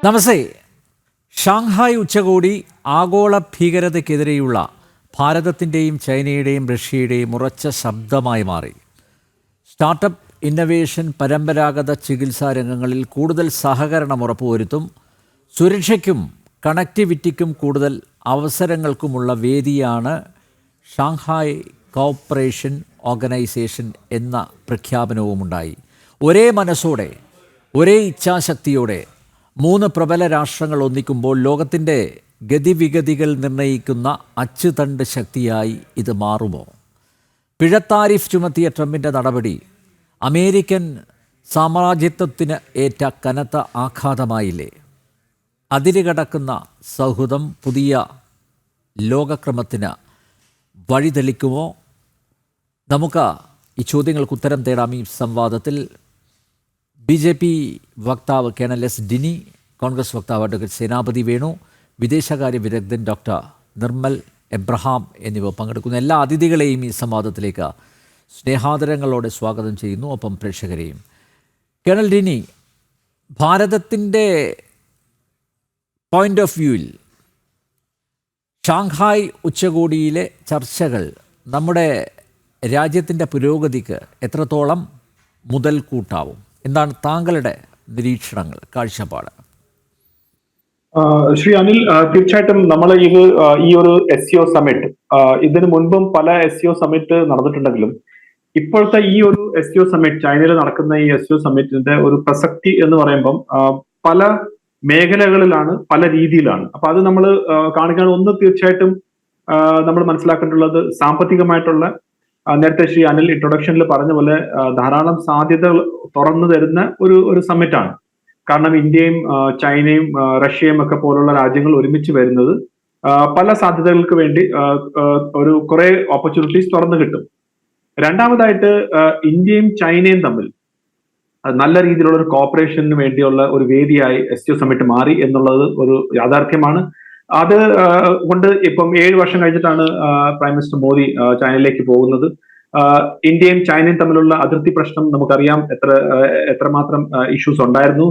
നമസ്തേ. Shanghai ഉച്ചകോടി ആഗോള ഭീകരതയ്ക്കെതിരെയുള്ള ഭാരതത്തിൻ്റെയും ചൈനയുടെയും റഷ്യയുടെയും ഉറച്ച ശബ്ദമായി മാറി. സ്റ്റാർട്ടപ്പ്, ഇന്നൊവേഷൻ, പരമ്പരാഗത ചികിത്സാ രംഗങ്ങളിൽ കൂടുതൽ സഹകരണം ഉറപ്പുവരുത്തും. സുരക്ഷയ്ക്കും കണക്ടിവിറ്റിക്കും കൂടുതൽ അവസരങ്ങൾക്കുമുള്ള വേദിയാണ് ഷാങ്ഹായ് കോഓപ്പറേഷൻ ഓർഗനൈസേഷൻ എന്ന പ്രഖ്യാപനവുമുണ്ടായി. ഒരേ മനസ്സോടെ, ഒരേ ഇച്ഛാശക്തിയോടെ മൂന്ന് പ്രബല രാഷ്ട്രങ്ങൾ ഒന്നിക്കുമ്പോൾ ലോകത്തിൻ്റെ ഗതിവിഗതികൾ നിർണ്ണയിക്കുന്ന അച്ചുതണ്ട് ശക്തിയായി ഇത് മാറുമോ? പിഴത്താരിഫ് ചുമത്തിയ ട്രംപിൻ്റെ നടപടി അമേരിക്കൻ സാമ്രാജ്യത്വത്തിന് ഏറ്റ കനത്ത ആഘാതമായില്ലേ? അതിരുകടക്കുന്ന സൗഹൃദം പുതിയ ലോകക്രമത്തിന് വഴിതെളിക്കുമോ? നമുക്ക് ഈ ചോദ്യങ്ങൾക്ക് ഉത്തരം തേടാം ഈ സംവാദത്തിൽ. BJP വക്താവ് കേണൽ എസ് ഡിനി, കോൺഗ്രസ് വക്താവ് അഡ്വക്കേറ്റ് സേനാപതി വേണു, വിദേശകാര്യ വിദഗ്ധൻ ഡോക്ടർ നിർമ്മൽ എബ്രഹാം എന്നിവർ പങ്കെടുക്കുന്ന എല്ലാ അതിഥികളെയും ഈ സംവാദത്തിലേക്ക് സ്നേഹാദരങ്ങളോടെ സ്വാഗതം ചെയ്യുന്നു, ഒപ്പം പ്രേക്ഷകരെയും. കേണൽ ഡിനി, ഭാരതത്തിൻ്റെ പോയിൻ്റ് ഓഫ് വ്യൂവിൽ ഷാങ്ഹായ് ഉച്ചകോടിയിലെ ചർച്ചകൾ നമ്മുടെ രാജ്യത്തിൻ്റെ പുരോഗതിക്ക് എത്രത്തോളം മുതൽക്കൂട്ടാവും? എന്താണ് താങ്കളുടെ നിരീക്ഷണങ്ങൾ, കാഴ്ചപ്പാട്? ശ്രീ അനിൽ, തീർച്ചയായിട്ടും നമ്മൾ ഈ ഒരു SCO സമ്മിറ്റ്, ഇതിനു മുൻപും പല SCO സമ്മിറ്റ് നടന്നിട്ടുണ്ടെങ്കിലും ഇപ്പോഴത്തെ ഈ ഒരു SCO സമ്മിറ്റ്, ചൈനയിൽ നടക്കുന്ന ഈ SCO സമ്മിറ്റിന്റെ ഒരു പ്രസക്തി എന്ന് പറയുമ്പം പല മേഖലകളിലാണ്, പല രീതിയിലാണ്. അപ്പൊ അത് നമ്മൾ കാണിക്കാൻ ഒന്ന് തീർച്ചയായിട്ടും നമ്മൾ മനസ്സിലാക്കേണ്ടുള്ളത് സാമ്പത്തികമായിട്ടുള്ള, നേരത്തെ ശ്രീ അനിൽ ഇൻട്രൊഡക്ഷനിൽ പറഞ്ഞ പോലെ ധാരാളം സാധ്യതകൾ തുറന്നു തരുന്ന ഒരു സമ്മിറ്റാണ്. കാരണം ഇന്ത്യയും ചൈനയും റഷ്യയും ഒക്കെ പോലുള്ള രാജ്യങ്ങൾ ഒരുമിച്ച് വരുന്നത് പല സാധ്യതകൾക്ക് വേണ്ടി കുറെ ഓപ്പർച്യൂണിറ്റീസ് തുറന്നു കിട്ടും. രണ്ടാമതായിട്ട് ഇന്ത്യയും ചൈനയും തമ്മിൽ നല്ല രീതിയിലുള്ള ഒരു കോപ്പറേഷന് വേണ്ടിയുള്ള ഒരു വേദിയായി SCO സമ്മിറ്റ് മാറി എന്നുള്ളത് ഒരു യാഥാർത്ഥ്യമാണ്. അത് കൊണ്ട് ഇപ്പം 7 വർഷം കഴിഞ്ഞിട്ടാണ് പ്രൈം മിനിസ്റ്റർ മോദി ചൈനയിലേക്ക് പോകുന്നത്. ഇന്ത്യയും ചൈനയും തമ്മിലുള്ള അതിർത്തി പ്രശ്നം നമുക്കറിയാം, എത്രമാത്രം ഇഷ്യൂസ് ഉണ്ടായിരുന്നു.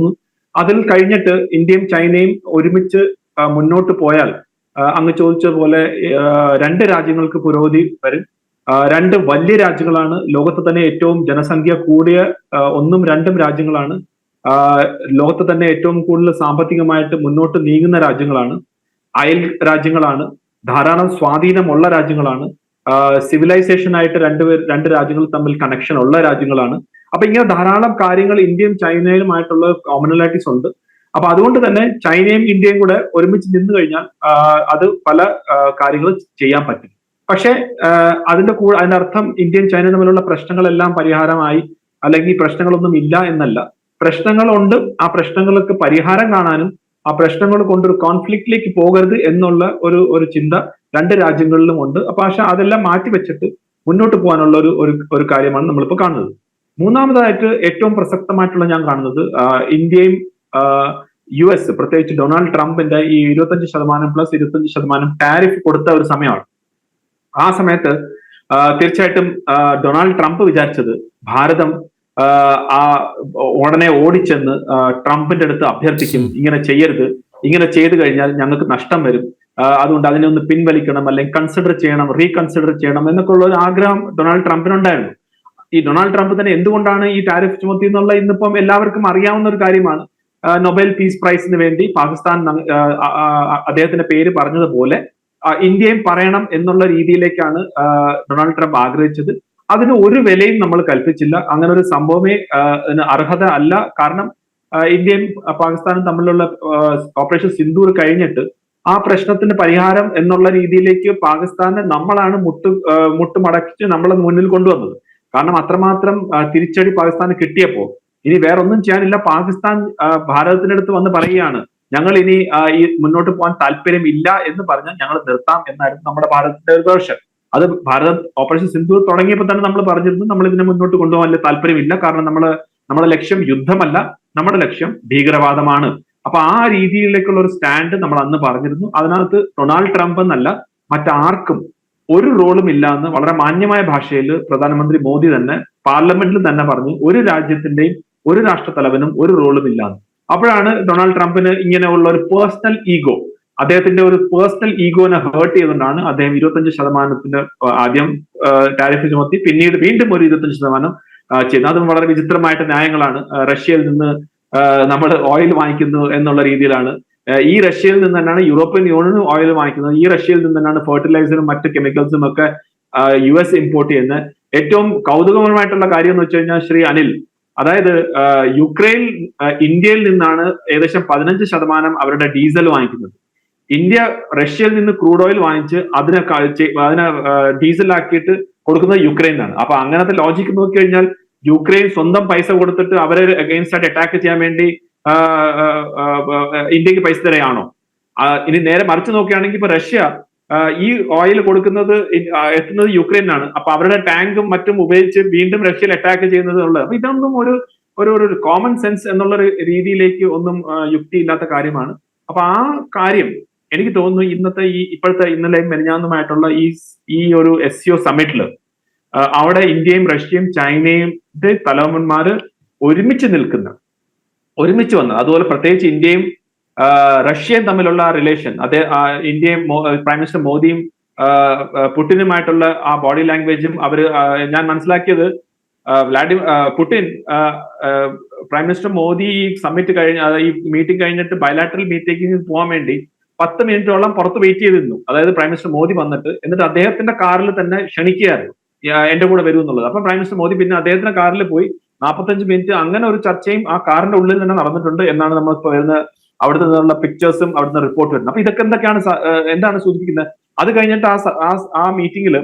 അതിൽ കഴിഞ്ഞിട്ട് ഇന്ത്യയും ചൈനയും ഒരുമിച്ച് മുന്നോട്ട് പോയാൽ അങ്ങ് ചോദിച്ച പോലെ രണ്ട് രാജ്യങ്ങൾക്ക് പുരോഗതി വരും. രണ്ട് വലിയ രാജ്യങ്ങളാണ്, ലോകത്ത് തന്നെ ഏറ്റവും ജനസംഖ്യ കൂടിയ 1ഉം 2ഉം രാജ്യങ്ങളാണ്, ലോകത്ത് തന്നെ ഏറ്റവും കൂടുതൽ സാമ്പത്തികമായിട്ട് മുന്നോട്ട് നീങ്ങുന്ന രാജ്യങ്ങളാണ്, അയൽ രാജ്യങ്ങളാണ്, ധാരാളം സ്വാധീനമുള്ള രാജ്യങ്ങളാണ്, സിവിലൈസേഷൻ ആയിട്ട് രണ്ട് രാജ്യങ്ങൾ തമ്മിൽ കണക്ഷൻ ഉള്ള രാജ്യങ്ങളാണ്. അപ്പൊ ഇങ്ങനെ ധാരാളം കാര്യങ്ങൾ ഇന്ത്യയും ചൈനയുമായിട്ടുള്ള കോമണാലിറ്റീസ് ഉണ്ട്. അപ്പൊ അതുകൊണ്ട് തന്നെ ചൈനയും ഇന്ത്യയും കൂടെ ഒരുമിച്ച് നിന്നു കഴിഞ്ഞാൽ അത് പല കാര്യങ്ങൾ ചെയ്യാൻ പറ്റും. പക്ഷെ അതിന്റെ അർത്ഥം ഇന്ത്യയും ചൈനയും തമ്മിലുള്ള പ്രശ്നങ്ങളെല്ലാം പരിഹാരമായി, അല്ലെങ്കിൽ പ്രശ്നങ്ങളൊന്നും ഇല്ല എന്നല്ല. പ്രശ്നങ്ങളുണ്ട്, ആ പ്രശ്നങ്ങൾക്ക് പരിഹാരം കാണാനും ആ പ്രശ്നങ്ങൾ കൊണ്ടൊരു കോൺഫ്ലിക്റ്റിലേക്ക് പോകരുത് എന്നുള്ള ഒരു ചിന്ത രണ്ട് രാജ്യങ്ങളിലും ഉണ്ട്. അപ്പൊ പക്ഷെ അതെല്ലാം മാറ്റിവെച്ചിട്ട് മുന്നോട്ട് പോകാനുള്ള ഒരു കാര്യമാണ് നമ്മളിപ്പോൾ കാണുന്നത്. മൂന്നാമതായിട്ട് ഏറ്റവും പ്രസക്തമായിട്ടുള്ള ഞാൻ കാണുന്നത് ഇന്ത്യയും US, പ്രത്യേകിച്ച് ഡൊണാൾഡ് ട്രംപിന്റെ ഈ 25% + 25% ടാരിഫ് കൊടുത്ത ഒരു സമയമാണ്. ആ സമയത്ത് തീർച്ചയായിട്ടും ഡൊണാൾഡ് ട്രംപ് വിചാരിച്ചത് ഭാരതം ഉടനെ ഓടിച്ചെന്ന് ട്രംപിന്റെ അടുത്ത് അഭ്യർത്ഥിക്കും, ഇങ്ങനെ ചെയ്യരുത്, ഇങ്ങനെ ചെയ്തു കഴിഞ്ഞാൽ ഞങ്ങൾക്ക് നഷ്ടം വരും, അതുകൊണ്ട് അതിനെ ഒന്ന് പിൻവലിക്കണം, അല്ലെങ്കിൽ കൺസിഡർ ചെയ്യണം, റീകൺസിഡർ ചെയ്യണം എന്നൊക്കെ ഉള്ള ഒരു ആഗ്രഹം ഡൊണാൾഡ് ട്രംപിനുണ്ടായിരുന്നു. ഈ ഡൊണാൾഡ് ട്രംപ് തന്നെ എന്തുകൊണ്ടാണ് ഈ ടാരിഫ് ചുമത്തി എന്നുള്ള ഇന്നിപ്പം എല്ലാവർക്കും അറിയാവുന്ന ഒരു കാര്യമാണ്. നൊബേൽ പീസ് പ്രൈസിന് വേണ്ടി പാകിസ്ഥാൻ അദ്ദേഹത്തിന്റെ പേര് പറഞ്ഞതുപോലെ ഇന്ത്യയും പറയണം എന്നുള്ള രീതിയിലേക്കാണ് ഡൊണാൾഡ് ട്രംപ് ആഗ്രഹിച്ചത്. അതിന് ഒരു വിലയും നമ്മൾ കൽപ്പിച്ചില്ല. അങ്ങനെ ഒരു സംഭവമേ അർഹത അല്ല. കാരണം ഇന്ത്യയും പാകിസ്ഥാനും തമ്മിലുള്ള ഓപ്പറേഷൻ സിന്ദൂർ കഴിഞ്ഞിട്ട് ആ പ്രശ്നത്തിന് പരിഹാരം എന്നുള്ള രീതിയിലേക്ക് പാകിസ്ഥാനെ നമ്മളാണ് മുട്ടുമടക്കിച്ച് നമ്മളെ മുന്നിൽ കൊണ്ടുവന്നത്. കാരണം അത്രമാത്രം തിരിച്ചടി പാകിസ്ഥാന് കിട്ടിയപ്പോ ഇനി വേറൊന്നും ചെയ്യാനില്ല. പാകിസ്ഥാൻ ഭാരതത്തിന്റെ അടുത്ത് വന്ന് പറയുകയാണ്, ഞങ്ങൾ ഇനി ഈ മുന്നോട്ട് പോകാൻ താല്പര്യം ഇല്ല എന്ന് പറഞ്ഞാൽ ഞങ്ങൾ നിർത്താം എന്നായിരുന്നു നമ്മുടെ ഭാരതത്തിന്റെ ഒരു വേർഷൻ. അത് ഭാരത് ഓപ്പറേഷൻ സിന്ദൂർ തുടങ്ങിയപ്പോൾ തന്നെ നമ്മൾ പറഞ്ഞിരുന്നു, നമ്മൾ ഇതിനെ മുന്നോട്ട് കൊണ്ടുപോകാൻ താല്പര്യമില്ല, കാരണം നമ്മുടെ ലക്ഷ്യം യുദ്ധമല്ല, നമ്മുടെ ലക്ഷ്യം ഭീകരവാദമാണ്. അപ്പൊ ആ രീതിയിലേക്കുള്ള ഒരു സ്റ്റാൻഡ് നമ്മൾ അന്ന് പറഞ്ഞിരുന്നു. അതിനകത്ത് ഡൊണാൾഡ് ട്രംപ് എന്നല്ല മറ്റാർക്കും ഒരു റോളും ഇല്ല എന്ന് വളരെ മാന്യമായ ഭാഷയിൽ പ്രധാനമന്ത്രി മോദി തന്നെ പാർലമെന്റിൽ തന്നെ പറഞ്ഞു, ഒരു രാജ്യത്തിന്റെയും ഒരു രാഷ്ട്ര തലവനും ഒരു റോളും ഇല്ലാന്ന്. അപ്പോഴാണ് ഡൊണാൾഡ് ട്രംപിന് ഇങ്ങനെയുള്ള ഒരു പേഴ്സണൽ ഈഗോ, അദ്ദേഹത്തിന്റെ ഒരു പേഴ്സണൽ ഈഗോനെ ഹേർട്ട് ചെയ്തുകൊണ്ടാണ് അദ്ദേഹം 25% ആദ്യം ടാരിഫ് ചുമത്തി, പിന്നീട് വീണ്ടും ഒരു 25% ചെയ്യുന്നത്. അതും വളരെ വിചിത്രമായിട്ട് ന്യായങ്ങളാണ്. റഷ്യയിൽ നിന്ന് നമ്മൾ ഓയിൽ വാങ്ങിക്കുന്നു എന്നുള്ള രീതിയിലാണ്. ഈ റഷ്യയിൽ നിന്ന് തന്നെയാണ് യൂറോപ്യൻ യൂണിയനും ഓയിൽ വാങ്ങിക്കുന്നത്. ഈ റഷ്യയിൽ നിന്ന് തന്നെയാണ് ഫെർട്ടിലൈസറും മറ്റ് കെമിക്കൽസും ഒക്കെ US ഇമ്പോർട്ട് ചെയ്യുന്നത്. ഏറ്റവും കൗതുകപരമായിട്ടുള്ള കാര്യം എന്ന് വെച്ച് കഴിഞ്ഞാൽ ശ്രീ അനിൽ, അതായത് യുക്രൈൻ ഇന്ത്യയിൽ നിന്നാണ് ഏകദേശം 15% അവരുടെ ഡീസൽ വാങ്ങിക്കുന്നത്. ഇന്ത്യ റഷ്യയിൽ നിന്ന് ക്രൂഡ് ഓയിൽ വാങ്ങിച്ച് അതിനെ ഡീസലാക്കിയിട്ട് കൊടുക്കുന്നത് യുക്രൈനാണ്. അപ്പൊ അങ്ങനത്തെ ലോജിക്ക് നോക്കി കഴിഞ്ഞാൽ യുക്രൈൻ സ്വന്തം പൈസ കൊടുത്തിട്ട് അവരെ അഗെയിൻസ്റ്റ് ആയിട്ട് അറ്റാക്ക് ചെയ്യാൻ വേണ്ടി ഇന്ത്യക്ക് പൈസ തരെയാണോ? ഇനി നേരെ മറിച്ച് നോക്കുകയാണെങ്കിൽ ഇപ്പൊ റഷ്യ ഈ ഓയിൽ കൊടുക്കുന്നത് എത്തുന്നത് യുക്രൈനാണ്. അപ്പൊ അവരുടെ ടാങ്കും മറ്റും ഉപയോഗിച്ച് വീണ്ടും റഷ്യയിൽ അറ്റാക്ക് ചെയ്യുന്നത് ഉള്ളത്. അപ്പൊ ഇതൊന്നും ഒരു കോമൺ സെൻസ് എന്നുള്ള രീതിയിലേക്ക് ഒന്നും യുക്തിയില്ലാത്ത കാര്യമാണ്. അപ്പൊ ആ കാര്യം എനിക്ക് തോന്നുന്നു ഇന്നലെയും മെനഞ്ഞാന്നുമായിട്ടുള്ള ഈ ഒരു SCO സമ്മിറ്റില് അവിടെ ഇന്ത്യയും റഷ്യയും ചൈനയും തലവന്മാര് ഒരുമിച്ച് വന്നത്. അതുപോലെ പ്രത്യേകിച്ച് ഇന്ത്യയും റഷ്യയും തമ്മിലുള്ള റിലേഷൻ, ഇന്ത്യയും പ്രൈം മിനിസ്റ്റർ മോദിയും പുടിനുമായിട്ടുള്ള ആ ബോഡി ലാംഗ്വേജും ഞാൻ മനസ്സിലാക്കിയത് പുടിൻ പ്രൈം മിനിസ്റ്റർ മോദി ഈ സമ്മിറ്റ് ഈ മീറ്റിംഗ് കഴിഞ്ഞിട്ട് ബയലാറ്ററൽ മീറ്റിംഗിന് പോകാൻ വേണ്ടി 10 മിനിറ്റോളം പുറത്ത് വെയിറ്റ് ചെയ്തിരുന്നു. അതായത് പ്രൈം മിനിസ്റ്റർ മോദി വന്നിട്ട്, എന്നിട്ട് അദ്ദേഹത്തിന്റെ കാറിൽ തന്നെ ക്ഷണിക്കുകയായിരുന്നു എന്റെ കൂടെ വരൂ എന്നുള്ളത്. അപ്പൊ പ്രൈം മിനിസ്റ്റർ മോദി പിന്നെ അദ്ദേഹത്തിന്റെ കാറിൽ പോയി 45 മിനിറ്റ് അങ്ങനെ ഒരു ചർച്ചയും ആ കാറിന്റെ ഉള്ളിൽ തന്നെ നടന്നിട്ടുണ്ട് എന്നാണ് നമ്മൾ വരുന്ന അവിടുത്തെ നിന്നുള്ള പിക്ചേഴ്സും അവിടുന്ന് റിപ്പോർട്ട് വരുന്നത്. അപ്പൊ ഇതൊക്കെ എന്താണ് സൂചിപ്പിക്കുന്നത്? അത് കഴിഞ്ഞിട്ട് ആ മീറ്റിംഗിൽ,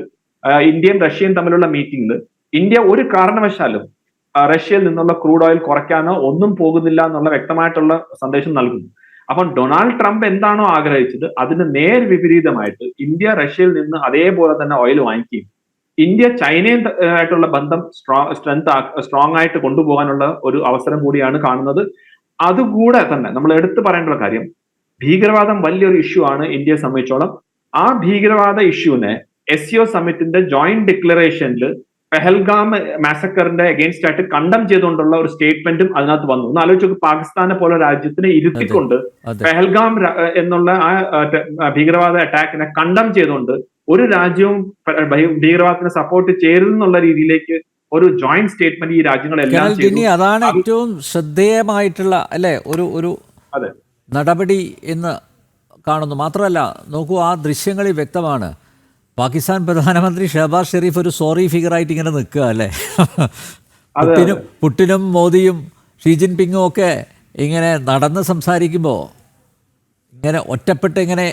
ഇന്ത്യയും റഷ്യയും തമ്മിലുള്ള മീറ്റിംഗിൽ ഇന്ത്യ ഒരു കാരണവശാലും റഷ്യയിൽ നിന്നുള്ള ക്രൂഡ് ഓയിൽ കുറയ്ക്കാനോ ഒന്നും പോകുന്നില്ല എന്നുള്ള വ്യക്തമായിട്ടുള്ള സന്ദേശം നൽകുന്നു. അപ്പം ഡൊണാൾഡ് ട്രംപ് എന്താണോ ആഗ്രഹിച്ചത് അതിന് നേർ വിപരീതമായിട്ട് ഇന്ത്യ റഷ്യയിൽ നിന്ന് അതേപോലെ തന്നെ ഓയിൽ വാങ്ങിക്കുകയും ഇന്ത്യ ചൈനയും ആയിട്ടുള്ള ബന്ധം സ്ട്രോങ് ആയിട്ട് കൊണ്ടുപോകാനുള്ള ഒരു അവസരം കൂടിയാണ് കാണുന്നത്. അതുകൂടെ തന്നെ നമ്മൾ എടുത്തു പറയേണ്ട കാര്യം, ഭീകരവാദം വലിയൊരു ഇഷ്യൂ ആണ് ഇന്ത്യയെ സംബന്ധിച്ചോളം. ആ ഭീകരവാദ ഇഷ്യൂവിനെ SCO സമ്മിറ്റിന്റെ ജോയിന്റ് ഡിക്ലറേഷനിൽ പെഹൽഗാം മാസക്കറിന്റെ അഗെയിൻസ്റ്റ് ആയിട്ട് കണ്ടം ചെയ്തുകൊണ്ടുള്ള ഒരു സ്റ്റേറ്റ്മെന്റും അതിനകത്ത് വന്നു. ഒന്ന് ആലോചിച്ച്, പാകിസ്ഥാനെ പോലെ രാജ്യത്തിനെ ഇരുത്തിക്കൊണ്ട് പെഹൽഗാം എന്നുള്ള ആ ഭീകരവാദ അറ്റാക്കിനെ കണ്ടം ചെയ്തുകൊണ്ട് ഒരു രാജ്യവും ഭീകരവാദത്തിനെ സപ്പോർട്ട് ചെയ്യരുതെന്നുള്ള രീതിയിലേക്ക് ഒരു ജോയിന്റ് സ്റ്റേറ്റ്മെന്റ് ഈ രാജ്യങ്ങളെല്ലാം ചെയ്തു. അതാണ് ഏറ്റവും ശ്രദ്ധേയമായിട്ടുള്ള അല്ലെ ഒരു നടപടി എന്ന് കാണുന്നു. മാത്രമല്ല നോക്കൂ, ആ ദൃശ്യങ്ങളിൽ വ്യക്തമാണ് പാകിസ്ഥാൻ പ്രധാനമന്ത്രി ഷഹബാസ് ഷെരീഫ് ഒരു സോറി ഫിഗറായിട്ട് ഇങ്ങനെ നിൽക്കുക അല്ലേ. പുടിനും മോദിയും ഷീ ജിൻപിങ്ങും ഒക്കെ ഇങ്ങനെ നടന്ന് സംസാരിക്കുമ്പോൾ ഇങ്ങനെ ഒറ്റപ്പെട്ട് ഇങ്ങനെ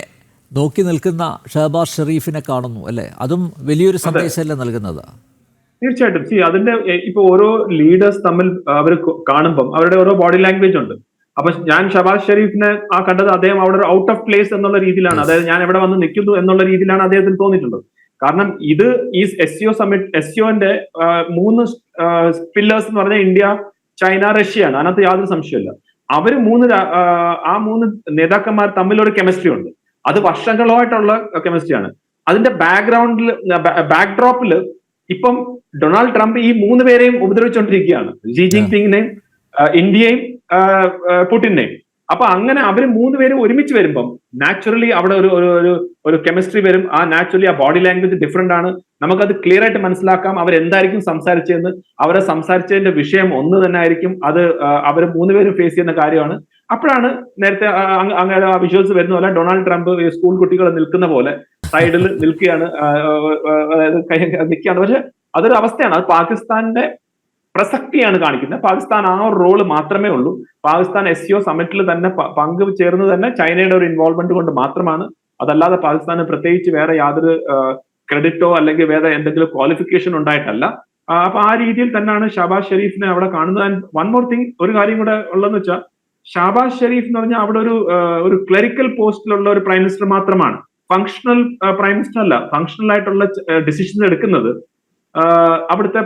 നോക്കി നിൽക്കുന്ന ഷഹബാസ് ഷെരീഫിനെ കാണുന്നു അല്ലേ. അതും വലിയൊരു സന്ദേശമല്ലേ നൽകുന്നത്. തീർച്ചയായിട്ടും. അതിന്റെ ഇപ്പൊ ഓരോ ലീഡേഴ്സ് തമ്മിൽ അവർ കാണുമ്പം അവരുടെ ഓരോ ബോഡി ലാംഗ്വേജ് ഉണ്ട്. അപ്പൊ ഞാൻ ഷഹബാസ് ഷെരീഫിനെ കണ്ടത് അദ്ദേഹം അവിടെ ഒരു ഔട്ട് ഓഫ് പ്ലേസ് എന്നുള്ള രീതിയിലാണ്, അതായത് ഞാൻ എവിടെ വന്ന് നിൽക്കുന്നു എന്നുള്ള രീതിയിലാണ് അദ്ദേഹത്തിന് തോന്നിയിട്ടുള്ളത്. കാരണം ഈ SCO സമ്മിറ്റ്, SCOന്റെ 3 പില്ലേഴ്സ് എന്ന് പറഞ്ഞാൽ ഇന്ത്യ, ചൈന, റഷ്യയാണ്. അതിനകത്ത് യാതൊരു സംശയമില്ല. അവര് 3 നേതാക്കന്മാർ തമ്മിലൊരു കെമിസ്ട്രി ഉണ്ട്. അത് വർഷങ്ങളായിട്ടുള്ള കെമിസ്ട്രിയാണ്. അതിന്റെ ബാക്ക്ഡ്രോപ്പിൽ ഇപ്പം ഡൊണാൾഡ് ട്രംപ് ഈ 3 പേരെയും ഉപദ്രവിച്ചുകൊണ്ടിരിക്കുകയാണ്, ഷീ ജിൻപിങ്ങിനെയും ഇന്ത്യയും പുടിനെയും. അപ്പൊ അങ്ങനെ അവര് 3 പേരും ഒരുമിച്ച് വരുമ്പം നാച്ചുറലി അവിടെ ഒരു കെമിസ്ട്രി വരും. നാച്ചുറലി ആ ബോഡി ലാംഗ്വേജ് ഡിഫറെന്റ് ആണ്. നമുക്കത് ക്ലിയർ ആയിട്ട് മനസ്സിലാക്കാം അവരെന്തായിരിക്കും സംസാരിച്ചതെന്ന്. അവരെ സംസാരിച്ചതിന്റെ വിഷയം ഒന്ന് തന്നെ ആയിരിക്കും. അത് അവർ 3 പേരും ഫേസ് ചെയ്യുന്ന കാര്യമാണ്. അപ്പോഴാണ് നേരത്തെ അങ്ങനെ ആ വിഷ്വൽസ് വരുന്ന പോലെ ഡൊണാൾഡ് ട്രംപ് സ്കൂൾ കുട്ടികൾ നിൽക്കുന്ന പോലെ സൈഡിൽ നിൽക്കുകയാണ്, അതായത് നിൽക്കുകയാണ്. പക്ഷെ അതൊരു അവസ്ഥയാണ്. അത് പാകിസ്ഥാന്റെ പ്രസക്തിയാണ് കാണിക്കുന്നത്. പാകിസ്ഥാൻ ആ ഒരു റോള് മാത്രമേ ഉള്ളൂ. പാകിസ്ഥാൻ SCO സമ്മിറ്റിൽ തന്നെ പങ്കു ചേർന്ന് തന്നെ ചൈനയുടെ ഒരു ഇൻവോൾവ്മെന്റ് കൊണ്ട് മാത്രമാണ്. അതല്ലാതെ പാകിസ്ഥാന് പ്രത്യേകിച്ച് വേറെ യാതൊരു ക്രെഡിറ്റോ അല്ലെങ്കിൽ വേറെ എന്തെങ്കിലും ക്വാളിഫിക്കേഷൻ ഉണ്ടായിട്ടല്ല. അപ്പൊ ആ രീതിയിൽ തന്നെയാണ് ഷഹബാസ് ഷെരീഫിനെ അവിടെ കാണുന്നത്. വൺ മോർ തിങ്, ഒരു കാര്യം കൂടെ ഉള്ളതെന്ന് വെച്ചാൽ, ഷഹബാസ് ഷെരീഫ് എന്ന് പറഞ്ഞാൽ അവിടെ ഒരു ക്ലറിക്കൽ പോസ്റ്റിലുള്ള ഒരു പ്രൈം മിനിസ്റ്റർ മാത്രമാണ്. ഫങ്ഷണൽ പ്രൈം മിനിസ്റ്റർ അല്ല. ഫങ്ഷണൽ ആയിട്ടുള്ള ഡിസിഷൻസ് എടുക്കുന്നത് അവിടുത്തെ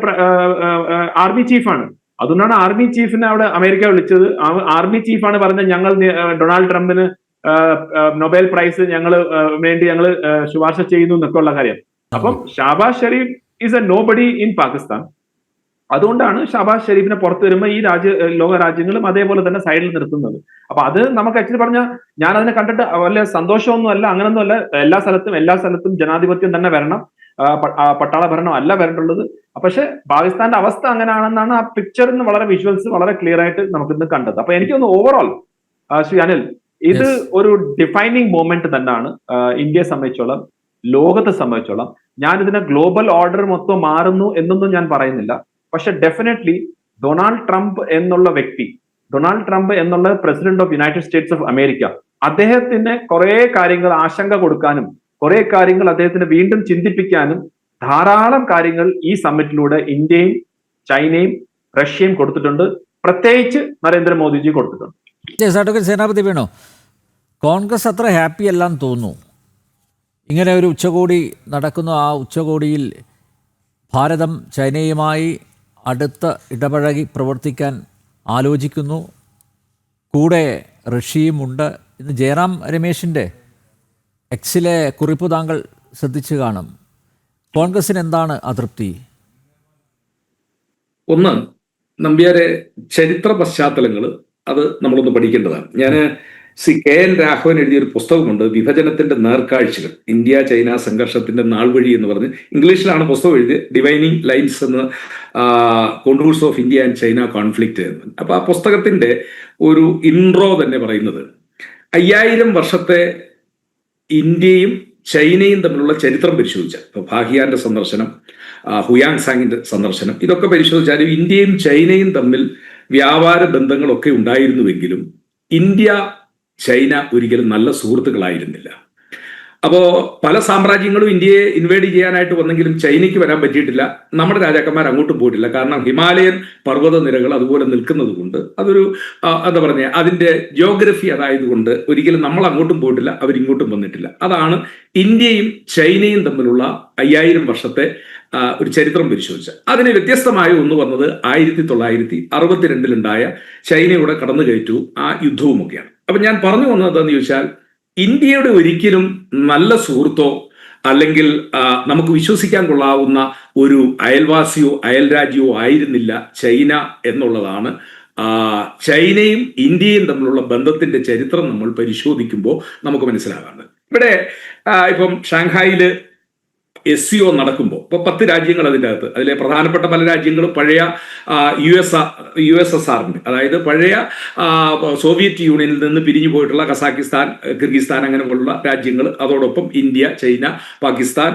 ആർമി ചീഫാണ്. അതുകൊണ്ടാണ് ആർമി ചീഫിനെ അവിടെ അമേരിക്ക വിളിച്ചത്. ആർമി ചീഫാണ് പറഞ്ഞത് ഞങ്ങൾ ഡൊണാൾഡ് ട്രംപിന് നൊബേൽ പ്രൈസ് വേണ്ടി ഞങ്ങൾ ശുപാർശ ചെയ്യുന്നു എന്നൊക്കെ ഉള്ള കാര്യം. അപ്പം Shahbaz Sharif is a nobody in Pakistan. അതുകൊണ്ടാണ് ഷഹബാസ് ഷെരീഫിനെ പുറത്തു വരുമ്പോൾ ഈ ലോക രാജ്യങ്ങളും അതേപോലെ തന്നെ സൈഡിൽ നിർത്തുന്നത്. അപ്പൊ അത് നമുക്ക് ആക്ച്വലി പറഞ്ഞാൽ ഞാൻ അതിനെ കണ്ടിട്ട് വല്ല സന്തോഷമൊന്നും അല്ല, അങ്ങനൊന്നും അല്ല. എല്ലാ സ്ഥലത്തും ജനാധിപത്യം തന്നെ വരണം, പട്ടാള ഭരണം അല്ല വരേണ്ടുള്ളത്. പക്ഷെ പാകിസ്ഥാന്റെ അവസ്ഥ അങ്ങനെയാണെന്നാണ് ആ പിക്ചറിൽ നിന്ന് വളരെ വിഷ്വൽസ് വളരെ ക്ലിയർ ആയിട്ട് നമുക്ക് ഇന്ന് കണ്ടത്. അപ്പൊ എനിക്കൊന്ന് ഓവറോൾ ശ്രീ അനിൽ, ഇത് ഒരു ഡിഫൈനിങ് മൊമെന്റ് തന്നെയാണ് ഇന്ത്യയെ സംബന്ധിച്ചോളം, ലോകത്തെ സംബന്ധിച്ചോളം. ഞാൻ ഇതിനെ ഗ്ലോബൽ ഓർഡർ മൊത്തം മാറുന്നു എന്നൊന്നും ഞാൻ പറയുന്നില്ല. പക്ഷെ ഡെഫിനറ്റ്ലി ഡൊണാൾഡ് ട്രംപ് എന്നുള്ള വ്യക്തി, ഡൊണാൾഡ് ട്രംപ് എന്നുള്ള president of United States of America, അദ്ദേഹത്തിന് കുറെ കാര്യങ്ങൾ ആശങ്ക കൊടുക്കാനും കുറെ കാര്യങ്ങൾ അദ്ദേഹത്തിന് വീണ്ടും ചിന്തിപ്പിക്കാനും ധാരാളം കാര്യങ്ങൾ ഈ സമ്മിറ്റിലൂടെ ഇന്ത്യയും ചൈനയും റഷ്യയും കൊടുത്തിട്ടുണ്ട്, പ്രത്യേകിച്ച് നരേന്ദ്രമോദിജി കൊടുത്തിട്ടുണ്ട്. അഡ്വക്കേറ്റ് സേനാപതി വേണോ, കോൺഗ്രസ് അത്ര ഹാപ്പി അല്ലാന്ന് തോന്നുന്നു. ഇങ്ങനെ ഒരു ഉച്ചകോടി നടക്കുന്നു, ആ ഉച്ചകോടിയിൽ ഭാരതം ചൈനയുമായി അടുത്ത് ഇടപഴകി പ്രവർത്തിക്കാൻ ആലോചിക്കുന്നു, കൂടെ റഷ്യയുമുണ്ട്. ഇന്ന് ജയറാം രമേശിൻ്റെ എക്സിലെ കുറിപ്പ് താങ്കൾ ശ്രദ്ധിച്ചു കാണും. കോൺഗ്രസിന് എന്താണ് അതൃപ്തി? ഒന്ന്, നമ്പ്യാരെ ചരിത്ര പശ്ചാത്തലങ്ങൾ അത് നമ്മളൊന്ന് പഠിക്കേണ്ടതാണ്. ഞാൻ KN രാഘവൻ എഴുതിയൊരു പുസ്തകമുണ്ട്, വിഭജനത്തിന്റെ നേർക്കാഴ്ചകൾ, ഇന്ത്യ ചൈന സംഘർഷത്തിന്റെ നാൾവഴി എന്ന് പറഞ്ഞ് ഇംഗ്ലീഷിലാണ് പുസ്തകം എഴുതിയത്, ഡിവൈനിങ് ലൈൻസ് എന്ന്, contours of India and China conflict എന്ന്. അപ്പൊ ആ പുസ്തകത്തിന്റെ ഒരു ഇൻട്രോ തന്നെ പറയുന്നത് 5000 വർഷത്തെ ഇന്ത്യയും ചൈനയും തമ്മിലുള്ള ചരിത്രം പരിശോധിച്ചാൽ, ഇപ്പൊ ഭാഹിയാന്റെ സന്ദർശനം, ഹുയാങ് സാങ്ങിന്റെ സന്ദർശനം, ഇതൊക്കെ പരിശോധിച്ചാലും ഇന്ത്യയും ചൈനയും തമ്മിൽ വ്യാപാര ബന്ധങ്ങളൊക്കെ ഉണ്ടായിരുന്നുവെങ്കിലും ഇന്ത്യ ചൈന ഒരിക്കലും നല്ല സുഹൃത്തുക്കളായിരുന്നില്ല. അപ്പോ പല സാമ്രാജ്യങ്ങളും ഇന്ത്യയെ ഇൻവേഡ് ചെയ്യാനായിട്ട് വന്നെങ്കിലും ചൈനയ്ക്ക് വരാൻ പറ്റിയിട്ടില്ല. നമ്മുടെ രാജാക്കന്മാർ അങ്ങോട്ടും പോയിട്ടില്ല. കാരണം ഹിമാലയൻ പർവ്വത നിരകൾ അതുപോലെ നിൽക്കുന്നത് കൊണ്ട്, അതൊരു എന്താ പറഞ്ഞ അതിന്റെ ജിയോഗ്രഫി അതായതുകൊണ്ട് ഒരിക്കലും നമ്മൾ അങ്ങോട്ടും പോയിട്ടില്ല, അവരിങ്ങോട്ടും വന്നിട്ടില്ല. അതാണ് ഇന്ത്യയും ചൈനയും തമ്മിലുള്ള 5000 വർഷത്തെ ഒരു ചരിത്രം പരിശോധിച്ച. അതിന് വ്യത്യസ്തമായ ഒന്ന് വന്നത് 1962 ചൈനയുടെ കടന്നുകയറ്റവും ആ യുദ്ധവുമൊക്കെയാണ്. അപ്പൊ ഞാൻ പറഞ്ഞു വന്നത് എന്താണെന്ന് ചോദിച്ചാൽ, ഇന്ത്യയുടെ ഒരിക്കലും നല്ല സുഹൃത്തോ അല്ലെങ്കിൽ നമുക്ക് വിശ്വസിക്കാൻ കൊള്ളാവുന്ന ഒരു അയൽവാസിയോ അയൽരാജ്യമോ ആയിരുന്നില്ല ചൈന എന്നുള്ളതാണ് ചൈനയും ഇന്ത്യയും തമ്മിലുള്ള ബന്ധത്തിന്റെ ചരിത്രം നമ്മൾ പരിശോധിക്കുമ്പോൾ നമുക്ക് മനസ്സിലാകാറുണ്ട്. ഇവിടെ ഇപ്പം ഷാങ്ഹായില് SCO നടക്കുമ്പോൾ ഇപ്പോൾ 10 രാജ്യങ്ങൾ അതിൻ്റെ അകത്ത്, അതിലെ പ്രധാനപ്പെട്ട പല രാജ്യങ്ങളും പഴയ USSR അതായത് പഴയ സോവിയറ്റ് യൂണിയനിൽ നിന്ന് പിരിഞ്ഞു പോയിട്ടുള്ള കസാക്കിസ്ഥാൻ, കിർഗിസ്ഥാൻ അങ്ങനെയുള്ള രാജ്യങ്ങൾ, അതോടൊപ്പം ഇന്ത്യ, ചൈന, പാകിസ്ഥാൻ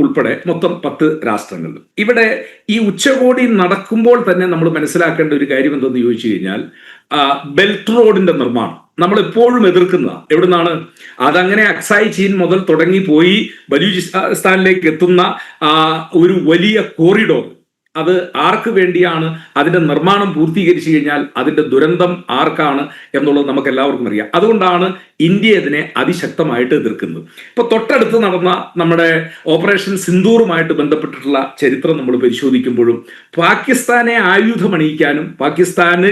ഉൾപ്പെടെ മൊത്തം 10 രാഷ്ട്രങ്ങൾ. ഇവിടെ ഈ ഉച്ചകോടി നടക്കുമ്പോൾ തന്നെ നമ്മൾ മനസ്സിലാക്കേണ്ട ഒരു കാര്യം എന്തെന്ന് ചോദിച്ചു കഴിഞ്ഞാൽ, ബെൽറ്റ് റോഡിന്റെ നിർമ്മാണം നമ്മൾ എപ്പോഴും എതിർക്കുന്നതാണ്. എവിടുന്നാണ് അതങ്ങനെ അക്സായ് ചീൻ മുതൽ തുടങ്ങി പോയി ബലൂചിസ്ഥാനിലേക്ക് എത്തുന്ന ഒരു വലിയ കോറിഡോർ, അത് ആർക്ക് വേണ്ടിയാണ്? അതിന്റെ നിർമ്മാണം പൂർത്തീകരിച്ചു കഴിഞ്ഞാൽ അതിന്റെ ദുരന്തം ആർക്കാണ് എന്നുള്ളത് നമുക്ക് എല്ലാവർക്കും അറിയാം. അതുകൊണ്ടാണ് ഇന്ത്യ ഇതിനെ അതിശക്തമായിട്ട് എതിർക്കുന്നത്. ഇപ്പൊ തൊട്ടടുത്ത് നടന്ന നമ്മുടെ ഓപ്പറേഷൻ സിന്ദൂറുമായിട്ട് ബന്ധപ്പെട്ടിട്ടുള്ള ചരിത്രം നമ്മൾ പരിശോധിക്കുമ്പോഴും പാകിസ്ഥാനെ ആയുധമണിയിക്കാനും പാകിസ്ഥാന്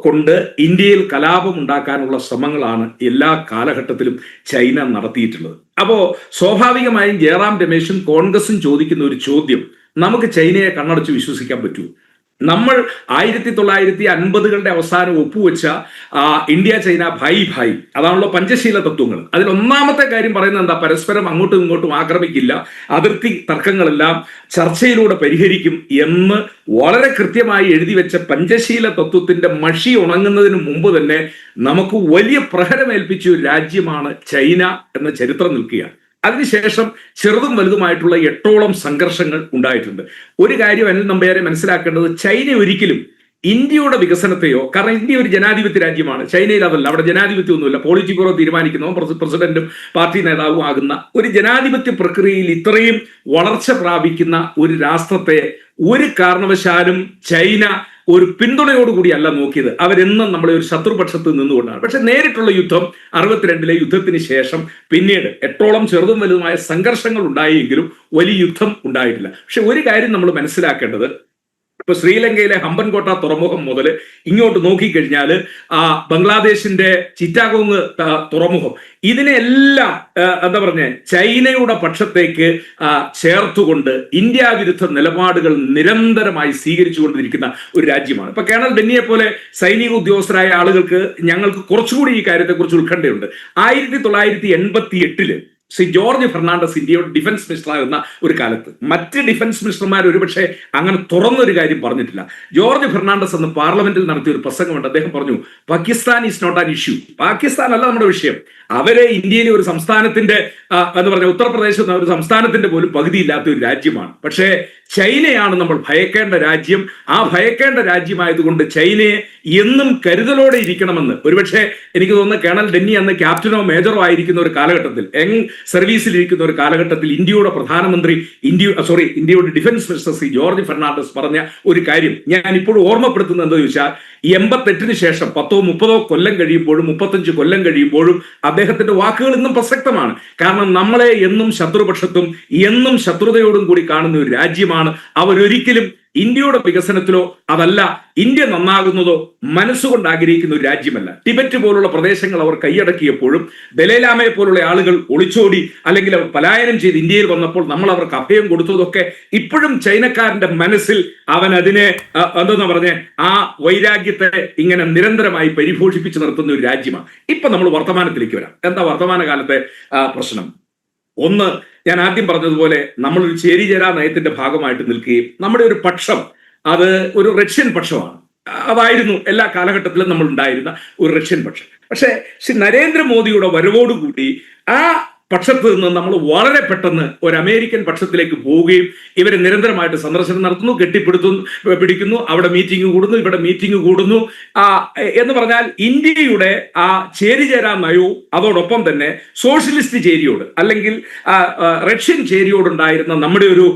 കൊണ്ട് ഇന്ത്യയിൽ കലാപം ഉണ്ടാക്കാനുള്ള ശ്രമങ്ങളാണ് എല്ലാ കാലഘട്ടത്തിലും ചൈന നടത്തിയിട്ടുള്ളത്. അപ്പോ സ്വാഭാവികമായും ജയറാം രമേശും കോൺഗ്രസും ചോദിക്കുന്ന ഒരു ചോദ്യം, നമുക്ക് ചൈനയെ കണ്ണടച്ച് വിശ്വസിക്കാൻ പറ്റൂ? നമ്മൾ 1950കളുടെ അവസാനം ഒപ്പുവെച്ച ഇന്ത്യ ചൈന ഭായി ഭായി, അതാണല്ലോ പഞ്ചശീല തത്വങ്ങൾ. അതിൽ ഒന്നാമത്തെ കാര്യം പറയുന്നത് എന്താ? പരസ്പരം അങ്ങോട്ടും ഇങ്ങോട്ടും ആക്രമിക്കില്ല, അതിർത്തി തർക്കങ്ങളെല്ലാം ചർച്ചയിലൂടെ പരിഹരിക്കും എന്ന് വളരെ കൃത്യമായി എഴുതി വെച്ച പഞ്ചശീല തത്വത്തിന്റെ മഷി ഉണങ്ങുന്നതിന് മുമ്പ് തന്നെ നമുക്ക് വലിയ പ്രഹരമേൽപ്പിച്ച ഒരു രാജ്യമാണ് ചൈന എന്ന ചരിത്രം നിൽക്കുകയാണ്. അതിനുശേഷം ചെറുതും വലുതുമായിട്ടുള്ള 8ഓളം സംഘർഷങ്ങൾ ഉണ്ടായിട്ടുണ്ട്. ഒരു കാര്യം അനിൽ നമ്പ്യാരെ മനസ്സിലാക്കേണ്ടത്, ചൈന ഒരിക്കലും ഇന്ത്യയുടെ വികസനത്തെയോ, കാരണം ഇന്ത്യ ഒരു ജനാധിപത്യ രാജ്യമാണ്, ചൈനയിൽ അതല്ല. അവിടെ ജനാധിപത്യം ഒന്നുമില്ല, പോളിറ്റ് ബ്യൂറോ തീരുമാനിക്കുന്നതും പ്രസിഡന്റും പാർട്ടി നേതാവും ആകുന്ന ഒരു ജനാധിപത്യ പ്രക്രിയയിൽ ഇത്രയും വളർച്ച പ്രാപിക്കുന്ന ഒരു രാഷ്ട്രത്തെ ഒരു കാരണവശാലും ചൈന ഒരു പിന്തുണയോടുകൂടിയല്ല നോക്കിയത്. അവരെന്നും നമ്മളെ ഒരു ശത്രുപക്ഷത്ത് നിന്നുകൊണ്ടാണ്. പക്ഷെ നേരിട്ടുള്ള യുദ്ധം 62 യുദ്ധത്തിന് ശേഷം പിന്നീട് 8ഓളം ചെറുതും വലുതുമായ സംഘർഷങ്ങൾ ഉണ്ടായെങ്കിലും വലിയ യുദ്ധം ഉണ്ടായിട്ടില്ല. പക്ഷെ ഒരു കാര്യം നമ്മൾ മനസ്സിലാക്കേണ്ടത്, ഇപ്പൊ ശ്രീലങ്കയിലെ ഹമ്പൻകോട്ട തുറമുഖം മുതൽ ഇങ്ങോട്ട് നോക്കിക്കഴിഞ്ഞാൽ ബംഗ്ലാദേശിന്റെ ചിറ്റാഗോങ് തുറമുഖം, ഇതിനെല്ലാം എന്താ പറഞ്ഞ ചൈനയുടെ പക്ഷത്തേക്ക് ചേർത്തുകൊണ്ട് ഇന്ത്യ വിരുദ്ധ നിലപാടുകൾ നിരന്തരമായി സ്വീകരിച്ചുകൊണ്ടിരിക്കുന്ന ഒരു രാജ്യമാണ്. ഇപ്പൊ കേണൽ ഡെന്നിയെ പോലെ സൈനിക ഉദ്യോഗസ്ഥരായ ആളുകൾക്ക് ഞങ്ങൾക്ക് കുറച്ചുകൂടി ഈ കാര്യത്തെക്കുറിച്ച് ഉത്കണ്ഠയുണ്ട്. 1988 ശ്രീ ജോർജ് ഫെർണാണ്ടസ് ഇന്ത്യയുടെ ഡിഫൻസ് മിനിസ്റ്റർ ആകുന്ന ഒരു കാലത്ത് മറ്റ് ഡിഫൻസ് മിനിസ്റ്റർമാർ ഒരുപക്ഷെ അങ്ങനെ തുറന്നൊരു കാര്യം പറഞ്ഞിട്ടില്ല. ജോർജ് ഫെർണാണ്ടസ് എന്ന് പാർലമെന്റിൽ നടത്തിയ ഒരു പ്രസംഗമുണ്ട്. അദ്ദേഹം പറഞ്ഞു, Pakistan is not an issue. Pakistan അല്ല നമ്മുടെ വിഷയം. അവരെ ഇന്ത്യയിലെ ഒരു സംസ്ഥാനത്തിന്റെ എന്ന് പറഞ്ഞ ഉത്തർപ്രദേശ് എന്ന ഒരു സംസ്ഥാനത്തിന്റെ പോലും പകുതിയില്ലാത്ത ഒരു രാജ്യമാണ്. പക്ഷേ ചൈനയാണ് നമ്മൾ ഭയക്കേണ്ട രാജ്യം. ആ ഭയക്കേണ്ട രാജ്യമായതുകൊണ്ട് ചൈനയെ എന്നും കരുതലോടെ ഇരിക്കണമെന്ന് ഒരുപക്ഷെ എനിക്ക് തോന്നുന്നു കേണൽ ഡെന്നി അന്ന് ക്യാപ്റ്റനോ മേജറോ ആയിരിക്കുന്ന ഒരു കാലഘട്ടത്തിൽ, സർവീസിലിരിക്കുന്ന ഒരു കാലഘട്ടത്തിൽ ഇന്ത്യയുടെ പ്രധാനമന്ത്രി ഇന്ത്യയുടെ ഡിഫൻസ് മിനിസ്റ്റർ ശ്രീ ജോർജ് ഫെർണാണ്ടസ് പറഞ്ഞ ഒരു കാര്യം ഞാൻ ഇപ്പോഴും ഓർമ്മപ്പെടുത്തുന്നത് എന്താ ചോദിച്ചാൽ, 88 ശേഷം 10-30 കൊല്ലം കഴിയുമ്പോഴും 35 കൊല്ലം കഴിയുമ്പോഴും അദ്ദേഹത്തിന്റെ വാക്കുകൾ ഇന്നും പ്രസക്തമാണ്. കാരണം നമ്മളെ എന്നും ശത്രുപക്ഷത്തും എന്നും ശത്രുതയോടും കൂടി കാണുന്ന ഒരു രാജ്യമാണ്. അവരൊരിക്കലും ഇന്ത്യയുടെ വികസനത്തിലോ അതല്ല ഇന്ത്യ നന്നാകുന്നതോ മനസ്സുകൊണ്ട് ആഗ്രഹിക്കുന്ന ഒരു രാജ്യമല്ല. ടിബറ്റ് പോലുള്ള പ്രദേശങ്ങൾ അവർ കൈയടക്കിയപ്പോഴും ദലൈലാമയെ പോലുള്ള ആളുകൾ ഒളിച്ചോടി അല്ലെങ്കിൽ അവർ പലായനം ചെയ്ത് ഇന്ത്യയിൽ വന്നപ്പോൾ നമ്മൾ അവർക്ക് അഭയം കൊടുത്തതൊക്കെ ഇപ്പോഴും ചൈനക്കാരന്റെ മനസ്സിൽ അവൻ അതിനെ എന്തെന്ന് പറഞ്ഞ് ആ വൈരാഗ്യത്തെ ഇങ്ങനെ നിരന്തരമായി പരിപോഷിപ്പിച്ച് നിർത്തുന്ന ഒരു രാജ്യമാണ്. ഇപ്പൊ നമ്മൾ വർത്തമാനത്തിലേക്ക് വരാം. എന്താ വർത്തമാന കാലത്തെ പ്രശ്നം? ഒന്ന്, ഞാൻ ആദ്യം പറഞ്ഞതുപോലെ നമ്മളൊരു ചേരിചേരാ നയത്തിന്റെ ഭാഗമായിട്ട് നിൽക്കുകയും നമ്മുടെ ഒരു പക്ഷം അത് ഒരു റഷ്യൻ പക്ഷമാണ്. അതായിരുന്നു എല്ലാ കാലഘട്ടത്തിലും നമ്മൾ ഉണ്ടായിരുന്ന ഒരു റഷ്യൻ പക്ഷം. പക്ഷേ ശ്രീ നരേന്ദ്രമോദിയുടെ വരവോടുകൂടി ആ പക്ഷത്ത് നിന്ന് നമ്മൾ വളരെ പെട്ടെന്ന് ഒരു അമേരിക്കൻ പക്ഷത്തിലേക്ക് പോവുകയും ഇവരെ നിരന്തരമായിട്ട് സന്ദർശനം നടത്തുന്നു, പിടിക്കുന്നു, അവിടെ മീറ്റിംഗ് കൂടുന്നു, ഇവിടെ മീറ്റിംഗ് കൂടുന്നു എന്ന് പറഞ്ഞാൽ ഇന്ത്യയുടെ ആ ചേരിചേരാ നയവും അതോടൊപ്പം തന്നെ സോഷ്യലിസ്റ്റ് ചേരിയോട് അല്ലെങ്കിൽ റഷ്യൻ ചേരിയോടുണ്ടായിരുന്ന നമ്മുടെ ഒരു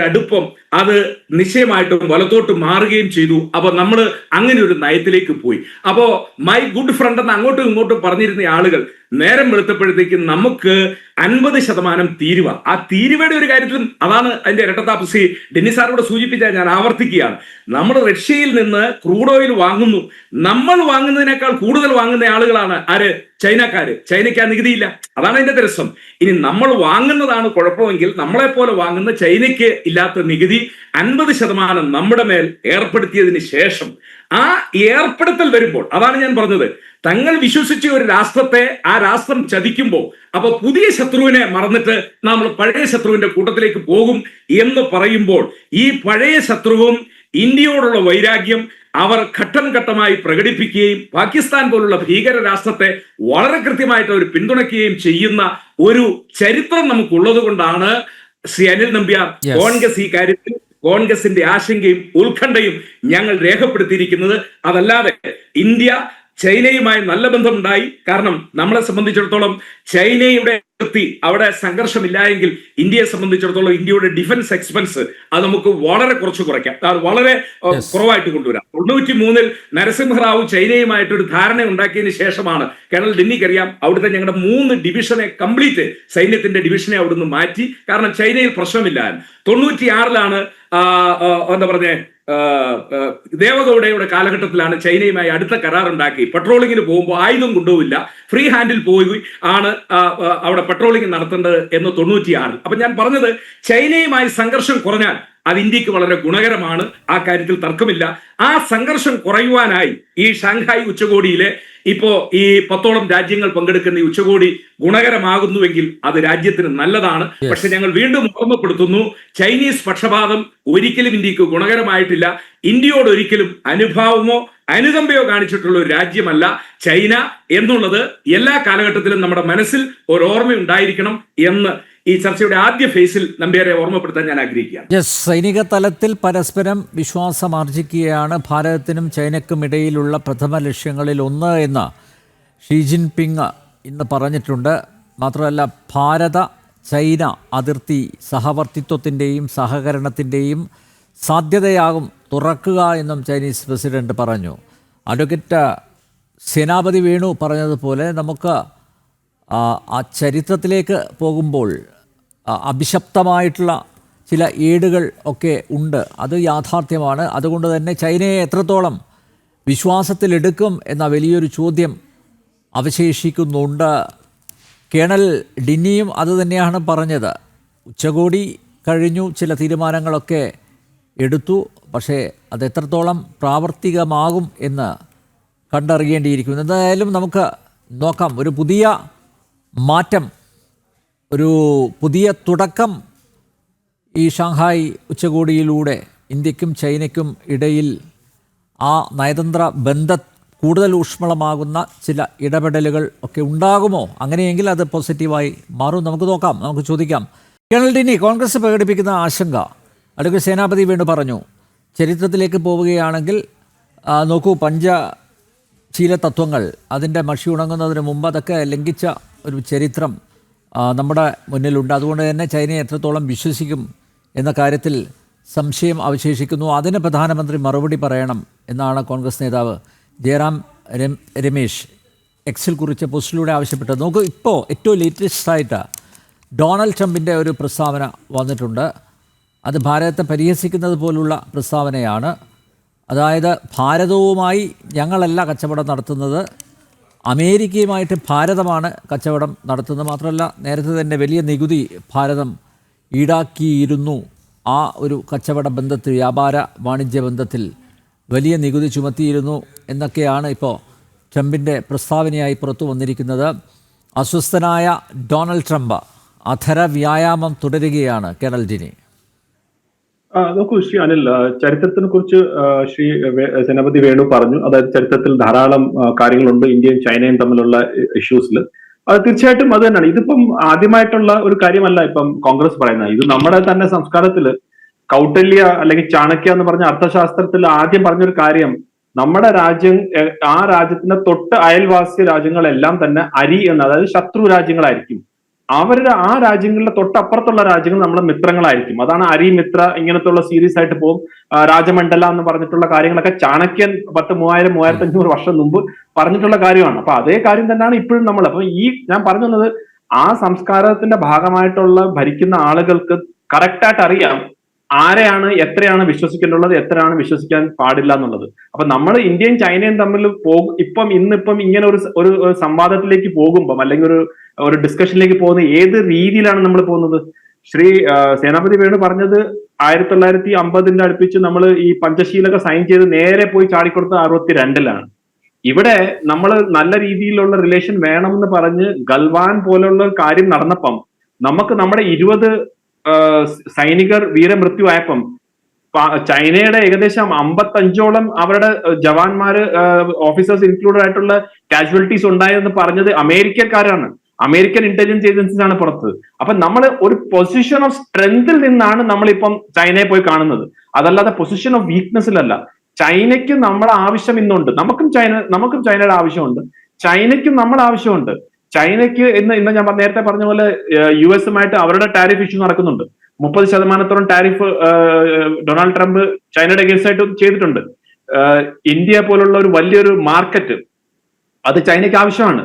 അടുപ്പം അത് നിശ്ചയമായിട്ടും വലത്തോട്ട് മാറുകയും ചെയ്തു. അപ്പൊ നമ്മൾ അങ്ങനെ ഒരു നയത്തിലേക്ക് പോയി. അപ്പോ മൈ ഗുഡ് ഫ്രണ്ട് എന്ന് അങ്ങോട്ടും ഇങ്ങോട്ടും പറഞ്ഞിരുന്ന ആളുകൾ നേരം വെളുത്തപ്പോഴത്തേക്കും നമുക്ക് 50% തീരുവ. ആ തീരുവയുടെ ഒരു കാര്യത്തിലും അതാണ് അതിന്റെ ഇരട്ടത്താപ്പ്. ശ്രീ ഡെന്നി സാറോട് സൂചിപ്പിച്ചാൽ ഞാൻ ആവർത്തിക്കുകയാണ്, നമ്മൾ റഷ്യയിൽ നിന്ന് ക്രൂഡ് ഓയിൽ വാങ്ങുന്നു. നമ്മൾ വാങ്ങുന്നതിനേക്കാൾ കൂടുതൽ വാങ്ങുന്ന ആളുകളാണ് ആര്? ചൈനക്കാര്. ചൈനയ്ക്ക് ആ നികുതിയില്ല. അതാണ് അതിന്റെ രസം. ഇനി നമ്മൾ വാങ്ങുന്നതാണ് കുഴപ്പമെങ്കിൽ നമ്മളെപ്പോലെ വാങ്ങുന്ന ചൈനയ്ക്ക് ഇല്ലാത്ത നികുതി 50% നമ്മുടെ മേൽ ഏർപ്പെടുത്തിയതിന് ശേഷം ആ ഏർപ്പെടുത്തൽ വരുമ്പോൾ അതാണ് ഞാൻ പറഞ്ഞത്, തങ്ങൾ വിശ്വസിച്ച ഒരു രാഷ്ട്രത്തെ ആ രാഷ്ട്രം ചതിക്കുമ്പോൾ അപ്പൊ പുതിയ ശത്രുവിനെ മറന്നിട്ട് നമ്മൾ പഴയ ശത്രുവിന്റെ കൂട്ടത്തിലേക്ക് പോകും എന്ന് പറയുമ്പോൾ ഈ പഴയ ശത്രുവും ഇന്ത്യയോടുള്ള വൈരാഗ്യം അവർ ഘട്ടം ഘട്ടമായി പ്രകടിപ്പിക്കുകയും പാകിസ്ഥാൻ പോലുള്ള ഭീകര രാഷ്ട്രത്തെ വളരെ കൃത്യമായിട്ട് അവർ പിന്തുണയ്ക്കുകയും ചെയ്യുന്ന ഒരു ചരിത്രം നമുക്കുള്ളത് കൊണ്ടാണ് ശ്രീ അനിൽ നമ്പ്യാർ കോൺഗ്രസ് ഈ കാര്യത്തിൽ കോൺഗ്രസിന്റെ ആശങ്കയും ഉത്കണ്ഠയും ഞങ്ങൾ രേഖപ്പെടുത്തിയിരിക്കുന്നത്. അതല്ലാതെ ഇന്ത്യ ചൈനയുമായി നല്ല ബന്ധമുണ്ടായി. കാരണം നമ്മളെ സംബന്ധിച്ചിടത്തോളം ചൈനയുടെ അവിടെ സംഘർഷമില്ലായെങ്കിൽ ഇന്ത്യയെ സംബന്ധിച്ചിടത്തോളം ഇന്ത്യയുടെ ഡിഫൻസ് എക്സ്പെൻസ് അത് നമുക്ക് വളരെ കുറച്ച് കുറയ്ക്കാം, അത് വളരെ കുറവായിട്ട് കൊണ്ടുവരാം. 93 നരസിംഹറാവു ചൈനയുമായിട്ടൊരു ധാരണ ഉണ്ടാക്കിയതിന് ശേഷമാണ് കേണൽ ഡെന്നിക്കറിയാം അവിടുത്തെ ഞങ്ങളുടെ 3 ഡിവിഷനെ കംപ്ലീറ്റ് സൈന്യത്തിന്റെ ഡിവിഷനെ അവിടുന്ന് മാറ്റി. കാരണം ചൈനയിൽ പ്രശ്നമില്ല. 96 എന്താ പറഞ്ഞേ ദേവഗൌഡയുടെ കാലഘട്ടത്തിലാണ് ചൈനയുമായി അടുത്ത കരാറുണ്ടാക്കി. പെട്രോളിങ്ങിന് പോകുമ്പോൾ ആയുധം കൊണ്ടുപോവില്ല, ഫ്രീ ഹാൻഡിൽ പോയി ആണ് അവിടെ പെട്രോളിംഗ് നടത്തേണ്ടത് എന്ന് 96. അപ്പൊ ഞാൻ പറഞ്ഞത് ചൈനയുമായി സംഘർഷം കുറഞ്ഞാൽ അത് ഇന്ത്യക്ക് വളരെ ഗുണകരമാണ്. ആ കാര്യത്തിൽ തർക്കമില്ല. ആ സംഘർഷം കുറയുവാനായി ഈ ഷാങ്ഹായ് ഉച്ചകോടിയിലെ ഇപ്പോ ഈ 10ഓളം രാജ്യങ്ങൾ പങ്കെടുക്കുന്ന ഈ ഉച്ചകോടി ഗുണകരമാകുന്നുവെങ്കിൽ അത് രാജ്യത്തിന് നല്ലതാണ്. പക്ഷെ ഞങ്ങൾ വീണ്ടും ഓർമ്മപ്പെടുത്തുന്നു, ചൈനീസ് പക്ഷപാതം ഒരിക്കലും ഇന്ത്യക്ക് ഗുണകരമായിട്ടില്ല. ഇന്ത്യയോട് ഒരിക്കലും അനുഭാവമോ അനുകമ്പയോ കാണിച്ചിട്ടുള്ള ഒരു രാജ്യമല്ല ചൈന എന്നുള്ളത് എല്ലാ കാലഘട്ടത്തിലും നമ്മുടെ മനസ്സിൽ ഒരു ഓർമ്മയുണ്ടായിരിക്കണം എന്ന് ഈ ചർച്ചയുടെ ആദ്യ ഫേസിൽ നമ്പ്യാരെ ഓർമ്മപ്പെടുത്താൻ ഞാൻ ആഗ്രഹിക്കുകയാണ്. സൈനിക തലത്തിൽ പരസ്പരം വിശ്വാസമാർജിക്കുകയാണ് ഭാരതത്തിനും ചൈനയ്ക്കും ഇടയിലുള്ള പ്രഥമ ലക്ഷ്യങ്ങളിൽ ഒന്ന് എന്ന് ഷീ ജിൻപിങ് ഇന്ന് പറഞ്ഞിട്ടുണ്ട്. മാത്രമല്ല ഭാരത ചൈന അതിർത്തി സഹവർത്തിത്വത്തിൻ്റെയും സഹകരണത്തിൻ്റെയും സാധ്യതയാകും തുറക്കുക എന്നും ചൈനീസ് പ്രസിഡന്റ് പറഞ്ഞു. അഡ്വക്കേറ്റ് സേനാപതി വേണു പറഞ്ഞതുപോലെ നമുക്ക് ആ ചരിത്രത്തിലേക്ക് പോകുമ്പോൾ അഭിശപ്തമായിട്ടുള്ള ചില ഏടുകൾ ഒക്കെ ഉണ്ട്. അത് യാഥാർത്ഥ്യമാണ്. അതുകൊണ്ട് തന്നെ ചൈനയെ എത്രത്തോളം വിശ്വാസത്തിലെടുക്കും എന്ന വലിയൊരു ചോദ്യം അവശേഷിക്കുന്നുണ്ട്. കേണൽ ഡിന്നിയും അതുതന്നെയാണ് പറഞ്ഞത്. ഉച്ചകോടി കഴിഞ്ഞു, ചില തീരുമാനങ്ങളൊക്കെ എടുത്തു, പക്ഷേ അത് എത്രത്തോളം പ്രാവർത്തികമാകും എന്ന് കണ്ടറിയേണ്ടിയിരിക്കുന്നു. എന്തായാലും നമുക്ക് നോക്കാം. ഒരു പുതിയ മാറ്റം, ഒരു പുതിയ തുടക്കം ഈ ഷാങ്ഹായ് ഉച്ചകോടിയിലൂടെ ഇന്ത്യക്കും ചൈനയ്ക്കും ഇടയിൽ ആ നയതന്ത്ര ബന്ധം കൂടുതൽ ഊഷ്മളമാകുന്ന ചില ഇടപെടലുകൾ ഒക്കെ ഉണ്ടാകുമോ? അങ്ങനെയെങ്കിൽ അത് പോസിറ്റീവായി മാറും. നമുക്ക് നോക്കാം, നമുക്ക് ചോദിക്കാം. കേണൽ ഡിന്നി, കോൺഗ്രസ് പ്രകടിപ്പിക്കുന്ന ആശങ്ക അഡ്വക്കേറ്റ് സേനാപതി വേണു പറഞ്ഞു. ചരിത്രത്തിലേക്ക് പോവുകയാണെങ്കിൽ നോക്കൂ, പഞ്ചശീല തത്വങ്ങൾ അതിൻ്റെ മഷി ഉണങ്ങുന്നതിന് മുമ്പ് അതൊക്കെ ലംഘിച്ച ഒരു ചരിത്രം നമ്മുടെ മുന്നിലുണ്ട്. അതുകൊണ്ട് തന്നെ ചൈനയെ എത്രത്തോളം വിശ്വസിക്കും എന്ന കാര്യത്തിൽ സംശയം അവശേഷിക്കുന്നു. അതിന് പ്രധാനമന്ത്രി മറുപടി പറയണം എന്നാണ് കോൺഗ്രസ് നേതാവ് ജയറാം രമേശ് എക്സിൽ കുറിച്ച പോസ്റ്റിലൂടെ ആവശ്യപ്പെട്ടത്. നോക്കൂ, ഇപ്പോൾ ഏറ്റവും ലേറ്റസ്റ്റായിട്ട് ഡൊണാൾഡ് ട്രംപിൻ്റെ ഒരു പ്രസ്താവന വന്നിട്ടുണ്ട്. അത് ഭാരതത്തെ പരിഹസിക്കുന്നത് പോലുള്ള പ്രസ്താവനയാണ്. അതായത് ഭാരതവുമായി ഞങ്ങളല്ല കച്ചവടം നടത്തുന്നത്, അമേരിക്കയുമായിട്ട് ഭാരതമാണ് കച്ചവടം നടത്തുന്നത്. മാത്രമല്ല, നേരത്തെ തന്നെ വലിയ നികുതി ഭാരതം ഈടാക്കിയിരുന്നു. ആ ഒരു കച്ചവട ബന്ധത്തിൽ, വ്യാപാര വാണിജ്യ ബന്ധത്തിൽ വലിയ നികുതി ചുമത്തിയിരുന്നു എന്നൊക്കെയാണ് ഇപ്പോൾ ട്രംപിൻ്റെ പ്രസ്താവനയായി പുറത്തു വന്നിരിക്കുന്നത്. അസ്വസ്ഥനായ ഡൊണാൾഡ് ട്രംപ് അധര വ്യായാമം തുടരുകയാണ്. കേണൽ ഡിനി, നോക്കൂ ശ്രീ അനിൽ, ചരിത്രത്തിനെ കുറിച്ച് ശ്രീ സേനാപതി വേണു പറഞ്ഞു. അതായത് ചരിത്രത്തിൽ ധാരാളം കാര്യങ്ങളുണ്ട് ഇന്ത്യയും ചൈനയും തമ്മിലുള്ള ഇഷ്യൂസിൽ. അത് തീർച്ചയായിട്ടും അത് തന്നെയാണ്. ഇതിപ്പം ആദ്യമായിട്ടുള്ള ഒരു കാര്യമല്ല ഇപ്പം കോൺഗ്രസ് പറയുന്നത്. ഇത് നമ്മുടെ തന്നെ സംസ്കാരത്തില് കൗട്ടില്യ അല്ലെങ്കിൽ ചാണക്യ എന്ന് പറഞ്ഞ അർത്ഥശാസ്ത്രത്തിൽ ആദ്യം പറഞ്ഞൊരു കാര്യം, നമ്മുടെ രാജ്യം, ആ രാജ്യത്തിന്റെ തൊട്ട് അയൽവാസി രാജ്യങ്ങളെല്ലാം തന്നെ അരി എന്ന്, അതായത് ശത്രു രാജ്യങ്ങളായിരിക്കും. അവരുടെ ആ രാജ്യങ്ങളുടെ തൊട്ടപ്പുറത്തുള്ള രാജ്യങ്ങൾ നമ്മുടെ മിത്രങ്ങളായിരിക്കും. അതാണ് അരി മിത്ര ഇങ്ങനത്തെ ഉള്ള സീരീസ് ആയിട്ട് പോകും. രാജമണ്ഡല എന്ന് പറഞ്ഞിട്ടുള്ള കാര്യങ്ങളൊക്കെ ചാണക്യൻ 3000-3500 വർഷം മുമ്പ് പറഞ്ഞിട്ടുള്ള കാര്യമാണ്. അപ്പൊ അതേ കാര്യം തന്നെയാണ് ഇപ്പോഴും നമ്മൾ. അപ്പൊ ഈ ഞാൻ പറഞ്ഞു തന്നത്, ആ സംസ്കാരത്തിന്റെ ഭാഗമായിട്ടുള്ള ഭരിക്കുന്ന ആളുകൾക്ക് കറക്റ്റായിട്ട് അറിയാം ആരെയാണ് എത്രയാണ് വിശ്വസിക്കേണ്ടുള്ളത്, എത്രയാണ് വിശ്വസിക്കാൻ പാടില്ല എന്നുള്ളത്. അപ്പൊ നമ്മൾ ഇന്ത്യയും ചൈനയും തമ്മിൽ ഇന്നിപ്പം ഇങ്ങനെ ഒരു സംവാദത്തിലേക്ക് പോകുമ്പം, അല്ലെങ്കിൽ ഒരു ഡിസ്കഷനിലേക്ക് പോകുന്ന ഏത് രീതിയിലാണ് നമ്മൾ പോകുന്നത്? ശ്രീ സേനാപതി വേണു പറഞ്ഞത് 1950 അടുപ്പിച്ച് നമ്മൾ ഈ പഞ്ചശീലക സൈൻ ചെയ്ത് നേരെ പോയി ചാടിക്കൊടുത്തത് 62-ലാണ്. ഇവിടെ നമ്മൾ നല്ല രീതിയിലുള്ള റിലേഷൻ വേണമെന്ന് പറഞ്ഞ് ഗൽവാൻ പോലുള്ള കാര്യം നടന്നപ്പം നമുക്ക് നമ്മുടെ 20 സൈനികർ വീരമൃത്യു ആയപ്പം ചൈനയുടെ ഏകദേശം 55ഓളം അവരുടെ ജവാന്മാര്, ഓഫീസേഴ്സ് ഇൻക്ലൂഡഡ് ആയിട്ടുള്ള കാഷ്വാലിറ്റീസ് ഉണ്ടായെന്ന് പറഞ്ഞത് അമേരിക്കക്കാരാണ്. അമേരിക്കൻ ഇന്റലിജൻസ് ഏജൻസീസ് ആണ് പുറത്ത്. അപ്പൊ നമ്മൾ ഒരു പൊസിഷൻ ഓഫ് സ്ട്രെങ്തിൽ നിന്നാണ് നമ്മളിപ്പം ചൈനയെ പോയി കാണുന്നത്, അതല്ലാതെ പൊസിഷൻ ഓഫ് വീക്ക്നെസ്സിലല്ല. ചൈനയ്ക്ക് നമ്മുടെ ആവശ്യം ഇന്നുണ്ട്. നമുക്കും ചൈനയുടെ ആവശ്യമുണ്ട്, ചൈനയ്ക്കും നമ്മുടെ ആവശ്യമുണ്ട്. ചൈനയ്ക്ക് ഇന്ന് ഞാൻ നേരത്തെ പറഞ്ഞ പോലെ US-ഉമായിട്ട് അവരുടെ ടാരിഫ് ഇഷ്യൂ നടക്കുന്നുണ്ട്. 30% ടാരിഫ് ഡൊണാൾഡ് ട്രംപ് ചൈനയുടെ അഗേൻസ്റ്റ് ആയിട്ട് ചെയ്തിട്ടുണ്ട്. ഇന്ത്യ പോലുള്ള ഒരു വലിയൊരു മാർക്കറ്റ് അത് ചൈനയ്ക്ക് ആവശ്യമാണ്.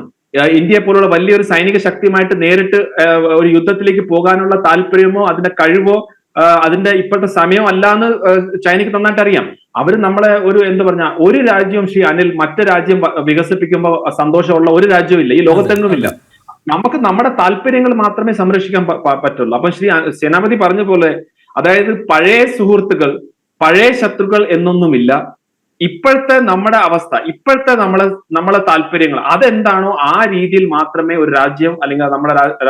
ഇന്ത്യയെ പോലുള്ള വലിയൊരു സൈനിക ശക്തിയുമായിട്ട് നേരിട്ട് ഒരു യുദ്ധത്തിലേക്ക് പോകാനുള്ള താല്പര്യമോ അതിന്റെ കഴിവോ അതിന്റെ ഇപ്പോഴത്തെ സമയം അല്ലാന്ന് ചൈനയ്ക്ക് നന്നായിട്ട് അറിയാം. അവര് നമ്മളെ ഒരു രാജ്യവും ശ്രീ അനിൽ മറ്റു രാജ്യം വികസിപ്പിക്കുമ്പോൾ സന്തോഷമുള്ള ഒരു രാജ്യവും ഇല്ല, ഈ ലോകത്തെങ്ങുമില്ല. നമുക്ക് നമ്മുടെ താല്പര്യങ്ങൾ മാത്രമേ സംരക്ഷിക്കാൻ പറ്റുള്ളൂ. അപ്പൊ ശ്രീ സേനാപതി പറഞ്ഞ പോലെ, അതായത് പഴയ സുഹൃത്തുക്കൾ, പഴയ ശത്രുക്കൾ എന്നൊന്നുമില്ല. ഇപ്പോഴത്തെ നമ്മുടെ അവസ്ഥ, ഇപ്പോഴത്തെ നമ്മളെ താല്പര്യങ്ങൾ അതെന്താണോ ആ രീതിയിൽ മാത്രമേ ഒരു രാജ്യം അല്ലെങ്കിൽ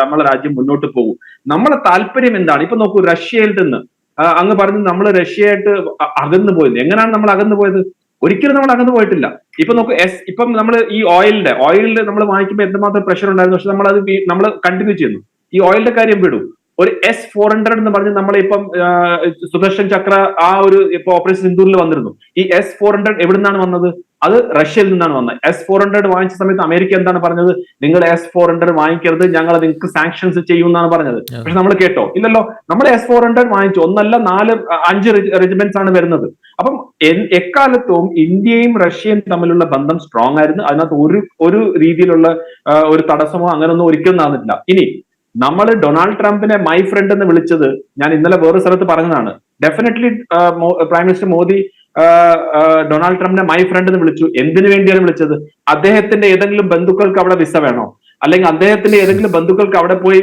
നമ്മളെ രാജ്യം മുന്നോട്ട് പോകും. നമ്മളെ താല്പര്യം എന്താണ്? ഇപ്പൊ നോക്കൂ, റഷ്യയിൽ നിന്ന് അങ്ങ് പറഞ്ഞു നമ്മൾ റഷ്യയായിട്ട് അകന്നു പോയത്. എങ്ങനെയാണ് നമ്മൾ അകന്നു പോയത്? ഒരിക്കലും നമ്മൾ അകന്നു പോയിട്ടില്ല. ഇപ്പൊ നോക്കൂ, ഇപ്പം നമ്മൾ ഈ ഓയിലിൽ നമ്മൾ വാങ്ങിക്കുമ്പോൾ എന്തുമാത്രം പ്രഷർ ഉണ്ടായിരുന്നു, പക്ഷെ നമ്മൾ കണ്ടിന്യൂ ചെയ്യുന്നു. ഈ ഓയിലിന്റെ കാര്യം വിടും. ഒരു S-400 എന്ന് പറഞ്ഞ് നമ്മളിപ്പം സുദർശൻ ചക്ര ആ ഒരു ഇപ്പൊ ഓപ്പറേഷൻ സിന്ദൂറിൽ വന്നിരുന്നു. ഈ S-400 എവിടെ നിന്നാണ് വന്നത്? അത് റഷ്യയിൽ നിന്നാണ് വന്നത്. S-400 വാങ്ങിച്ച സമയത്ത് അമേരിക്ക എന്താണ് പറഞ്ഞത്? നിങ്ങൾ S-400 വാങ്ങിക്കരുത്, ഞങ്ങൾ നിങ്ങൾക്ക് സാങ്ഷൻസ് ചെയ്യും എന്നാണ് പറഞ്ഞത്. പക്ഷെ നമ്മൾ കേട്ടോ? ഇല്ലല്ലോ. നമ്മൾ S-400 വാങ്ങിച്ചു. 1 അല്ല 4-5 റെജിമെന്റ്സ് ആണ് വരുന്നത്. അപ്പം എക്കാലത്തും ഇന്ത്യയും റഷ്യയും തമ്മിലുള്ള ബന്ധം സ്ട്രോങ് ആയിരുന്നു. അതിനകത്ത് ഒരു രീതിയിലുള്ള ഒരു തടസ്സമോ അങ്ങനൊന്നും ഒരിക്കലും നടന്നിട്ടില്ല. ഇനി നമ്മൾ ഡൊണാൾഡ് ട്രംപിനെ മൈ ഫ്രണ്ട് എന്ന് വിളിച്ചത് ഞാൻ ഇന്നലെ വേറൊരു സ്ഥലത്ത് പറഞ്ഞതാണ്. Definitely prime minister Modi Donald ട്രംപിനെ മൈ ഫ്രണ്ട് എന്ന് വിളിച്ചു. എന്തിനു വേണ്ടിയാണ് വിളിച്ചത്? അദ്ദേഹത്തിന്റെ ഏതെങ്കിലും ബന്ധുക്കൾക്ക് അവിടെ വിസ വേണോ, അല്ലെങ്കിൽ അദ്ദേഹത്തിന്റെ ഏതെങ്കിലും ബന്ധുക്കൾക്ക് അവിടെ പോയി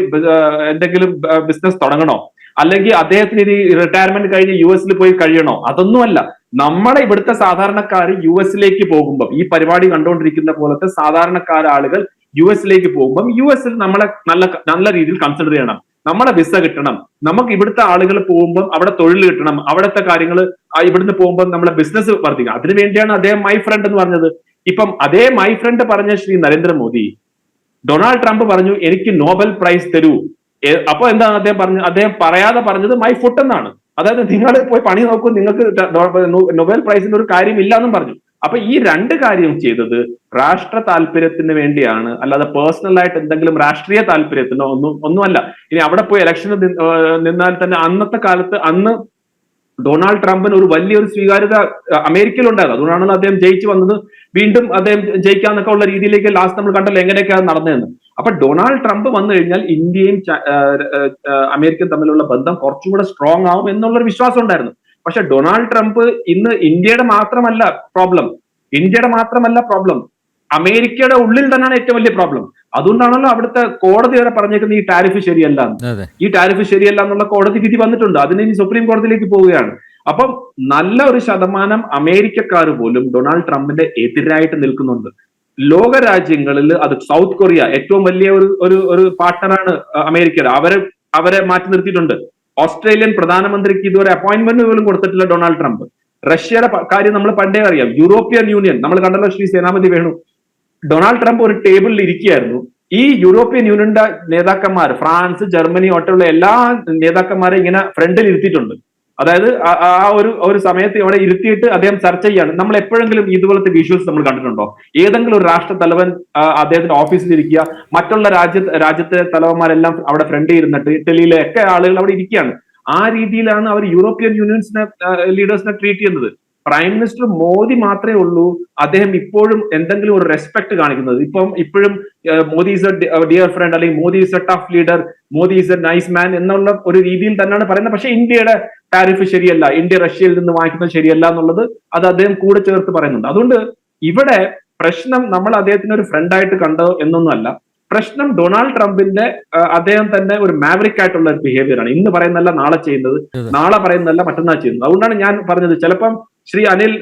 എന്തെങ്കിലും ബിസിനസ് തുടങ്ങണോ, അല്ലെങ്കിൽ അദ്ദേഹത്തിന് ഇനി റിട്ടയർമെന്റ് കഴിഞ്ഞ് US പോയി കഴിയണോ? അതൊന്നുമല്ല. നമ്മുടെ ഇവിടുത്തെ സാധാരണക്കാർ US പോകുമ്പോൾ, ഈ പരിപാടി കണ്ടുകൊണ്ടിരിക്കുന്ന പോലത്തെ സാധാരണക്കാർ ആളുകൾ US പോകുമ്പോൾ US നമ്മളെ നല്ല രീതിയിൽ കൺസിഡർ ചെയ്യണം. നമ്മളെ വിസ കിട്ടണം, നമുക്ക് ഇവിടുത്തെ ആളുകൾ പോകുമ്പോൾ അവിടെ തൊഴിൽ കിട്ടണം, അവിടുത്തെ കാര്യങ്ങൾ ഇവിടുന്ന് പോകുമ്പോൾ നമ്മളെ ബിസിനസ് വർദ്ധിക്കണം. അതിനു വേണ്ടിയാണ് അദ്ദേഹം മൈ ഫ്രണ്ട് എന്ന് പറഞ്ഞത്. ഇപ്പം അതേ മൈ ഫ്രണ്ട് പറഞ്ഞ ശ്രീ നരേന്ദ്രമോദി ഡൊണാൾഡ് ട്രംപ് പറഞ്ഞു എനിക്ക് നോബൽ പ്രൈസ് തരൂ. അപ്പൊ എന്താണ് അദ്ദേഹം പറഞ്ഞത്? അദ്ദേഹം പറയാതെ പറഞ്ഞത് മൈ ഫുട്ട് എന്നാണ്. അതായത് നിങ്ങൾ പോയി പണി നോക്കൂ, നിങ്ങൾക്ക് നൊബേൽ പ്രൈസിന്റെ ഒരു കാര്യമില്ല എന്നും പറഞ്ഞു. അപ്പൊ ഈ രണ്ട് കാര്യം ചെയ്തത് രാഷ്ട്ര താല്പര്യത്തിന് വേണ്ടിയാണ്, അല്ലാതെ പേഴ്സണൽ ആയിട്ട് എന്തെങ്കിലും രാഷ്ട്രീയ താല്പര്യത്തിനോ ഒന്നുമല്ല. ഇനി അവിടെ പോയി ഇലക്ഷന് നിന്നാൽ തന്നെ അന്നത്തെ കാലത്ത് അന്ന് ഡൊണാൾഡ് ട്രംപിന് ഒരു വലിയൊരു സ്വീകാര്യത അമേരിക്കയിൽ ഉണ്ടായത്. അതുകൊണ്ടാണല്ലോ അദ്ദേഹം ജയിച്ചു വന്നത്. വീണ്ടും അദ്ദേഹം ജയിക്കാന്നൊക്കെ ഉള്ള രീതിയിലേക്ക് ലാസ്റ്റ് നമ്മൾ കണ്ടല്ലോ എങ്ങനെയൊക്കെയാണ് നടന്നതെന്ന്. അപ്പൊ ഡൊണാൾഡ് ട്രംപ് വന്നു കഴിഞ്ഞാൽ ഇന്ത്യയും അമേരിക്കയും തമ്മിലുള്ള ബന്ധം കുറച്ചും കൂടെ സ്ട്രോങ് ആവും എന്നുള്ളൊരു വിശ്വാസം ഉണ്ടായിരുന്നു. പക്ഷെ ഡൊണാൾഡ് ട്രംപ് ഇന്ന് ഇന്ത്യയുടെ മാത്രമല്ല പ്രോബ്ലം, അമേരിക്കയുടെ ഉള്ളിൽ തന്നെയാണ് ഏറ്റവും വലിയ പ്രോബ്ലം. അതുകൊണ്ടാണല്ലോ അവിടുത്തെ കോടതി വരെ പറഞ്ഞേക്കുന്നത് ഈ ടാരിഫ് ശരിയല്ല, എന്നുള്ള കോടതി വിധി വന്നിട്ടുണ്ട്. അതിന് ഇനി സുപ്രീം കോടതിയിലേക്ക് പോവുകയാണ്. അപ്പം നല്ല ഒരു ശതമാനം അമേരിക്കക്കാർ പോലും ഡൊണാൾഡ് ട്രംപിന്റെ എതിരായിട്ട് നിൽക്കുന്നുണ്ട്. ലോക രാജ്യങ്ങളിൽ അത് സൗത്ത് കൊറിയ ഏറ്റവും വലിയ ഒരു പാർട്ട്ണറാണ് അമേരിക്കയുടെ, അവരെ മാറ്റി നിർത്തിയിട്ടുണ്ട്. ഓസ്ട്രേലിയൻ പ്രധാനമന്ത്രിക്ക് ഇതുവരെ അപ്പോയിന്റ്മെന്റ് പോലും കൊടുത്തിട്ടില്ല ഡൊണാൾഡ് ട്രംപ്. റഷ്യയുടെ കാര്യം നമ്മൾ പണ്ടേ അറിയാം. യൂറോപ്യൻ യൂണിയൻ നമ്മൾ കണ്ടല്ലോ, ശ്രീ സേനാപതി വേണു, ഡൊണാൾഡ് ട്രംപ് ഒരു ടേബിളിൽ ഇരിക്കുകയായിരുന്നു. ഈ യൂറോപ്യൻ യൂണിയന്റെ നേതാക്കന്മാർ, ഫ്രാൻസ്, ജർമ്മനി ഒട്ടുള്ള എല്ലാ നേതാക്കന്മാരെ ഇങ്ങനെ ഫ്രണ്ടിൽ ഇരുത്തിയിട്ടുണ്ട്. അതായത് ഒരു സമയത്ത് ഇവിടെ ഇരുത്തിയിട്ട് അദ്ദേഹം ചർച്ച ചെയ്യാണ്. നമ്മൾ എപ്പോഴെങ്കിലും ഇതുപോലത്തെ വിഷ്വൽസ് നമ്മൾ കണ്ടിട്ടുണ്ടോ? ഏതെങ്കിലും ഒരു രാഷ്ട്ര തലവൻ അദ്ദേഹത്തിന്റെ ഓഫീസിൽ ഇരിക്കുക, മറ്റുള്ള രാജ്യത്തെ തലവന്മാരെല്ലാം അവിടെ ഫ്രണ്ടിൽ ഇരുന്നിട്ട്, ഇറ്റലിയിലെ ഒക്കെ ആളുകൾ അവിടെ ഇരിക്കുകയാണ്. ആ രീതിയിലാണ് അവർ യൂറോപ്യൻ യൂണിയൻസിനെ ലീഡേഴ്സിനെ ട്രീറ്റ് ചെയ്യുന്നത്. പ്രൈം മിനിസ്റ്റർ മോദി മാത്രമേ ഉള്ളൂ അദ്ദേഹം ഇപ്പോഴും എന്തെങ്കിലും ഒരു റെസ്പെക്ട് കാണിക്കുന്നത്. ഇപ്പോഴും Modi is a dear friend, അല്ലെങ്കിൽ Modi is a tough leader, Modi is a nice man എന്നുള്ള ഒരു രീതിയിൽ തന്നെയാണ് പറയുന്നത്. പക്ഷെ ഇന്ത്യയുടെ ടാരിഫ് ശരിയല്ല, ഇന്ത്യ റഷ്യയിൽ നിന്ന് വാങ്ങിക്കുന്നത് ശരിയല്ല എന്നുള്ളത് അത് അദ്ദേഹം കൂടെ ചേർത്ത് പറയുന്നുണ്ട്. അതുകൊണ്ട് ഇവിടെ പ്രശ്നം നമ്മൾ അദ്ദേഹത്തിന് ഒരു ഫ്രണ്ടായിട്ട് കണ്ടോ എന്നൊന്നുമല്ല. പ്രശ്നം ഡൊണാൾഡ് ട്രംപിന്റെ അദ്ദേഹം തന്നെ ഒരു മാവറിക് ആയിട്ടുള്ള ഒരു ബിഹേവിയർ ആണ്. ഇന്ന് പറയുന്നതല്ല നാളെ ചെയ്യുന്നത്, നാളെ പറയുന്നതല്ല മറ്റന്നാൾ ചെയ്യുന്നത്. അതുകൊണ്ടാണ് ഞാൻ പറഞ്ഞത്, ചിലപ്പം ശ്രീ അനിൽ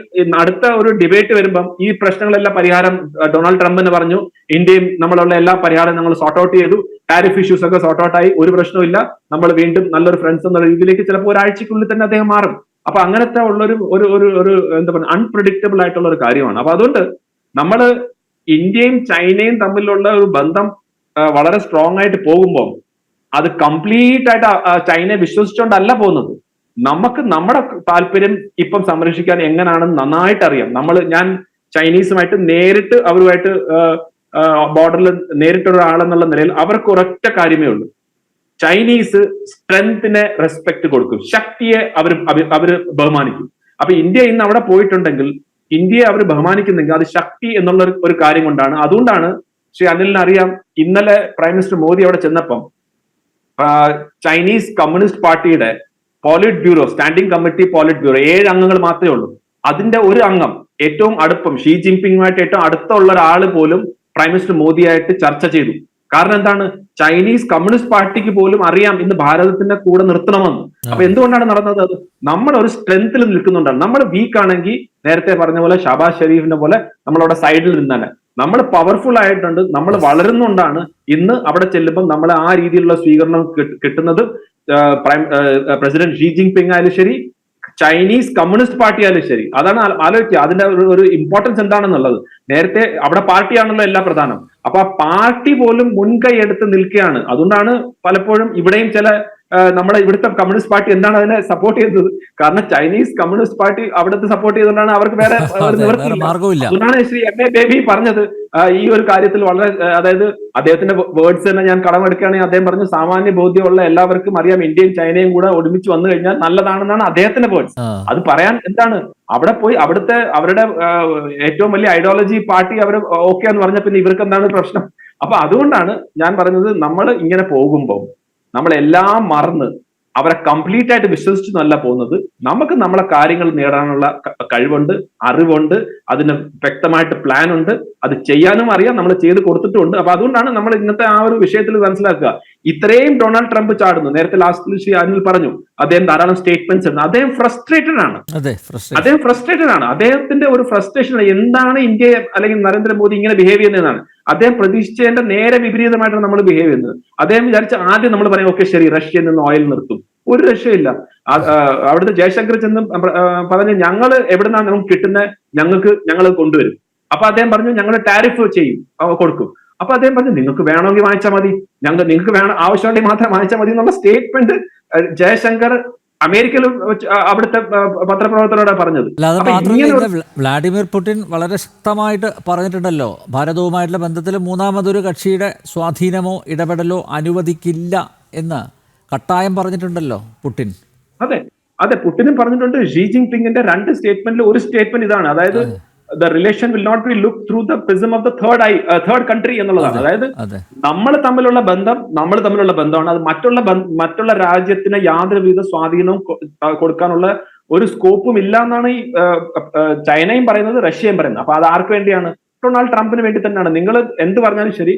അടുത്ത ഒരു ഡിബേറ്റ് വരുമ്പം ഈ പ്രശ്നങ്ങളെല്ലാം പരിഹാരം ഡൊണാൾഡ് ട്രംപിന് പറഞ്ഞു, ഇന്ത്യയും നമ്മളുള്ള എല്ലാ പരിഹാരം നമ്മൾ സോർട്ട് ഔട്ട് ചെയ്തു, ടാരിഫ് ഇഷ്യൂസ് ഒക്കെ സോർട്ട് ഔട്ട് ആയി, ഒരു പ്രശ്നമില്ല, നമ്മൾ വീണ്ടും നല്ലൊരു ഫ്രണ്ട്സ് എന്നുള്ള രീതിയിലേക്ക് ചിലപ്പോൾ ഒരാഴ്ചക്കുള്ളിൽ തന്നെ അദ്ദേഹം മാറും. അപ്പൊ അങ്ങനത്തെ ഉള്ളൊരു ഒരു എന്താ പറയുക അൺപ്രഡിക്റ്റബിൾ ആയിട്ടുള്ള ഒരു കാര്യമാണ്. അപ്പൊ അതുകൊണ്ട് നമ്മൾ ഇന്ത്യയും ചൈനയും തമ്മിലുള്ള ഒരു ബന്ധം വളരെ സ്ട്രോങ് ആയിട്ട് പോകുമ്പോൾ അത് കംപ്ലീറ്റ് ആയിട്ട് ചൈനയെ വിശ്വസിച്ചുകൊണ്ടല്ല പോകുന്നത്. നമുക്ക് നമ്മുടെ താല്പര്യം ഇപ്പം സംരക്ഷിക്കാൻ എങ്ങനെയാണെന്ന് നന്നായിട്ട് അറിയാം. ഞാൻ ചൈനീസുമായിട്ട് നേരിട്ട് അവരുമായിട്ട് ബോർഡറിൽ നേരിട്ടൊരാളെന്നുള്ള നിലയിൽ അവർക്ക് ഒരൊറ്റ കാര്യമേ ഉള്ളൂ, ചൈനീസ് സ്ട്രെങ്തിനെ റെസ്പെക്ട് കൊടുക്കും, ശക്തിയെ അവര് ബഹുമാനിക്കും. അപ്പൊ ഇന്ത്യ ഇന്ന് അവിടെ പോയിട്ടുണ്ടെങ്കിൽ, ഇന്ത്യയെ അവർ ബഹുമാനിക്കുന്നെങ്കിൽ അത് ശക്തി എന്നുള്ള ഒരു കാര്യം കൊണ്ടാണ്. അതുകൊണ്ടാണ് ശ്രീ അനിലിന് അറിയാം, ഇന്നലെ പ്രൈം മിനിസ്റ്റർ മോദി അവിടെ ചെന്നപ്പം ചൈനീസ് കമ്മ്യൂണിസ്റ്റ് പാർട്ടിയുടെ polit bureau, standing committee polit bureau 7 അംഗങ്ങൾ മാത്രമേ ഉള്ളൂ. അതിന്റെ ഒരു അംഗം ഏറ്റവും അടുപ്പം ഷീ ജിൻപിങ്ങുമായിട്ട് ഏറ്റവും അടുത്തുള്ള ഒരാൾ പോലും പ്രൈം മിനിസ്റ്റർ മോദിയായിട്ട് ചർച്ച ചെയ്തു. കാരണം എന്താണ്? ചൈനീസ് കമ്മ്യൂണിസ്റ്റ് പാർട്ടിക്ക് പോലും അറിയാം ഇന്ന് ഭാരതത്തിന്റെ കൂടെ നിർത്തണമെന്ന്. അപ്പൊ എന്തുകൊണ്ടാണ് നടന്നത്? അത് നമ്മൾ ഒരു സ്ട്രെങ്ത്തിൽ നിൽക്കുന്നുണ്ടാണ്. നമ്മൾ വീക്ക് ആണെങ്കിൽ നേരത്തെ പറഞ്ഞ പോലെ ഷാബാസ് ഷെരീഫിനെ പോലെ നമ്മളവിടെ സൈഡിൽ നിന്നാണ്. നമ്മൾ പവർഫുൾ ആയിട്ടുണ്ട്, നമ്മൾ വളരുന്നുകൊണ്ടാണ് ഇന്ന് അവിടെ ചെല്ലുമ്പോൾ നമ്മൾ ആ രീതിയിലുള്ള സ്വീകരണം കിട്ടുന്നത്. പ്രസിഡന്റ് ഷീ ജിൻപിങ് ആയാലും ശരി, ചൈനീസ് കമ്മ്യൂണിസ്റ്റ് പാർട്ടി ആയാലും ശരി. അതാണ് ആലോചിക്കുക അതിന്റെ ഒരു ഇമ്പോർട്ടൻസ് എന്താണെന്നുള്ളത്. നേരത്തെ അവിടെ പാർട്ടിയാണല്ലോ എല്ലാം പ്രധാനം. അപ്പൊ ആ പാർട്ടി പോലും മുൻകൈ എടുത്ത് നിൽക്കുകയാണ്. അതുകൊണ്ടാണ് പലപ്പോഴും ഇവിടെയും നമ്മുടെ ഇവിടുത്തെ കമ്മ്യൂണിസ്റ്റ് പാർട്ടി എന്താണ് അതിനെ സപ്പോർട്ട് ചെയ്തത്? കാരണം ചൈനീസ് കമ്മ്യൂണിസ്റ്റ് പാർട്ടി അവിടുത്തെ സപ്പോർട്ട് ചെയ്തുകൊണ്ടാണ് അവർക്ക് വേറെ നിവർത്തിയില്ല. അതുകൊണ്ടാണ് ശ്രീ M.A. ബേബി പറഞ്ഞത് ഈ ഒരു കാര്യത്തിൽ വളരെ, അതായത് അദ്ദേഹത്തിന്റെ വേർഡ്സ് തന്നെ ഞാൻ കടമെടുക്കുകയാണെങ്കിൽ അദ്ദേഹം പറഞ്ഞു, സാമാന്യ ബോധ്യമുള്ള എല്ലാവർക്കും അറിയാം ഇന്ത്യയും ചൈനയും കൂടെ ഒരുമിച്ച് വന്നു കഴിഞ്ഞാൽ നല്ലതാണെന്നാണ് അദ്ദേഹത്തിന്റെ വേർഡ്സ്. അത് പറയാൻ എന്താണ്, അവിടെ പോയി അവരുടെ ഏറ്റവും വലിയ ഐഡിയോളജി പാർട്ടി അവർ ഓക്കെ എന്ന് പറഞ്ഞ പിന്നെ ഇവർക്ക് എന്താണ് പ്രശ്നം? അപ്പൊ അതുകൊണ്ടാണ് ഞാൻ പറഞ്ഞത്, നമ്മൾ ഇങ്ങനെ പോകുമ്പോൾ നമ്മളെല്ലാം മറന്ന് അവരെ കംപ്ലീറ്റ് ആയിട്ട് വിശ്വസിച്ചെന്നല്ല പോകുന്നത്. നമുക്ക് നമ്മളെ കാര്യങ്ങൾ നേടാനുള്ള കഴിവുണ്ട്, അറിവുണ്ട്, അതിന് വ്യക്തമായിട്ട് പ്ലാൻ ഉണ്ട്, അത് ചെയ്യാനും അറിയാം, നമ്മൾ ചെയ്ത് കൊടുത്തിട്ടുണ്ട്. അപ്പൊ അതുകൊണ്ടാണ് നമ്മൾ ഇന്നത്തെ ആ ഒരു വിഷയത്തിൽ മനസ്സിലാക്കുക, ഇത്രയും ഡൊണാൾഡ് ട്രംപ് ചാടുന്നു. നേരത്തെ ലാസ്റ്റ് ശ്രീ അനിൽ പറഞ്ഞു, അദ്ദേഹം ധാരാളം സ്റ്റേറ്റ്മെന്റ്സ് ഉണ്ട്. അദ്ദേഹം ഫ്രസ്ട്രേറ്റഡ് ആണ്. അദ്ദേഹത്തിന്റെ ഒരു ഫ്രസ്ട്രേഷൻ എന്താണ് ഇന്ത്യയെ അല്ലെങ്കിൽ നരേന്ദ്രമോദി ഇങ്ങനെ ബിഹേവ് ചെയ്യുന്നതാണ്. അദ്ദേഹം പ്രതീക്ഷിച്ചതിന്റെ നേരെ വിപരീതമായിട്ടാണ് നമ്മൾ ബിഹേവ് ചെയ്യുന്നത്. അദ്ദേഹം വിചാരിച്ച ആദ്യം നമ്മൾ പറയും, ഓക്കെ ശരി, റഷ്യയിൽ നിന്ന് ഓയിൽ നിർത്തും. ഒരു രക്ഷയില്ല. അവിടുത്തെ ജയശങ്കർ ചെന്ന് പറഞ്ഞു, ഞങ്ങൾ എവിടുന്നാണ് നമുക്ക് കിട്ടുന്ന, ഞങ്ങൾ കൊണ്ടുവരും. അപ്പൊ അദ്ദേഹം പറഞ്ഞു, ഞങ്ങൾ ടാരിഫ് ചെയ്യും, കൊടുക്കും. അപ്പൊ അദ്ദേഹം പറഞ്ഞു, നിങ്ങൾക്ക് വേണമെങ്കിൽ വാങ്ങിച്ചാൽ മതി, നിങ്ങൾക്ക് വേണം ആവശ്യമുണ്ടെങ്കിൽ മാത്രം വാങ്ങിച്ചാൽ മതി എന്നുള്ള സ്റ്റേറ്റ്മെന്റ് ജയശങ്കർ അമേരിക്കയിൽ അവിടുത്തെ പത്രപ്രവർത്തകരോട് പറഞ്ഞത്. വ്ളാഡിമിർ പുടിൻ വളരെ ശക്തമായിട്ട് പറഞ്ഞിട്ടുണ്ടല്ലോ, ഭാരതവുമായിട്ടുള്ള ബന്ധത്തിൽ മൂന്നാമതൊരു കക്ഷിയുടെ സ്വാധീനമോ ഇടപെടലോ അനുവദിക്കില്ല എന്ന് കട്ടായം പറഞ്ഞിട്ടുണ്ടല്ലോ പുടിൻ. അതെ, പുടിനും പറഞ്ഞിട്ടുണ്ട്. ഷീ ജിൻപിങ്ങിന്റെ 2 സ്റ്റേറ്റ്മെന്റിൽ ഒരു സ്റ്റേറ്റ്മെന്റ് ഇതാണ്, അതായത് the relation will not be looked through the prism of the third country എന്നുള്ളതാണ്. അതായത് നമ്മൾ തമ്മിലുള്ള ബന്ധമാണ്. അത് മറ്റുള്ള രാജ്യത്തിന് യാതൊരുവിധ സ്വാധീനവും കൊടുക്കാനുള്ള ഒരു സ്കോപ്പും ഇല്ല എന്നാണ് ഈ ചൈനയും പറയുന്നത്, റഷ്യയും പറയുന്നത്. അപ്പൊ അത് ആർക്ക് വേണ്ടിയാണ്? ഡൊണാൾഡ് ട്രംപിന് വേണ്ടി തന്നെയാണ്. നിങ്ങൾ എന്ത് പറഞ്ഞാലും ശരി,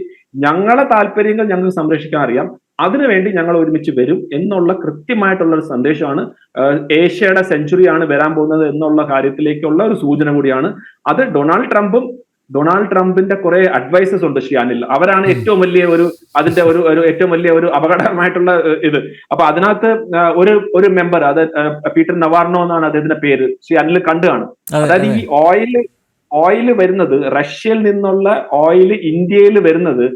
ഞങ്ങളെ താല്പര്യങ്ങൾ ഞങ്ങൾക്ക് സംരക്ഷിക്കാൻ അറിയാം, അതിനുവേണ്ടി ഞങ്ങൾ ഒരുമിച്ച് വരും എന്നുള്ള കൃത്യമായിട്ടുള്ള ഒരു സന്ദേശമാണ്. ഏഷ്യയുടെ സെഞ്ചുറിയാണ് വരാൻ പോകുന്നത് എന്നുള്ള കാര്യത്തിലേക്കുള്ള ഒരു സൂചന കൂടിയാണ് അത്. ഡൊണാൾഡ് ട്രംപിന്റെ കുറെ അഡ്വൈസസ് ഉണ്ട് ഷിയാനിൽ. അവരാണ് ഏറ്റവും വലിയ ഏറ്റവും വലിയ ഒരു അപകടമായിട്ടുള്ള ഇത്. അപ്പൊ അതിനകത്ത് ഒരു മെമ്പർ, അത് പീറ്റർ നവാർണോ എന്നാണ് അദ്ദേഹത്തിന്റെ പേര്, ഷിയാനിൽ കണ്ടു കാണും. അതായത് ഈ ഓയിൽ വരുന്നത്, റഷ്യയിൽ നിന്നുള്ള ഓയിൽ ഇന്ത്യയിൽ വരുന്നത്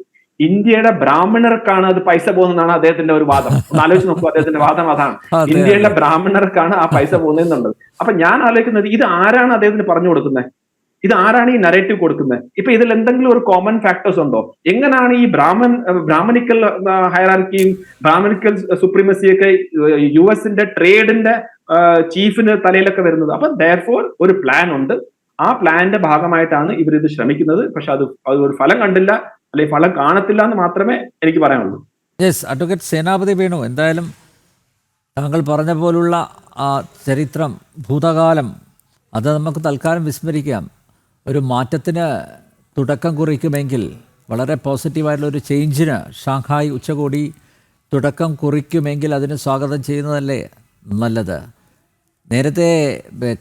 ഇന്ത്യയുടെ ബ്രാഹ്മണർക്കാണ് അത് പൈസ പോകുന്നതാണ് അദ്ദേഹത്തിന്റെ ഒരു വാദം. ഒന്ന് ആലോചിച്ച് നോക്കൂ, അദ്ദേഹത്തിന്റെ വാദം അതാണ്. ഇന്ത്യയിലെ ബ്രാഹ്മണർക്കാണ് ആ പൈസ പോകുന്നതെന്നുള്ളത്. അപ്പൊ ഞാൻ ആലോചിക്കുന്നത്, ഇത് ആരാണ് അദ്ദേഹത്തിന് പറഞ്ഞു കൊടുക്കുന്നത്? ഇത് ആരാണ് ഈ നരേറ്റീവ് കൊടുക്കുന്നത്? ഇപ്പൊ ഇതിൽ എന്തെങ്കിലും ഒരു കോമൺ ഫാക്ടേഴ്സ് ഉണ്ടോ? എങ്ങനെയാണ് ഈ ബ്രാഹ്മണിക്കൽ ഹയറാർക്കിയും ബ്രാഹ്മണിക്കൽ സുപ്രീമസിയൊക്കെ US-ന്റെ ട്രേഡിന്റെ ചീഫിന് തലയിലൊക്കെ വരുന്നത്? അപ്പൊ ദെയർഫോർ ഒരു പ്ലാൻ ഉണ്ട്. ആ പ്ലാന്റെ ഭാഗമായിട്ടാണ് ഇവരിത് ശ്രമിക്കുന്നത്. പക്ഷെ അത് ഒരു ഫലം കണ്ടില്ല, അല്ലെങ്കിൽ ഫലം കാണത്തില്ല എന്ന് മാത്രമേ എനിക്ക് പറയാനുള്ളൂ. യെസ്, അഡ്വക്കേറ്റ് സേനാപതി വേണു, എന്തായാലും താങ്കൾ പറഞ്ഞ പോലുള്ള ആ ചരിത്രം, ഭൂതകാലം, അത് നമുക്ക് തൽക്കാലം വിസ്മരിക്കാം. ഒരു മാറ്റത്തിന് തുടക്കം കുറിക്കുമെങ്കിൽ, വളരെ പോസിറ്റീവായിട്ടുള്ളൊരു ചേഞ്ചിന് ഷാങ്ഹായ് ഉച്ചകോടി തുടക്കം കുറിക്കുമെങ്കിൽ അതിന് സ്വാഗതം ചെയ്യുന്നതല്ലേ നല്ലത്. നേരത്തെ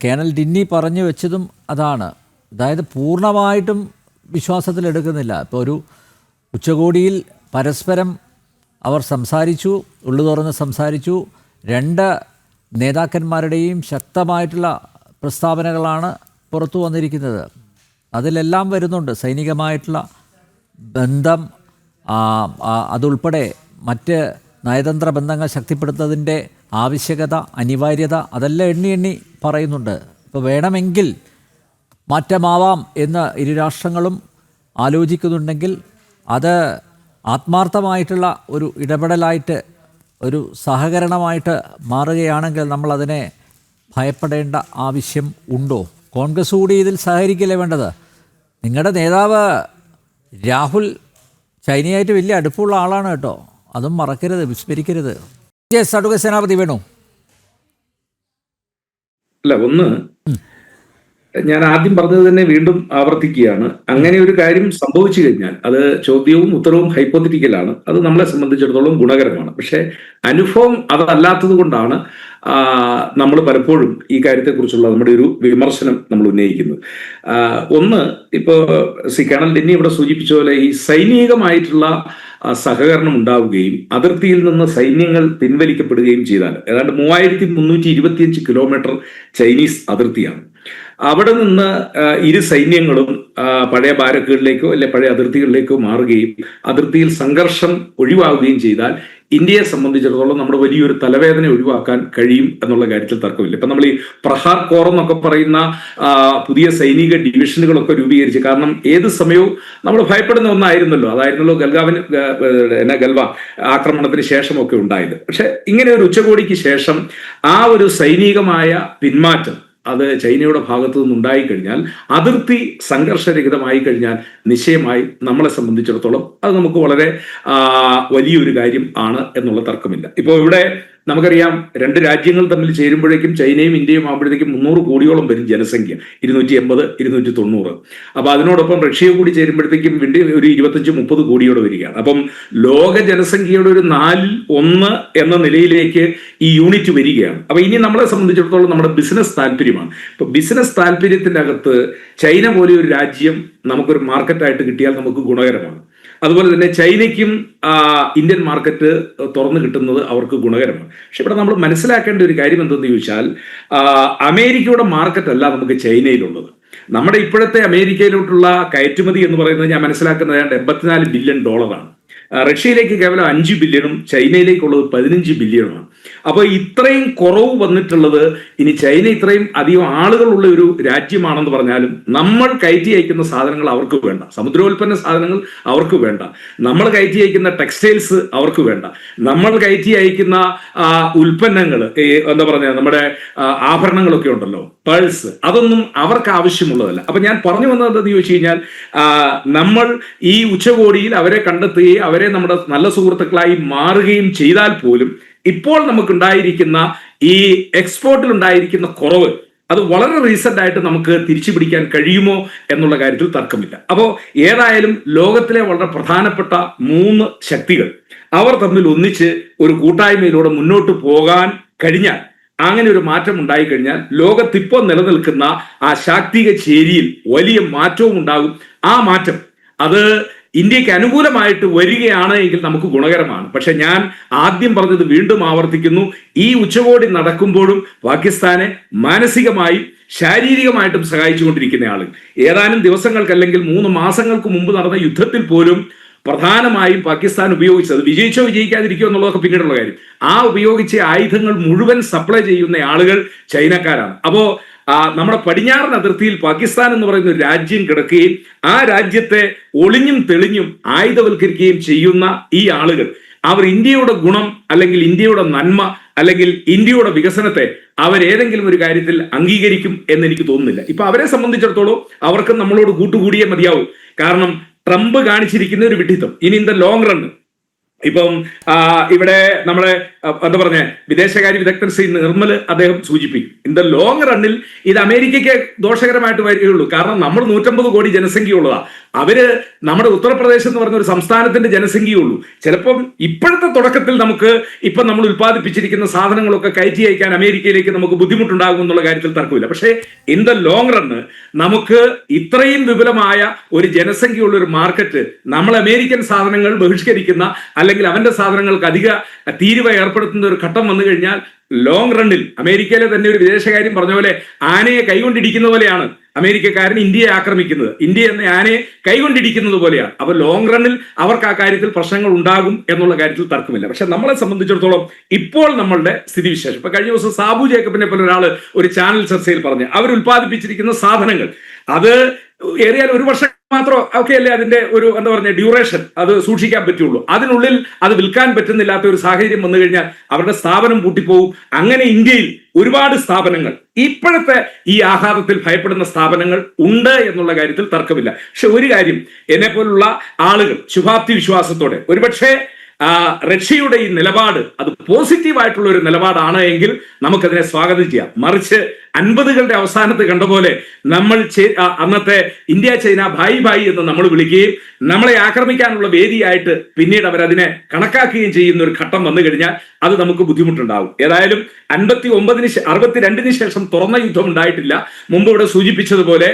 കേണൽ ഡിന്നി പറഞ്ഞു വെച്ചതും അതാണ്. അതായത് പൂർണ്ണമായിട്ടും വിശ്വാസത്തിലെടുക്കുന്നില്ല. ഇപ്പോൾ ഒരു ഉച്ചകോടിയിൽ പരസ്പരം അവർ സംസാരിച്ചു, ഉള്ളു തുറന്ന് സംസാരിച്ചു. 2 നേതാക്കന്മാരുടെയും ശക്തമായിട്ടുള്ള പ്രസ്താവനകളാണ് പുറത്തു വന്നിരിക്കുന്നത്. അതിലെല്ലാം വരുന്നുണ്ട് സൈനികമായിട്ടുള്ള ബന്ധം, അതുൾപ്പെടെ മറ്റ് നയതന്ത്ര ബന്ധങ്ങൾ ശക്തിപ്പെടുത്തുന്നതിൻ്റെ ആവശ്യകത, അനിവാര്യത, അതെല്ലാം എണ്ണി പറയുന്നുണ്ട്. ഇപ്പോൾ വേണമെങ്കിൽ മാറ്റമാവാം എന്ന് ഇരു രാഷ്ട്രങ്ങളും ആലോചിക്കുന്നുണ്ടെങ്കിൽ അത് ആത്മാർത്ഥമായിട്ടുള്ള ഒരു ഇടപെടലായിട്ട്, ഒരു സഹകരണമായിട്ട് മാറുകയാണെങ്കിൽ നമ്മളതിനെ ഭയപ്പെടേണ്ട ആവശ്യം ഉണ്ടോ? കോൺഗ്രസ് കൂടി ഇതിൽ സഹകരിക്കില്ലേ വേണ്ടത്? നിങ്ങളുടെ നേതാവ് രാഹുൽ ചൈനയായിട്ട് വലിയ അടുപ്പമുള്ള ആളാണ് കേട്ടോ, അതും മറക്കരുത്, വിസ്മരിക്കരുത്. യെസ്, അഡ്വക്കേറ്റ് സേനാപതി വേണു. അല്ല, ഒന്ന് ഞാൻ ആദ്യം പറഞ്ഞത് തന്നെ വീണ്ടും ആവർത്തിക്കുകയാണ്. അങ്ങനെ ഒരു കാര്യം സംഭവിച്ചു കഴിഞ്ഞാൽ അത് ചോദ്യവും ഉത്തരവും ഹൈപ്പോത്തറ്റിക്കലാണ്. അത് നമ്മളെ സംബന്ധിച്ചിടത്തോളം ഗുണകരമാണ്. പക്ഷെ അനുഭവം അതല്ലാത്തത് കൊണ്ടാണ് നമ്മൾ പലപ്പോഴും ഈ കാര്യത്തെക്കുറിച്ചുള്ള നമ്മുടെ ഒരു വിമർശനം നമ്മൾ ഉന്നയിക്കുന്നത്. ഒന്ന്, ഇപ്പോൾ കേണൽ ഡിന്നി ഇവിടെ സൂചിപ്പിച്ച പോലെ ഈ സൈനികമായിട്ടുള്ള സഹകരണം ഉണ്ടാവുകയും അതിർത്തിയിൽ നിന്ന് സൈന്യങ്ങൾ പിൻവലിക്കപ്പെടുകയും ചെയ്താൽ, ഏതാണ്ട് 3325 കിലോമീറ്റർ ചൈനീസ് അതിർത്തിയാണ്. അവിടെ നിന്ന് ഇരു സൈന്യങ്ങളും പഴയ ബാരക്കുകളിലേക്കോ അല്ലെ പഴയ അതിർത്തികളിലേക്കോ മാറുകയും അതിർത്തിയിൽ സംഘർഷം ഒഴിവാകുകയും ചെയ്താൽ ഇന്ത്യയെ സംബന്ധിച്ചിടത്തോളം നമ്മുടെ വലിയൊരു തലവേദന ഒഴിവാക്കാൻ കഴിയും എന്നുള്ള കാര്യത്തിൽ തർക്കമില്ല. ഇപ്പൊ നമ്മൾ ഈ പ്രഹാർ കോർ എന്നൊക്കെ പറയുന്ന പുതിയ സൈനിക ഡിവിഷനുകളൊക്കെ രൂപീകരിച്ച്, കാരണം ഏത് സമയവും നമ്മൾ ഭയപ്പെടുന്ന ഒന്നായിരുന്നല്ലോ, അതായിരുന്നല്ലോ ഗൽവ ആക്രമണത്തിന് ശേഷമൊക്കെ ഉണ്ടായത്. പക്ഷെ ഇങ്ങനെ ഒരു ഉച്ചകോടിക്ക് ശേഷം ആ ഒരു സൈനികമായ പിന്മാറ്റം അത് ചൈനയുടെ ഭാഗത്തു നിന്നുണ്ടായി കഴിഞ്ഞാൽ, അതിർത്തി സംഘർഷരഹിതമായി കഴിഞ്ഞാൽ നിശ്ചയമായി നമ്മളെ സംബന്ധിച്ചിടത്തോളം അത് നമുക്ക് വളരെ വലിയൊരു കാര്യം ആണ് എന്നുള്ള തർക്കമില്ല. ഇപ്പോൾ ഇവിടെ നമുക്കറിയാം, രണ്ട് രാജ്യങ്ങൾ തമ്മിൽ ചേരുമ്പോഴേക്കും ചൈനയും ഇന്ത്യയും ആകുമ്പോഴത്തേക്കും 300 കോടിയോളം വരും ജനസംഖ്യ, 280, 290. അപ്പൊ അതിനോടൊപ്പം റഷ്യ കൂടി ചേരുമ്പോഴത്തേക്കും വേണ്ടി ഒരു 25-30 കോടിയോടെ വരികയാണ്. അപ്പം ലോക ജനസംഖ്യയുടെ ഒരു 4/1 എന്ന നിലയിലേക്ക് ഈ യൂണിറ്റ് വരികയാണ്. അപ്പൊ ഇനി നമ്മളെ സംബന്ധിച്ചിടത്തോളം നമ്മുടെ ബിസിനസ് താല്പര്യമാണ്. ഇപ്പൊ ബിസിനസ് താല്പര്യത്തിന്റെ അകത്ത് ചൈന പോലെ ഒരു രാജ്യം നമുക്കൊരു മാർക്കറ്റായിട്ട് കിട്ടിയാൽ നമുക്ക് ഗുണകരമാണ്. അതുപോലെ തന്നെ ചൈനയ്ക്കും ഇന്ത്യൻ മാർക്കറ്റ് തുറന്നു കിട്ടുന്നത് അവർക്ക് ഗുണകരമാണ്. പക്ഷെ ഇവിടെ നമ്മൾ മനസ്സിലാക്കേണ്ട ഒരു കാര്യം എന്തെന്ന് ചോദിച്ചാൽ, അമേരിക്കയുടെ മാർക്കറ്റ് അല്ല നമുക്ക് ചൈനയിലുള്ളത്. നമ്മുടെ ഇപ്പോഴത്തെ അമേരിക്കയിലോട്ടുള്ള കയറ്റുമതി എന്ന് പറയുന്നത് ഞാൻ മനസ്സിലാക്കുന്നത് ഏതാണ്ട് $84 ബില്യൺ. റഷ്യയിലേക്ക് കേവലം 5 ബില്യണും ചൈനയിലേക്കുള്ളത് 15 ബില്യണുമാണ്. അപ്പോൾ ഇത്രയും കുറവ് വന്നിട്ടുള്ളത്, ഇനി ചൈന ഇത്രയും അധികം ആളുകളുള്ള ഒരു രാജ്യമാണെന്ന് പറഞ്ഞാലും നമ്മൾ കയറ്റി അയക്കുന്ന സാധനങ്ങൾ അവർക്ക് വേണ്ട, സമുദ്രോൽപ്പന്ന സാധനങ്ങൾ അവർക്ക് വേണ്ട, നമ്മൾ കയറ്റി അയക്കുന്ന ടെക്സ്റ്റൈൽസ് അവർക്ക് വേണ്ട, നമ്മൾ കയറ്റി അയക്കുന്ന ഉൽപ്പന്നങ്ങൾ, എന്താ പറയുക, നമ്മുടെ ആഭരണങ്ങളൊക്കെ ഉണ്ടല്ലോ, പേഴ്സ്, അതൊന്നും അവർക്ക് ആവശ്യമുള്ളതല്ല. അപ്പൊ ഞാൻ പറഞ്ഞു വന്നത് എന്താണെന്ന് ചോദിച്ചു കഴിഞ്ഞാൽ, നമ്മൾ ഈ ഉച്ചകോടിയിൽ അവരെ കണ്ടെത്തുകയും അവരെ നമ്മുടെ നല്ല സുഹൃത്തുക്കളായി മാറുകയും ചെയ്താൽ പോലും ഇപ്പോൾ നമുക്കുണ്ടായിരിക്കുന്ന ഈ എക്സ്പോർട്ടിൽ ഉണ്ടായിരിക്കുന്ന കുറവ് അത് വളരെ റീസെന്റ് ആയിട്ട് നമുക്ക് തിരിച്ചു പിടിക്കാൻ കഴിയുമോ എന്നുള്ള കാര്യത്തിൽ തർക്കമില്ല. അപ്പോൾ ഏതായാലും ലോകത്തിലെ വളരെ പ്രധാനപ്പെട്ട 3 ശക്തികൾ അവർ തമ്മിൽ ഒന്നിച്ച് ഒരു കൂട്ടായ്മയിലൂടെ മുന്നോട്ട് പോകാൻ കഴിഞ്ഞാൽ, അങ്ങനെ ഒരു മാറ്റം ഉണ്ടായിക്കഴിഞ്ഞാൽ ലോകത്തിപ്പോൾ നിലനിൽക്കുന്ന ആ ശാക്തിക ചേരിയിൽ വലിയ മാറ്റവും ഉണ്ടാകും. ആ മാറ്റം അത് ഇന്ത്യക്ക് അനുകൂലമായിട്ട് വരികയാണ് എങ്കിൽ നമുക്ക് ഗുണകരമാണ്. പക്ഷെ ഞാൻ ആദ്യം പറഞ്ഞത് വീണ്ടും ആവർത്തിക്കുന്നു, ഈ ഉച്ചകോടി നടക്കുമ്പോഴും പാകിസ്ഥാനെ മാനസികമായും ശാരീരികമായിട്ടും സഹായിച്ചുകൊണ്ടിരിക്കുന്ന ആളുകൾ, ഏതാനും ദിവസങ്ങൾക്ക് അല്ലെങ്കിൽ 3 മാസങ്ങൾക്ക് മുമ്പ് നടന്ന യുദ്ധത്തിൽ പോലും പ്രധാനമായും പാകിസ്ഥാൻ ഉപയോഗിച്ചത്, വിജയിച്ചോ വിജയിക്കാതിരിക്കോ എന്നുള്ളതൊക്കെ പിന്നീടുള്ള കാര്യം, ആ ഉപയോഗിച്ച ആയുധങ്ങൾ മുഴുവൻ സപ്ലൈ ചെയ്യുന്ന ആളുകൾ ചൈനക്കാരാണ്. അപ്പോ നമ്മുടെ പടിഞ്ഞാറൻ അതിർത്തിയിൽ പാകിസ്ഥാൻ എന്ന് പറയുന്ന ഒരു രാജ്യം കിടക്കുകയും ആ രാജ്യത്തെ ഒളിഞ്ഞും തെളിഞ്ഞും ആയുധവൽക്കരിക്കുകയും ചെയ്യുന്ന ഈ ആളുകൾ, അവർ ഇന്ത്യയുടെ ഗുണം അല്ലെങ്കിൽ ഇന്ത്യയുടെ നന്മ അല്ലെങ്കിൽ ഇന്ത്യയുടെ വികസനത്തെ അവരേതെങ്കിലും ഒരു കാര്യത്തിൽ അംഗീകരിക്കും എന്ന് എനിക്ക് തോന്നുന്നില്ല. ഇപ്പൊ അവരെ സംബന്ധിച്ചിടത്തോളം അവർക്ക് നമ്മളോട് കൂട്ടുകൂടിയേ മതിയാവും. കാരണം ട്രംപ് കാണിച്ചിരിക്കുന്ന ഒരു വിഡ്ഢിത്തം ഇനി ഇൻ ദ ലോങ് റൺ, ഇപ്പം ഇവിടെ നമ്മളെ എന്താ പറഞ്ഞ വിദേശകാര്യ വിദഗ്ധൻ ശ്രീ നിർമ്മൽ അദ്ദേഹം സൂചിപ്പിക്കും, ഇൻ ദ ലോങ് റണ്ണിൽ ഇത് അമേരിക്കയ്ക്ക് ദോഷകരമായിട്ട് വരികയുള്ളൂ. കാരണം നമ്മൾ 150 കോടി ജനസംഖ്യ ഉള്ളതാ, അവര് നമ്മുടെ ഉത്തർപ്രദേശ് എന്ന് പറഞ്ഞ ഒരു സംസ്ഥാനത്തിന്റെ ജനസംഖ്യയുള്ളൂ. ചിലപ്പം ഇപ്പോഴത്തെ തുടക്കത്തിൽ നമുക്ക് ഇപ്പം നമ്മൾ ഉത്പാദിപ്പിച്ചിരിക്കുന്ന സാധനങ്ങളൊക്കെ കയറ്റി അയക്കാൻ അമേരിക്കയിലേക്ക് നമുക്ക് ബുദ്ധിമുട്ടുണ്ടാകും എന്നുള്ള കാര്യത്തിൽ തർക്കമില്ല. പക്ഷേ ഇൻ ദ ലോങ് റണ്ണ് നമുക്ക് ഇത്രയും വിപുലമായ ഒരു ജനസംഖ്യയുള്ള ഒരു മാർക്കറ്റ്, നമ്മൾ അമേരിക്കൻ സാധനങ്ങൾ ബഹിഷ്കരിക്കുന്ന അല്ലെങ്കിൽ അവന്റെ സാധനങ്ങൾക്ക് അധിക തീരുവ ഏർപ്പെടുത്തുന്ന ഒരു ഘട്ടം വന്നു കഴിഞ്ഞാൽ ലോങ് റണ്ണിൽ അമേരിക്കയിലെ തന്നെ ഒരു വിദേശകാര്യം പറഞ്ഞ പോലെ ആനയെ കൈകൊണ്ടിടിക്കുന്ന പോലെയാണ് അമേരിക്കക്കാരൻ ഇന്ത്യയെ ആക്രമിക്കുന്നത്, ഇന്ത്യ എന്ന ആനയെ കൈകൊണ്ടിടിക്കുന്നത് പോലെയാണ്. അപ്പൊ ലോങ് റണ്ണിൽ അവർക്ക് ആ കാര്യത്തിൽ പ്രശ്നങ്ങൾ ഉണ്ടാകും എന്നുള്ള കാര്യത്തിൽ തർക്കമില്ല. പക്ഷെ നമ്മളെ സംബന്ധിച്ചിടത്തോളം ഇപ്പോൾ നമ്മളുടെ സ്ഥിതിവിശേഷം, ഇപ്പൊ കഴിഞ്ഞ ദിവസം സാബു ജേക്കബിനെ പോലെ ഒരാൾ ഒരു ചാനൽ ചർച്ചയിൽ പറഞ്ഞ് അവർ ഉത്പാദിപ്പിച്ചിരിക്കുന്ന സാധനങ്ങൾ അത് ഏറിയാൽ 1 വർഷം മാത്രം ഒക്കെ അല്ലേ അതിന്റെ ഒരു എന്താ പറഞ്ഞ ഡ്യൂറേഷൻ അത് സൂക്ഷിക്കാൻ പറ്റുള്ളൂ. അതിനുള്ളിൽ അത് വിൽക്കാൻ പറ്റുന്നില്ലാത്ത ഒരു സാഹചര്യം വന്നു കഴിഞ്ഞാൽ അവരുടെ സ്ഥാപനം പൂട്ടിപ്പോകും. അങ്ങനെ ഇന്ത്യയിൽ ഒരുപാട് സ്ഥാപനങ്ങൾ ഇപ്പോഴത്തെ ഈ ആഘാതത്തിൽ ഭയപ്പെടുന്ന സ്ഥാപനങ്ങൾ ഉണ്ട് എന്നുള്ള കാര്യത്തിൽ തർക്കമില്ല. പക്ഷെ ഒരു കാര്യം, എന്നെ പോലുള്ള ആളുകൾ ശുഭാപ്തി വിശ്വാസത്തോടെ ഒരുപക്ഷെ റഷ്യയുടെ ഈ നിലപാട് അത് പോസിറ്റീവായിട്ടുള്ള ഒരു നിലപാടാണ് എങ്കിൽ നമുക്കതിനെ സ്വാഗതം ചെയ്യാം. മറിച്ച് 50കളുടെ അവസാനത്ത് കണ്ട പോലെ നമ്മൾ അന്നത്തെ ഇന്ത്യ ചൈന ഭായി ഭായി എന്ന് നമ്മൾ വിളിക്കുകയും നമ്മളെ ആക്രമിക്കാനുള്ള വേദിയായിട്ട് പിന്നീട് അവരതിനെ കണക്കാക്കുകയും ചെയ്യുന്ന ഒരു ഘട്ടം വന്നു കഴിഞ്ഞാൽ അത് നമുക്ക് ബുദ്ധിമുട്ടുണ്ടാകും. ഏതായാലും 62-ന് ശേഷം തുറന്ന യുദ്ധം ഉണ്ടായിട്ടില്ല. മുമ്പ് ഇവിടെ സൂചിപ്പിച്ചതുപോലെ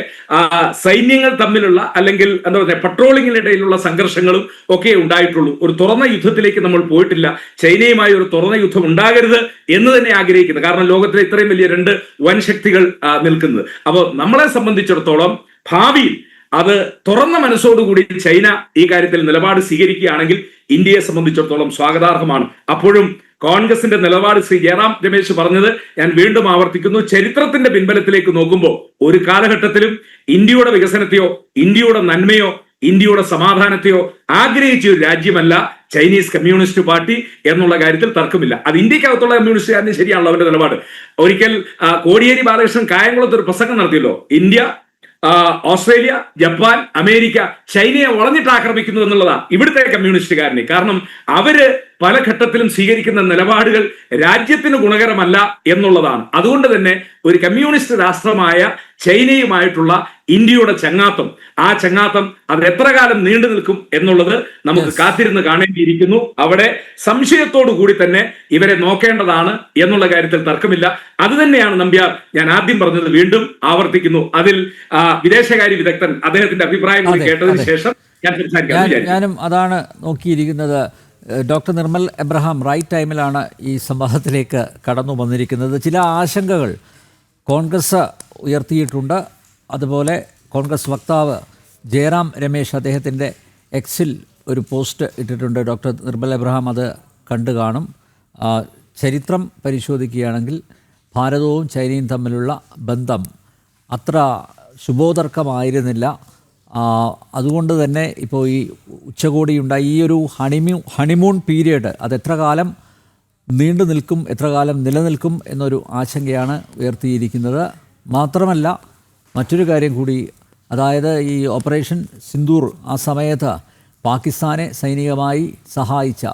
സൈന്യങ്ങൾ തമ്മിലുള്ള അല്ലെങ്കിൽ എന്താ പറയുക പട്രോളിങ്ങിനിടയിലുള്ള സംഘർഷങ്ങളും ഒക്കെ ഉണ്ടായിട്ടുള്ളൂ. ഒരു തുറന്ന യുദ്ധത്തിലേക്ക് നമ്മൾ പോയിട്ടില്ല. ചൈനയുമായി ഒരു തുറന്ന യുദ്ധം ഉണ്ടാകരുത് എന്ന് തന്നെ ആഗ്രഹിക്കുന്നത്. കാരണം ലോകത്തിലെ ഇത്രയും വലിയ 2 വൻ ശക്തികൾ നിൽക്കുന്നത്. അപ്പോൾ നമ്മളെ സംബന്ധിച്ചിടത്തോളം ഭാവിയിൽ അത് തുറന്ന മനസ്സോടുകൂടി ചൈന ഈ കാര്യത്തിൽ നിലപാട് സ്വീകരിക്കുകയാണെങ്കിൽ ഇന്ത്യയെ സംബന്ധിച്ചിടത്തോളം സ്വാഗതാർഹമാണ്. അപ്പോഴും കോൺഗ്രസിന്റെ നിലപാട് ശ്രീ ജയറാം രമേശ് പറഞ്ഞത് ഞാൻ വീണ്ടും ആവർത്തിക്കുന്നു, ചരിത്രത്തിന്റെ പിൻബലത്തിലേക്ക് നോക്കുമ്പോൾ ഒരു കാലഘട്ടത്തിലും ഇന്ത്യയുടെ വികസനത്തെയോ ഇന്ത്യയുടെ നന്മയോ ഇന്ത്യയുടെ സമാധാനത്തെയോ ആഗ്രഹിച്ച ഒരു രാജ്യമല്ല ചൈനീസ് കമ്മ്യൂണിസ്റ്റ് പാർട്ടി എന്നുള്ള കാര്യത്തിൽ തർക്കമില്ല. അത് ഇന്ത്യക്കകത്തുള്ള കമ്മ്യൂണിസ്റ്റുകാരന് ശരിയാണല്ലോ അവരുടെ നിലപാട്. ഒരിക്കൽ കോടിയേരി ബാലകൃഷ്ണൻ കായംകുളത്ത് ഒരു പ്രസംഗം നടത്തിയല്ലോ, ഇന്ത്യ, ഓസ്ട്രേലിയ, ജപ്പാൻ, അമേരിക്ക ചൈനയെ വളഞ്ഞിട്ട് ആക്രമിക്കുന്നു എന്നുള്ളതാണ് ഇവിടുത്തെ കമ്മ്യൂണിസ്റ്റുകാരന്. കാരണം അവര് പല ഘട്ടത്തിലും സ്വീകരിക്കുന്ന നിലപാടുകൾ രാജ്യത്തിന് ഗുണകരമല്ല എന്നുള്ളതാണ്. അതുകൊണ്ട് തന്നെ ഒരു കമ്മ്യൂണിസ്റ്റ് രാഷ്ട്രമായ ചൈനയുമായിട്ടുള്ള ഇന്ത്യയുടെ ചങ്ങാത്തം, ആ ചങ്ങാത്തം അത് എത്ര കാലം നീണ്ടു നിൽക്കും എന്നുള്ളത് നമുക്ക് കാത്തിരുന്ന് കാണേണ്ടിയിരിക്കുന്നു. അവിടെ സംശയത്തോടു കൂടി തന്നെ ഇവരെ നോക്കേണ്ടതാണ് എന്നുള്ള കാര്യത്തിൽ തർക്കമില്ല. അത് തന്നെയാണ് നമ്പ്യാർ ഞാൻ ആദ്യം പറഞ്ഞത്, വീണ്ടും ആവർത്തിക്കുന്നു. അതിൽ വിദേശകാര്യ വിദഗ്ധൻ അദ്ദേഹത്തിന്റെ അഭിപ്രായങ്ങൾ കേട്ടതിന് ശേഷം ഞാൻ സംസാരിക്കാം. ഞാനും അതാണ് നോക്കിയിരിക്കുന്നത്. ഡോക്ടർ നിർമ്മൽ എബ്രഹാം റൈറ്റ് ടൈമിലാണ് ഈ സംവാദത്തിലേക്ക് കടന്നു വന്നിരിക്കുന്നത്. ചില ആശങ്കകൾ കോൺഗ്രസ് ഉയർത്തിയിട്ടുണ്ട്. അതുപോലെ കോൺഗ്രസ് വക്താവ് ജയറാം രമേശ് അദ്ദേഹത്തിൻ്റെ എക്സിൽ ഒരു പോസ്റ്റ് ഇട്ടിട്ടുണ്ട്. ഡോക്ടർ നിർമ്മൽ എബ്രഹാം അത് കണ്ടു കാണും. ചരിത്രം പരിശോധിക്കുകയാണെങ്കിൽ ഭാരതവും ചൈനയും തമ്മിലുള്ള ബന്ധം അത്ര ശുഭോദർക്കമായിരുന്നില്ല. അതുകൊണ്ട് തന്നെ ഇപ്പോൾ ഈ ഉച്ചകോടിയുണ്ടായി ഈ ഒരു ഹണിമൂൺ പീരിയഡ് അത് എത്ര കാലം നീണ്ടു നിൽക്കും, എത്ര കാലം നിലനിൽക്കും എന്നൊരു ആശങ്കയാണ് ഉയർത്തിയിരിക്കുന്നത്. മാത്രമല്ല മറ്റൊരു കാര്യം കൂടി, അതായത് ഈ ഓപ്പറേഷൻ സിന്ദൂർ ആ സമയത്ത് പാകിസ്ഥാനെ സൈനികമായി സഹായിച്ച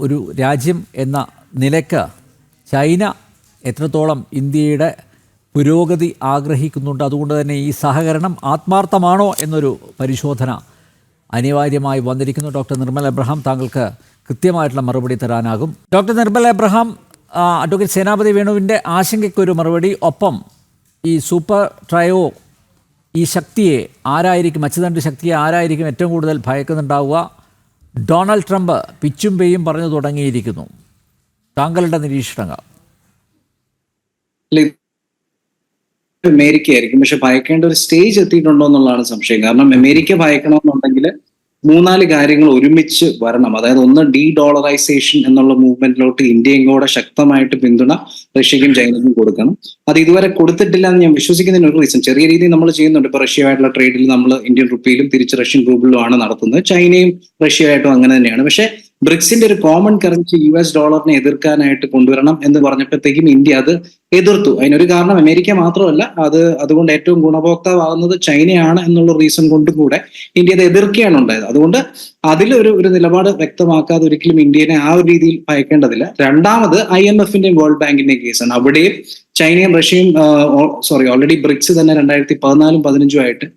ഒരു രാജ്യം എന്ന നിലയ്ക്ക് ചൈന എത്രത്തോളം ഇന്ത്യയുടെ പുരോഗതി ആഗ്രഹിക്കുന്നുണ്ട്. അതുകൊണ്ട് തന്നെ ഈ സഹകരണം ആത്മാർത്ഥമാണോ എന്നൊരു പരിശോധന അനിവാര്യമായി വന്നിരിക്കുന്നു. ഡോക്ടർ നിർമ്മൽ എബ്രഹാം, താങ്കൾക്ക് കൃത്യമായിട്ടുള്ള മറുപടി തരാനാകും. ഡോക്ടർ നിർമ്മൽ എബ്രഹാം, അഡ്വക്കേറ്റ് സേനാപതി വേണുവിൻ്റെ ആശങ്കയ്ക്കൊരു മറുപടി. ഒപ്പം ഈ സൂപ്പർ ട്രയോ ഈ ശക്തിയെ ആരായിരിക്കും, അച്ചുതണ്ട് ശക്തിയെ ആരായിരിക്കും ഏറ്റവും കൂടുതൽ ഭയക്കുന്നുണ്ടാവുക? ഡൊണാൾഡ് ട്രംപ് പിച്ചും പേയും പറഞ്ഞു തുടങ്ങിയിരിക്കുന്നു. താങ്കളുടെ നിരീക്ഷണങ്ങൾ? അമേരിക്ക ആയിരിക്കും, പക്ഷെ ഭയക്കേണ്ട ഒരു സ്റ്റേജ് എത്തിയിട്ടുണ്ടോ എന്നുള്ളതാണ് സംശയം. കാരണം അമേരിക്ക ഭയക്കണമെന്നുണ്ടെങ്കിൽ 3-4 കാര്യങ്ങൾ ഒരുമിച്ച് വരണം. അതായത് ഒന്ന്, ഡീ ഡോളറൈസേഷൻ എന്നുള്ള മൂവ്മെന്റിലോട്ട് ഇന്ത്യയും കൂടെ ശക്തമായിട്ട് പിന്തുണ റഷ്യക്കും ചൈനയ്ക്കും കൊടുക്കണം. അത് ഇതുവരെ കൊടുത്തിട്ടില്ല എന്ന് ഞാൻ വിശ്വസിക്കുന്നതിന് ഒരു റീസൺ, ചെറിയ രീതിയിൽ നമ്മൾ ചെയ്യുന്നുണ്ട്. ഇപ്പൊ റഷ്യയുമായിട്ടുള്ള ട്രേഡിൽ നമ്മൾ ഇന്ത്യൻ റുപ്പിയിലും തിരിച്ച് റഷ്യൻ റൂബിളുമാണ് നടത്തുന്നത്. ചൈനയും റഷ്യയുമായിട്ടും അങ്ങനെ തന്നെയാണ്. പക്ഷെ ബ്രിക്സിന്റെ ഒരു കോമൺ കറൻസി US ഡോളറിനെ എതിർക്കാനായിട്ട് കൊണ്ടുവരണം എന്ന് പറഞ്ഞപ്പോഴത്തേക്കും ഇന്ത്യ അത് എതിർത്തു. അതിനൊരു കാരണം അമേരിക്ക മാത്രമല്ല, അതുകൊണ്ട് ഏറ്റവും ഗുണഭോക്താവാകുന്നത് ചൈനയാണ് എന്നുള്ള റീസൺ കൊണ്ടും കൂടെ ഇന്ത്യ അത് എതിർക്കുകയാണ് ഉണ്ടായത്. അതുകൊണ്ട് അതിലൊരു നിലപാട് വ്യക്തമാക്കാതെ ഒരിക്കലും ഇന്ത്യനെ ആ ഒരു രീതിയിൽ ഭയക്കേണ്ടതില്ല. രണ്ടാമത് IMFന്റെയും വേൾഡ് ബാങ്കിന്റെയും കേസാണ്. അവിടെയും ചൈനയും റഷ്യയും ഓൾറെഡി ബ്രിക്സ് തന്നെ 2014-15 ആയിട്ട്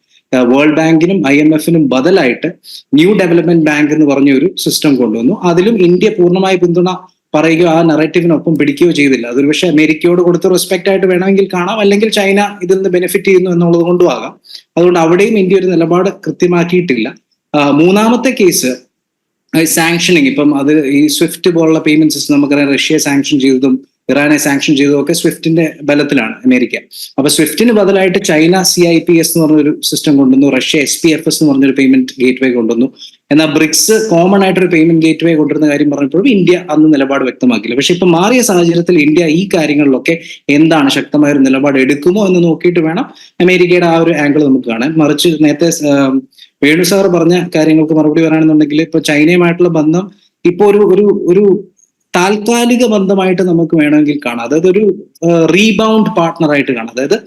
വേൾഡ് ബാങ്കിനും IMFനും ബദലായിട്ട് ന്യൂ ഡെവലപ്മെന്റ് ബാങ്ക് എന്ന് പറഞ്ഞ ഒരു സിസ്റ്റം കൊണ്ടുവന്നു. അതിലും ഇന്ത്യ പൂർണ്ണമായി പിന്തുണ പറയുകയോ ആ നറേറ്റീവിനൊപ്പം പിടിക്കുകയോ ചെയ്തില്ല. അതൊരു പക്ഷേ അമേരിക്കയോട് കൊടുത്ത റെസ്പെക്ട് ആയിട്ട് വേണമെങ്കിൽ കാണാം, അല്ലെങ്കിൽ ചൈന ഇതിൽ നിന്ന് ബെനിഫിറ്റ് ചെയ്യുന്നു എന്നുള്ളത് കൊണ്ടും ആകാം. അതുകൊണ്ട് അവിടെയും ഇന്ത്യ ഒരു നിലപാട് കൃത്യമാക്കിയിട്ടില്ല. മൂന്നാമത്തെ കേസ് സാങ്ഷനിങ്. ഇപ്പം അത് ഈ സ്വിഫ്റ്റ് പോലുള്ള പേയ്മെന്റ് സിസ്റ്റം നമുക്കറിയാം, റഷ്യയെ സാങ്ഷൻ ചെയ്തതും ഇറാനെ സാങ്ഷൻ ചെയ്തതൊക്കെ സ്വിഫ്റ്റിന്റെ ബലത്തിലാണ് അമേരിക്ക. അപ്പൊ സ്വിഫ്റ്റിന് ബദലായിട്ട് ചൈന CIPS എന്ന് പറഞ്ഞൊരു സിസ്റ്റം കൊണ്ടുവന്നു, റഷ്യ SPFS എന്ന് പറഞ്ഞൊരു പേയ്മെന്റ് ഗേറ്റ് വേ കൊണ്ടുവന്നു. എന്നാൽ ബ്രിക്സ് കോമൺ ആയിട്ടൊരു പേയ്മെന്റ് ഗേറ്റ് വേ കൊണ്ടുവരുന്ന കാര്യം പറഞ്ഞപ്പോഴും ഇന്ത്യ അന്ന് നിലപാട് വ്യക്തമാക്കില്ല. പക്ഷെ ഇപ്പൊ മാറിയ സാഹചര്യത്തിൽ ഇന്ത്യ ഈ കാര്യങ്ങളിലൊക്കെ എന്താണ് ശക്തമായ ഒരു നിലപാട് എടുക്കുമോ എന്ന് നോക്കിയിട്ട് വേണം അമേരിക്കയുടെ ആ ഒരു ആംഗിൾ നമുക്ക് കാണാൻ. മറിച്ച് നേരത്തെ വേണു സാർ പറഞ്ഞ കാര്യങ്ങൾക്ക് മറുപടി പറയാണെന്നുണ്ടെങ്കിൽ ഇപ്പൊ ചൈനയുമായിട്ടുള്ള ബന്ധം ഇപ്പൊ ഒരു താൽക്കാലിക ബന്ധമായിട്ട് നമുക്ക് വേണമെങ്കിൽ കാണാം. അതായത് ഒരു റീബൗണ്ട് പാർട്ട്ണറായിട്ട് കാണാം. അതായത്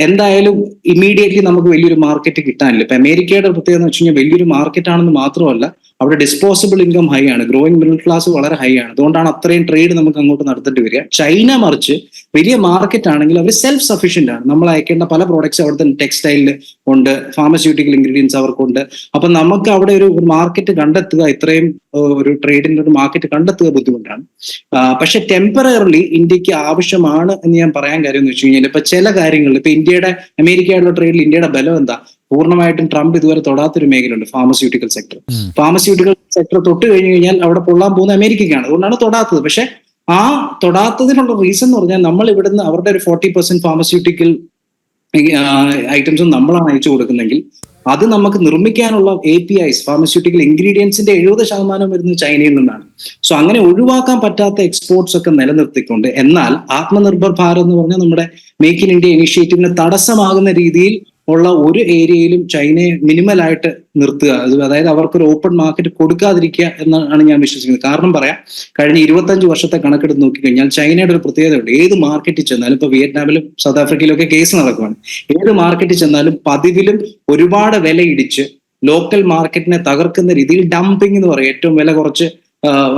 എന്തായാലും ഇമ്മീഡിയറ്റ്ലി നമുക്ക് വലിയൊരു മാർക്കറ്റ് കിട്ടാനില്ല. ഇപ്പൊ അമേരിക്കയുടെ പ്രത്യേകത എന്ന് വെച്ച് കഴിഞ്ഞാൽ വലിയൊരു മാർക്കറ്റ് ആണെന്ന് മാത്രമല്ല, അവിടെ ഡിസ്പോസിബിൾ ഇൻകം ഹൈ ആണ്, ഗ്രോയിങ് മിഡിൽ ക്ലാസ് വളരെ ഹൈ ആണ്. അതുകൊണ്ടാണ് അത്രയും ട്രേഡ് നമുക്ക് അങ്ങോട്ട് നടത്തേണ്ടി വരിക. ചൈന മറിച്ച് വലിയ മാർക്കറ്റ് ആണെങ്കിൽ അവർ സെൽഫ് സഫീഷ്യന്റ് ആണ്. നമ്മൾ അയക്കേണ്ട പല പ്രോഡക്ട്സ് അവിടുത്തെ ടെക്സ്റ്റൈലിൽ ഉണ്ട്, ഫാർമസ്യൂട്ടിക്കൽ ഇൻഗ്രീഡിയൻസ് അവർക്കുണ്ട്. അപ്പൊ നമുക്ക് അവിടെ ഒരു മാർക്കറ്റ് കണ്ടെത്തുക, ഇത്രയും ഒരു ട്രേഡിന്റെ ഒരു മാർക്കറ്റ് കണ്ടെത്തുക ബുദ്ധിമുട്ടാണ്. പക്ഷെ ടെമ്പററിലി ഇന്ത്യക്ക് ആവശ്യമാണ് എന്ന് ഞാൻ പറയാൻ കാര്യം എന്ന് വെച്ച് കഴിഞ്ഞാൽ ഇപ്പൊ ചില കാര്യങ്ങളിൽ ഇപ്പൊ അമേരിക്കയുടെ ട്രേഡിൽ ഇന്ത്യയുടെ ബലം എന്താ? പൂർണ്ണമായിട്ടും ട്രംപ് ഇതുവരെ തൊടാത്തൊരു മേഖലയുണ്ട്, ഫാർമസ്യൂട്ടിക്കൽ സെക്ടർ. ഫാർമസ്യൂട്ടിക്കൽ സെക്ടർ തൊട്ട് കഴിഞ്ഞു കഴിഞ്ഞാൽ അവിടെ പൊള്ളാൻ പോകുന്ന അമേരിക്കയ്ക്കാണ്. അതുകൊണ്ടാണ് തൊടാത്തത്. പക്ഷെ ആ തൊടാത്തതിനുള്ള റീസൺ എന്ന് പറഞ്ഞാൽ നമ്മൾ ഇവിടുന്ന് അവരുടെ ഒരു 40% ഫാർമസ്യൂട്ടിക്കൽ ഐറ്റംസും നമ്മളാണ് അയച്ചു കൊടുക്കുന്നെങ്കിൽ അത് നമുക്ക് നിർമ്മിക്കാനുള്ള APIs ഫാർമസ്യൂട്ടിക്കൽ ഇൻഗ്രീഡിയൻസിന്റെ 70% വരുന്നത് ചൈനയിൽ നിന്നാണ്. സോ അങ്ങനെ ഒഴിവാക്കാൻ പറ്റാത്ത എക്സ്പോർട്സ് ഒക്കെ നിലനിർത്തിക്കൊണ്ട്, എന്നാൽ ആത്മനിർഭർ ഭാരത് എന്ന് പറഞ്ഞാൽ നമ്മുടെ മേക്ക് ഇൻ ഇന്ത്യ ഇനിഷ്യേറ്റീവിന് തടസ്സമാകുന്ന രീതിയിൽ ഉള്ള ഒരു ഏരിയയിലും ചൈനയെ മിനിമലായിട്ട് നിർത്തുക, അതായത് അവർക്കൊരു ഓപ്പൺ മാർക്കറ്റ് കൊടുക്കാതിരിക്കുക എന്നാണ് ഞാൻ വിശ്വസിക്കുന്നത്. കാരണം പറയാം, കഴിഞ്ഞ 25 വർഷത്തെ കണക്കെടുത്ത് നോക്കിക്കഴിഞ്ഞാൽ ചൈനയുടെ ഒരു പ്രത്യേകതയുണ്ട്. ഏത് മാർക്കറ്റിൽ ചെന്നാലും, ഇപ്പൊ വിയറ്റ്നാമിലും സൗത്ത് ആഫ്രിക്കയിലും ഒക്കെ കേസ് നടക്കുകയാണ്, ഏത് മാർക്കറ്റിൽ ചെന്നാലും പതിവിലും ഒരുപാട് വില ഇടിച്ച് ലോക്കൽ മാർക്കറ്റിനെ തകർക്കുന്ന രീതിയിൽ ഡംപിംഗ് എന്ന് പറയും, ഏറ്റവും വില കുറച്ച്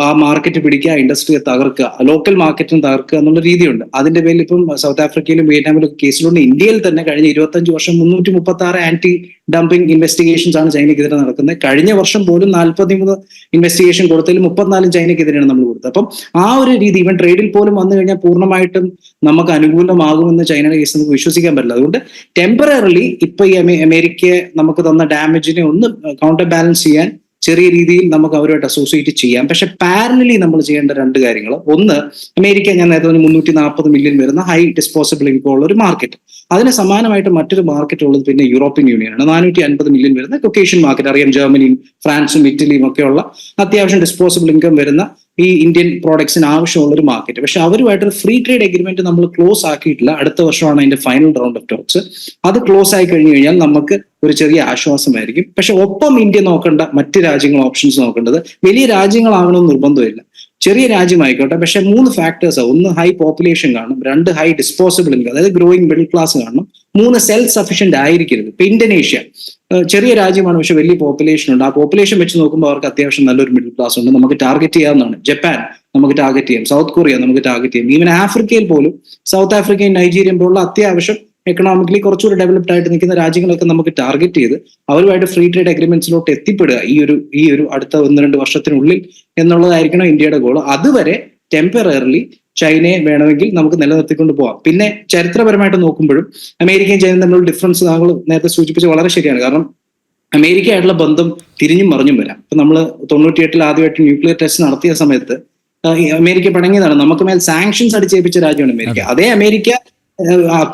ആ മാർക്കറ്റ് പിടിക്കുക, ഇൻഡസ്ട്രിയെ തകർക്കുക, ലോക്കൽ മാർക്കറ്റിനെ തകർക്കുക എന്നുള്ള രീതിയുണ്ട്. അതിന്റെ പേരിൽ ഇപ്പം സൗത്ത് ആഫ്രിക്കയിലും വിയറ്റ്നാമിലും കേസിലുണ്ട്. ഇന്ത്യയിൽ തന്നെ കഴിഞ്ഞ 25 വർഷം 336 ആന്റി ഡംപിംഗ് ഇൻവെസ്റ്റിഗേഷൻസ് ആണ് ചൈനയ്ക്കെതിരെ നടക്കുന്നത്. കഴിഞ്ഞ വർഷം പോലും 43 ഇൻവെസ്റ്റിഗേഷൻ കൊടുത്തതിൽ 34 ചൈനയ്ക്കെതിരെയാണ് നമ്മൾ കൊടുത്തത്. അപ്പം ആ ഒരു രീതി ഇവൻ ട്രേഡിൽ പോലും വന്നു കഴിഞ്ഞാൽ പൂർണ്ണമായിട്ടും നമുക്ക് അനുകൂലമാകുമെന്ന് ചൈനയുടെ കേസ് നമുക്ക് വിശ്വസിക്കാൻ പറ്റില്ല. അതുകൊണ്ട് ടെമ്പററിലി ഇപ്പൊ ഈ അമേരിക്ക നമുക്ക് തന്ന ഡാമേജിനെ ഒന്ന് കൗണ്ടർ ബാലൻസ് ചെയ്യാൻ ചെറിയ രീതിയിൽ നമുക്ക് അവരുമായിട്ട് അസോസിയേറ്റ് ചെയ്യാം. പക്ഷെ പാരലലി നമ്മൾ ചെയ്യേണ്ട 2 കാര്യങ്ങൾ. ഒന്ന്, അമേരിക്ക ഞാൻ നേരത്തെ 340 മില്യൺ വരുന്ന ഹൈ ഡിസ്പോസിബിൾ ഇൻകം ഉള്ള ഒരു മാർക്കറ്റ്. അതിന് സമാനമായിട്ട് മറ്റൊരു മാർക്കറ്റ് ഉള്ളത് പിന്നെ യൂറോപ്യൻ യൂണിയനാണ്. 450 മില്യൺ വരുന്ന കൊക്കേഷ്യൻ മാർക്കറ്റ്. അറിയാം, ജർമ്മനിയും ഫ്രാൻസും ഇറ്റലിയും ഒക്കെയുള്ള അത്യാവശ്യം ഡിസ്പോസിബിൾ ഇൻകം വരുന്ന ഈ ഇന്ത്യൻ പ്രോഡക്ട്സിന് ആവശ്യമുള്ള ഒരു മാർക്കറ്റ്. പക്ഷെ അവരുമായിട്ടൊരു ഫ്രീ ട്രേഡ് എഗ്രിമെന്റ് നമ്മൾ ക്ലോസ് ആക്കിയിട്ടില്ല. അടുത്ത വർഷമാണ് അതിന്റെ ഫൈനൽ റൗണ്ട് ഓഫ് ടോക്സ്. അത് ക്ലോസ് ആയി കഴിഞ്ഞു കഴിഞ്ഞാൽ നമുക്ക് ഒരു ചെറിയ ആശ്വാസമായിരിക്കും. പക്ഷെ ഒപ്പം ഇന്ത്യ നോക്കേണ്ട മറ്റ് രാജ്യങ്ങൾ ഓപ്ഷൻസ് നോക്കേണ്ടത് വലിയ രാജ്യങ്ങളാകണമെന്ന് നിർബന്ധമില്ല, ചെറിയ രാജ്യമായിക്കോട്ടെ. പക്ഷെ 3 ഫാക്ടേഴ്സ്. ഒന്ന്, ഹൈ പോപ്പുലേഷൻ കാണണം. 2, ഹൈ ഡിസ്പോസിബിൾ ഇൻകം, അതായത് ഗ്രോയിങ് മിഡിൽ ക്ലാസ് കാണണം. 3, സെൽഫ് സഫിഷ്യന്റ് ആയിരിക്കരുത്. ഇപ്പൊ ഇന്തോനേഷ്യ ചെറിയ രാജ്യമാണ്, പക്ഷെ വലിയ പോപ്പുലേഷൻ ഉണ്ട്. ആ പോപ്പുലേഷൻ വെച്ച് നോക്കുമ്പോൾ അവർക്ക് അത്യാവശ്യം നല്ലൊരു മിഡിൽ ക്ലാസ് ഉണ്ട്, നമുക്ക് ടാർഗറ്റ് ചെയ്യാവുന്നതാണ്. ജപ്പാൻ നമുക്ക് ടാർഗറ്റ് ചെയ്യാം, സൗത്ത് കൊറിയ നമുക്ക് ടാർഗറ്റ് ചെയ്യാം. ഈവൻ ആഫ്രിക്കയിൽ പോലും സൗത്ത് ആഫ്രിക്കയും നൈജീരിയയും പോലുള്ള അത്യാവശ്യം എക്കണോമിക്കലി കുറച്ചുകൂടി ഡെവലപ്ഡ് ആയിട്ട് നിൽക്കുന്ന രാജ്യങ്ങളൊക്കെ നമുക്ക് ടാർഗറ്റ് ചെയ്ത് അവരുമായിട്ട് ഫ്രീ ട്രേഡ് അഗ്രിമെന്റ്സിലോട്ട് എത്തിപ്പെടുക ഈ ഒരു അടുത്ത 1-2 വർഷത്തിനുള്ളിൽ എന്നുള്ളതായിരിക്കണം ഇന്ത്യയുടെ ഗോൾ. അതുവരെ ടെമ്പററിലി ചൈനയെ വേണമെങ്കിൽ നമുക്ക് നിലനിർത്തിക്കൊണ്ട് പോവാം. പിന്നെ ചരിത്രപരമായിട്ട് നോക്കുമ്പോഴും അമേരിക്കയും ചൈനയും തമ്മിലുള്ള ഡിഫറൻസ് താങ്കൾ നേരത്തെ സൂചിപ്പിച്ച് വളരെ ശരിയാണ്. കാരണം അമേരിക്കയായിട്ടുള്ള ബന്ധം തിരിഞ്ഞും മറിഞ്ഞും വരാം. ഇപ്പൊ നമ്മൾ 98 ആദ്യമായിട്ട് ന്യൂക്ലിയർ ടെസ്റ്റ് നടത്തിയ സമയത്ത് അമേരിക്ക പിണങ്ങിയതാണ്. നമുക്ക് മേൽ സാങ്ഷൻസ് അടിച്ചേൽപ്പിച്ച രാജ്യമാണ് അമേരിക്ക. അതേ അമേരിക്ക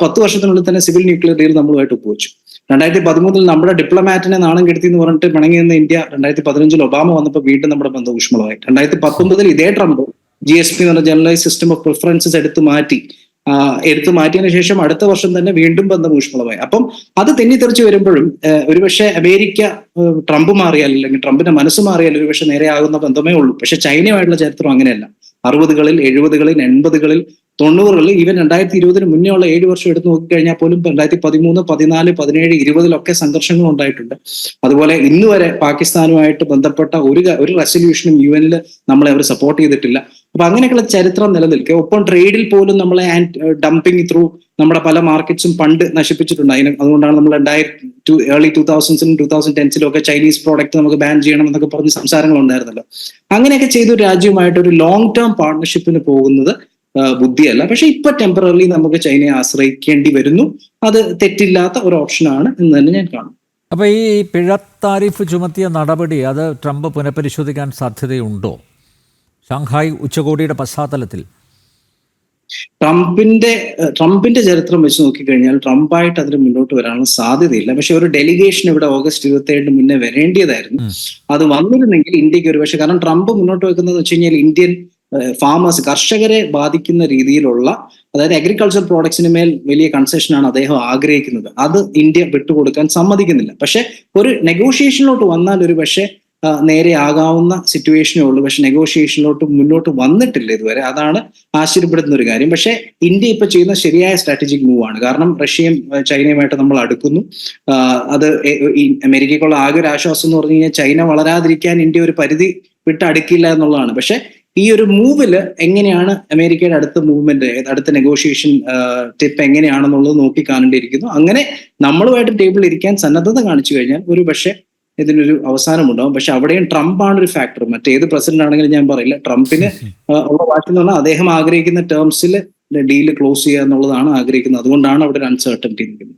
10 വർഷത്തിനുള്ളിൽ തന്നെ സിവിൽ ന്യൂക്ലിയർ ഡീൽ നമ്മളുമായിട്ട് ഒപ്പുവെച്ചു. 2013 നമ്മുടെ ഡിപ്ലോമാറ്റിനെ നാണം കെടുത്തി എന്ന് പറഞ്ഞിട്ട് പിണങ്ങി നിന്ന് ഇന്ത്യ 2015 ഒബാമ വന്നപ്പോൾ വീണ്ടും നമ്മുടെ ബന്ധം ഊഷ്മളമായി. 2019 ഇതേ ട്രംപ് GSP എന്ന് പറഞ്ഞ ജനറലൈസ് സിസ്റ്റം ഓഫ് പ്രിഫറൻസസ് എടുത്തു മാറ്റിയതിനു ശേഷം അടുത്ത വർഷം തന്നെ വീണ്ടും ബന്ധം ഊഷ്മളമായി. അപ്പം അത് തെന്നിത്തെറിച്ച് വരുമ്പോഴും ഒരുപക്ഷെ അമേരിക്ക ട്രംപ് മാറിയാൽ, അല്ലെങ്കിൽ ട്രംപിന്റെ മനസ്സ് മാറിയാൽ ഒരുപക്ഷെ നേരെയാകുന്ന ബന്ധമേ ഉള്ളൂ. പക്ഷെ ചൈനയുമായിട്ടുള്ള ചരിത്രം അങ്ങനെയല്ല. 60കളിൽ 70കളിൽ 80കളിൽ 90കളിൽ ഈവൻ 2020 മുന്നേ ഉള്ള 7 വർഷം എടുത്ത് നോക്കിക്കഴിഞ്ഞാൽ പോലും 2013, 14, 17, 20 സംഘർഷങ്ങൾ ഉണ്ടായിട്ടുണ്ട്. അതുപോലെ ഇന്ന് വരെ പാകിസ്ഥാനുമായിട്ട് ബന്ധപ്പെട്ട ഒരു റെസൊല്യൂഷനും UN നമ്മളെ അവർ സപ്പോർട്ട് ചെയ്തിട്ടില്ല. അപ്പൊ അങ്ങനെയൊക്കെയുള്ള ചരിത്രം നിലനിൽക്കുക. ഒപ്പം ട്രേഡിൽ പോലും നമ്മളെ ഡംപിങ് ത്രൂ നമ്മുടെ പല മാർക്കറ്റ്സും പണ്ട് നശിപ്പിച്ചിട്ടുണ്ട്. അതുകൊണ്ടാണ് നമ്മൾ ഏർലി 2000s 2010s ഒക്കെ ചൈനീസ് പ്രോഡക്റ്റ് നമുക്ക് ബാൻ ചെയ്യണം എന്നൊക്കെ പറഞ്ഞ് സംസാരങ്ങൾ ഉണ്ടായിരുന്നല്ലോ. അങ്ങനെയൊക്കെ ചെയ്തൊരു രാജ്യമായിട്ട് ഒരു ലോങ് ടേം പാർട്ണർഷിപ്പിന് പോകുന്നത് ബുദ്ധിയല്ല. പക്ഷെ ഇപ്പൊ ടെമ്പററി നമുക്ക് ചൈനയെ ആശ്രയിക്കേണ്ടി വരുന്നു. അത് തെറ്റില്ലാത്ത ഒരു ഓപ്ഷനാണ് എന്ന് തന്നെ ഞാൻ കാണും. അപ്പോൾ ഈ പിഴ താരിഫ് ചുമത്തിയ നടപടി അത് ട്രംപ് പുനഃപരിശോധിക്കാൻ സാധ്യതയുണ്ടോ ഷാങ്ഹായ് ഉച്ചകോടിയുടെ പശ്ചാത്തലത്തിൽ? ട്രംപിന്റെ ചരിത്രം വെച്ച് നോക്കിക്കഴിഞ്ഞാൽ ട്രംപായിട്ട് അതിന് മുന്നോട്ട് വരാനുള്ള സാധ്യതയില്ല. പക്ഷെ ഒരു ഡെലിഗേഷൻ ഇവിടെ ഓഗസ്റ്റ് 27 മുന്നേ വരേണ്ടതായിരുന്നു. അത് വന്നിരുന്നെങ്കിൽ ഇന്ത്യക്ക് ഒരു പക്ഷേ, കാരണം ട്രംപ് മുന്നോട്ട് വെക്കുന്നത് വെച്ച് കഴിഞ്ഞാൽ ഇന്ത്യൻ ഫാമേഴ്സ്, കർഷകരെ ബാധിക്കുന്ന രീതിയിലുള്ള, അതായത് അഗ്രികൾച്ചർ പ്രോഡക്ട്സിന് മേൽ വലിയ കൺസെഷനാണ് അദ്ദേഹം ആഗ്രഹിക്കുന്നത്. അത് ഇന്ത്യ വിട്ടുകൊടുക്കാൻ സമ്മതിക്കുന്നില്ല. പക്ഷെ ഒരു നെഗോഷിയേഷനിലോട്ട് വന്നാൽ ഒരു പക്ഷേ നേരെ ആകാവുന്ന സിറ്റുവേഷനേ ഉള്ളൂ. പക്ഷെ നെഗോഷിയേഷനിലോട്ട് മുന്നോട്ട് വന്നിട്ടില്ല ഇതുവരെ. അതാണ് ആശ്ചര്യപ്പെടുന്ന ഒരു കാര്യം. പക്ഷെ ഇന്ത്യ ഇപ്പൊ ചെയ്യുന്ന ശരിയായ സ്ട്രാറ്റജിക് മൂവ് ആണ്. കാരണം റഷ്യയും ചൈനയുമായിട്ട് നമ്മൾ അടുക്കുന്നു. അത് അമേരിക്കയ്ക്കുള്ള ആകെ ഒരു ആശ്വാസം എന്ന് പറഞ്ഞു കഴിഞ്ഞാൽ ചൈന വളരാതിരിക്കാൻ ഇന്ത്യ ഒരു പരിധി വിട്ട് അടുക്കില്ല എന്നുള്ളതാണ്. പക്ഷെ ഈ ഒരു മൂവില് എങ്ങനെയാണ് അമേരിക്കയുടെ അടുത്ത മൂവ്മെന്റ്, അടുത്ത നെഗോഷിയേഷൻ ടിപ്പ് എങ്ങനെയാണെന്നുള്ളത് നോക്കി കാണേണ്ടിയിരിക്കുന്നു. അങ്ങനെ നമ്മളുമായിട്ട് ടേബിളിൽ ഇരിക്കാൻ സന്നദ്ധത കാണിച്ചു കഴിഞ്ഞാൽ ഒരു പക്ഷേ ഇതിനൊരു അവസാനം ഉണ്ടാവും. പക്ഷെ അവിടെയും ട്രംപാണ് ഒരു ഫാക്ടർ. മറ്റേത് പ്രസിഡന്റ് ആണെങ്കിലും ഞാൻ പറയില്ല, ട്രംപിന് ഉള്ള വാശി എന്ന് പറഞ്ഞാൽ അദ്ദേഹം ആഗ്രഹിക്കുന്ന ടേംസിൽ ഡീല് ക്ലോസ് ചെയ്യുക എന്നുള്ളതാണ് ആഗ്രഹിക്കുന്നത്. അതുകൊണ്ടാണ് അവിടെ ഒരു അൺസർട്ടനിറ്റി നിൽക്കുന്നത്.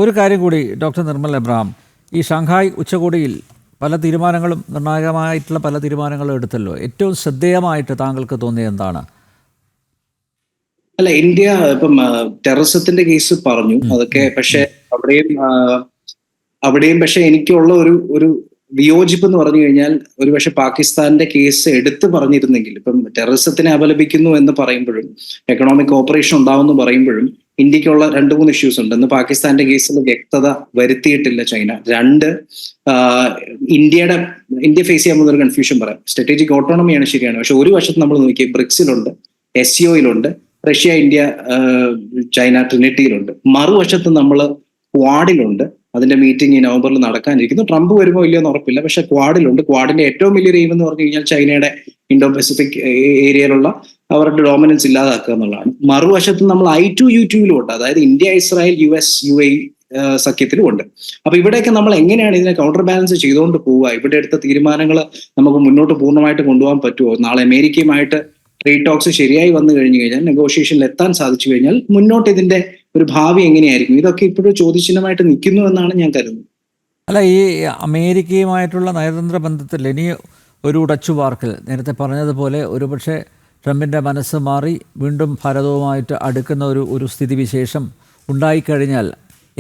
ഒരു കാര്യം കൂടി ഡോക്ടർ നിർമ്മൽ എബ്രഹാം, ഈ ഷാങ്ഹായ് ഉച്ചകോടിയിൽ പല തീരുമാനങ്ങളും, നിർണായകമായിട്ടുള്ള പല തീരുമാനങ്ങളും എടുത്തല്ലോ. ഏറ്റവും ശ്രദ്ധേയമായിട്ട് താങ്കൾക്ക് തോന്നിയത് എന്താണ്? അല്ല, ഇന്ത്യ ഇപ്പം ടെററിസത്തിന്റെ കേസ് പറഞ്ഞു, അതൊക്കെ. പക്ഷെ അവിടെയും പക്ഷെ എനിക്കുള്ള ഒരു വിയോജിപ്പ് എന്ന് പറഞ്ഞു കഴിഞ്ഞാൽ ഒരു പക്ഷെ പാകിസ്ഥാന്റെ കേസ് എടുത്തു പറഞ്ഞിരുന്നെങ്കിൽ, ഇപ്പം ടെററിസത്തിനെ അപലപിക്കുന്നു എന്ന് പറയുമ്പോഴും എക്കണോമിക് കോപ്പറേഷൻ ഉണ്ടാവുമെന്ന് പറയുമ്പോഴും ഇന്ത്യക്കുള്ള 2-3 ഇഷ്യൂസ് ഉണ്ട്. ഒന്ന്, പാകിസ്ഥാന്റെ കേസിൽ വ്യക്തത വരുത്തിയിട്ടില്ല ചൈന. 2, ഇന്ത്യ ഫേസ് ചെയ്യാൻ പോകുന്ന ഒരു കൺഫ്യൂഷൻ പറയാം. സ്ട്രാറ്റജിക് ഓട്ടോണമിയാണ് ശരിയാണ്, പക്ഷെ ഒരു വശത്ത് നമ്മൾ നോക്കിയാൽ ബ്രിക്സിലുണ്ട്, SCOയിലുണ്ട്, റഷ്യ, ഇന്ത്യ, ചൈന ട്രിനിറ്റിയിലുണ്ട്. മറുവശത്ത് നമ്മൾ ക്വാഡിലുണ്ട്. അതിന്റെ മീറ്റിംഗ് ഈ നവംബറിൽ നടക്കാനിരിക്കുന്നു. ട്രംപ് വരുമോ ഇല്ലയോ എന്ന് ഉറപ്പില്ല, പക്ഷെ ക്വാഡിലുണ്ട്. ക്വാഡിന്റെ ഏറ്റവും വലിയൊരു എയിം എന്ന് പറഞ്ഞു കഴിഞ്ഞാൽ ചൈനയുടെ ഇൻഡോ പസഫിക് ഏരിയയിലുള്ള അവരുടെ ഡോമിനൻസ് ഇല്ലാതാക്കുക എന്നുള്ളതാണ്. മറുവശത്ത് നമ്മൾ I2U2 ഉണ്ട്, അതായത് ഇന്ത്യ, ഇസ്രായേൽ, US, UAE സഖ്യത്തിലും ഉണ്ട്. അപ്പൊ ഇവിടെയൊക്കെ നമ്മൾ എങ്ങനെയാണ് ഇതിനെ കൗണ്ടർ ബാലൻസ് ചെയ്തുകൊണ്ട് പോവുക? ഇവിടെ എടുത്ത തീരുമാനങ്ങൾ നമുക്ക് മുന്നോട്ട് പൂർണ്ണമായിട്ട് കൊണ്ടുപോകാൻ പറ്റുമോ? നാളെ അമേരിക്കയുമായിട്ട് ട്രേഡ് ടോക്സ് ശരിയായി വന്നു കഴിഞ്ഞു കഴിഞ്ഞാൽ, നെഗോഷിയേഷനിൽ എത്താൻ സാധിച്ചു കഴിഞ്ഞാൽ മുന്നോട്ട് ഇതിന്റെ ഒരു ഭാവി എങ്ങനെയായിരിക്കും? ഇതൊക്കെ ഇപ്പോഴും ചോദ്യചിഹ്നമായിട്ട് നിൽക്കുന്നു എന്നാണ് ഞാൻ കരുതുന്നത്. അല്ല, ഈ അമേരിക്കയുമായിട്ടുള്ള നയതന്ത്ര ബന്ധത്തിൽ ഇനി ഒരു ഉടച്ചുവാർക്കൽ, നേരത്തെ പറഞ്ഞതുപോലെ ഒരുപക്ഷെ ട്രംപിൻ്റെ മനസ്സ് മാറി വീണ്ടും ഭാരതവുമായിട്ട് അടുക്കുന്ന ഒരു സ്ഥിതിവിശേഷം ഉണ്ടായിക്കഴിഞ്ഞാൽ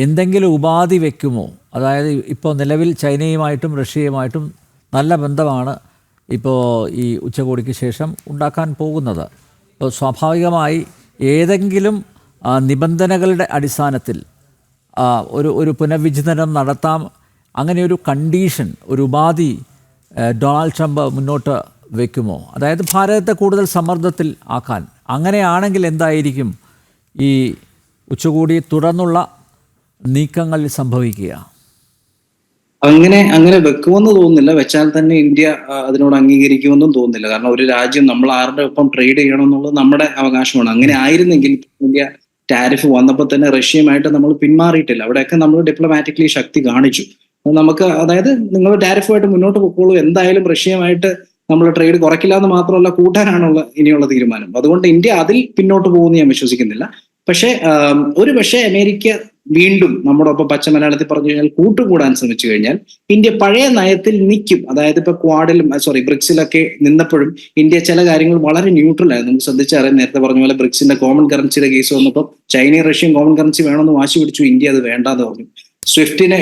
എന്തെങ്കിലും ഉപാധി വയ്ക്കുമോ? അതായത് ഇപ്പോൾ നിലവിൽ ചൈനയുമായിട്ടും റഷ്യയുമായിട്ടും നല്ല ബന്ധമാണ് ഇപ്പോൾ ഈ ഉച്ചകോടിക്ക് ശേഷം ഉണ്ടാക്കാൻ പോകുന്നത്. അപ്പോൾ സ്വാഭാവികമായി ഏതെങ്കിലും നിബന്ധനകളുടെ അടിസ്ഥാനത്തിൽ ഒരു പുനർവിചിന്തനം നടത്താം, അങ്ങനെ ഒരു കണ്ടീഷൻ, ഒരു ഉപാധി ഡൊണാൾഡ് ട്രംപ് മുന്നോട്ട് വയ്ക്കുമോ? അതായത് ഭാരതത്തെ കൂടുതൽ സമ്മർദ്ദത്തിൽ ആക്കാൻ. അങ്ങനെയാണെങ്കിൽ എന്തായിരിക്കും ഈ ഉച്ചകോടി തുടർന്നുള്ള നീക്കങ്ങളിൽ സംഭവിക്കുക? അങ്ങനെ വെക്കുമെന്ന് തോന്നുന്നില്ല. വെച്ചാൽ തന്നെ ഇന്ത്യ അതിനോട് അംഗീകരിക്കുമെന്നും തോന്നുന്നില്ല. കാരണം ഒരു രാജ്യം നമ്മൾ ആരുടെ ഒപ്പം ട്രേഡ് ചെയ്യണം എന്നുള്ളത് നമ്മുടെ അവകാശമാണ്. അങ്ങനെ ആയിരുന്നെങ്കിൽ ഇന്ത്യ ടാരിഫ് വന്നപ്പോൾ തന്നെ റഷ്യയുമായിട്ട് നമ്മൾ പിന്മാറിയിട്ടില്ല. അവിടെയൊക്കെ നമ്മൾ ഡിപ്ലോമാറ്റിക്കലി ശക്തി കാണിച്ചു. നമുക്ക്, അതായത് നിങ്ങൾ ടാരിഫുമായിട്ട് മുന്നോട്ട് പൊക്കോളൂ, എന്തായാലും റഷ്യയുമായിട്ട് നമ്മൾ ട്രേഡ് കുറയ്ക്കില്ല എന്ന് മാത്രമല്ല കൂട്ടാനാണുള്ള ഇനിയുള്ള തീരുമാനം. അതുകൊണ്ട് ഇന്ത്യ അതിൽ പിന്നോട്ട് പോകുമെന്ന് ഞാൻ വിശ്വസിക്കുന്നില്ല. പക്ഷേ പക്ഷേ അമേരിക്ക വീണ്ടും നമ്മുടെ ഒപ്പം പച്ച മലയാളത്തിൽ പറഞ്ഞു കഴിഞ്ഞാൽ കൂട്ടുകൂടാൻ ശ്രമിച്ചു കഴിഞ്ഞാൽ ഇന്ത്യ പഴയ നയത്തിൽ നിൽക്കും. അതായത് ഇപ്പൊ ബ്രിക്സിലൊക്കെ നിന്നപ്പോഴും ഇന്ത്യ ചില കാര്യങ്ങൾ വളരെ ന്യൂട്രൽ ആയിരുന്നു. നമുക്ക് ശ്രദ്ധിച്ചറിയാം, നേരത്തെ പറഞ്ഞ പോലെ ബ്രിക്സിന്റെ കോമൺ കറൻസിയുടെ കേസ് വന്നപ്പോൾ ചൈനയും റഷ്യയും കോമൺ കറൻസി വേണമെന്ന് വാശി പിടിച്ചു, ഇന്ത്യ അത് വേണ്ടാന്ന് പറഞ്ഞു. സ്വിഫ്റ്റിന്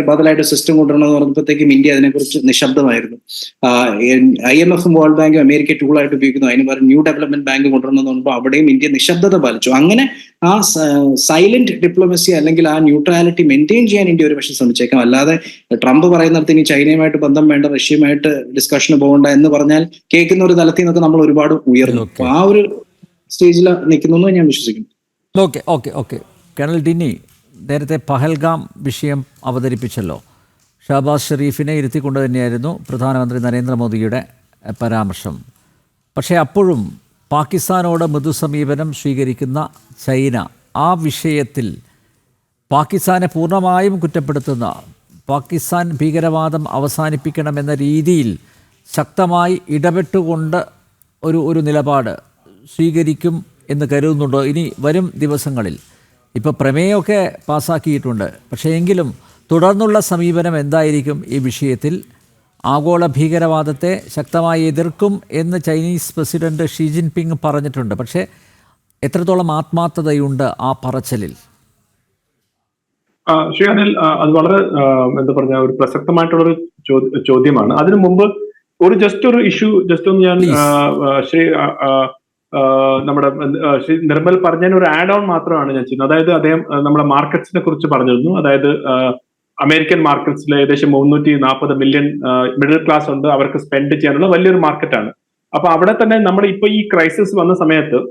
ബദലായിട്ട് സിസ്റ്റം കൊണ്ടുവരണമെന്ന് പറഞ്ഞപ്പോഴത്തേക്കും ഇന്ത്യ അതിനെക്കുറിച്ച് നിശബ്ദമായിരുന്നു. IMF വേൾഡ് ബാങ്കും അമേരിക്ക ടൂളായിട്ട് ഉപയോഗിക്കുന്നു, അതിന് പകരം ന്യൂ ഡെവലപ്മെന്റ് ബാങ്ക് കൊണ്ടുവരണമെന്ന് പറഞ്ഞപ്പോൾ അവിടെയും ഇന്ത്യ നിശബ്ദത പാലിച്ചു. അങ്ങനെ ആ സൈലന്റ് ഡിപ്ലോമസി അല്ലെങ്കിൽ ആ ന്യൂട്രാലിറ്റി മെയിൻറ്റെയിൻ ചെയ്യാൻ ഇന്ത്യ ഒരു പക്ഷേ ശ്രമിച്ചേക്കാം. അല്ലാതെ ട്രംപ് പറയുന്നിടത്ത് ഇനി ചൈനയുമായിട്ട് ബന്ധം വേണ്ട, റഷ്യയുമായിട്ട് ഡിസ്കഷന് പോകണ്ട എന്ന് പറഞ്ഞാൽ കേൾക്കുന്ന ഒരു തലത്തിൽ നിന്നൊക്കെ നമ്മൾ ഒരുപാട് ഉയർന്നു. അപ്പൊ ആ ഒരു സ്റ്റേജിൽ നിൽക്കുന്നു ഞാൻ വിശ്വസിക്കുന്നു. ഓക്കെ കേണൽ ഡിന്നി, നേരത്തെ പഹൽഗാം വിഷയം അവതരിപ്പിച്ചല്ലോ. ഷഹബാസ് ഷെരീഫിനെ ഇരുത്തിക്കൊണ്ട് തന്നെയായിരുന്നു പ്രധാനമന്ത്രി നരേന്ദ്രമോദിയുടെ പരാമർശം. പക്ഷേ അപ്പോഴും പാകിസ്ഥാനോട് മൃദു സമീപനം സ്വീകരിക്കുന്ന ചൈന ആ വിഷയത്തിൽ പാകിസ്ഥാനെ പൂർണ്ണമായും കുറ്റപ്പെടുത്തുന്ന, പാകിസ്ഥാൻ ഭീകരവാദം അവസാനിപ്പിക്കണമെന്ന രീതിയിൽ ശക്തമായി ഇടപെട്ടുകൊണ്ട് ഒരു നിലപാട് സ്വീകരിക്കും എന്ന് കരുതുന്നുണ്ടോ ഇനി വരും ദിവസങ്ങളിൽ? ഇപ്പോൾ പ്രമേയമൊക്കെ പാസ്സാക്കിയിട്ടുണ്ട്, പക്ഷേ എങ്കിലും തുടർന്നുള്ള സമീപനം എന്തായിരിക്കും ഈ വിഷയത്തിൽ? ആഗോള ഭീകരവാദത്തെ ശക്തമായി എതിർക്കും എന്ന് ചൈനീസ് പ്രസിഡന്റ് ഷീ ജിൻപിങ് പറഞ്ഞിട്ടുണ്ട്. പക്ഷേ എത്രത്തോളം ആത്മാർത്ഥതയുണ്ട് ആ പറച്ചിലിൽ? ശ്രീ അനിൽ, അത് വളരെ ഒരു പ്രസക്തമായിട്ടുള്ളൊരു ചോദ്യമാണ്. അതിനു മുമ്പ് ഒരു ഇഷ്യൂ ഒന്ന് ഞാൻ ശ്രീ നമ്മുടെ ശ്രീ നിർമ്മൽ പറഞ്ഞതിന് ഒരു ആഡ് ഓൺ മാത്രമാണ് ഞാൻ ചെയ്യുന്നത്. അതായത് അദ്ദേഹം നമ്മുടെ മാർക്കറ്റ്സിനെ കുറിച്ച് പറഞ്ഞിരുന്നു. അതായത് അമേരിക്കൻ മാർക്കറ്റ്സിൽ ഏകദേശം 340 മില്യൺ മിഡിൽ ക്ലാസ് ഉണ്ട്, അവർക്ക് സ്പെൻഡ് ചെയ്യാനുള്ള വലിയൊരു മാർക്കറ്റാണ്. അപ്പൊ അവിടെ തന്നെ നമ്മൾ ഇപ്പൊ ഈ ക്രൈസിസ് വന്ന സമയത്ത്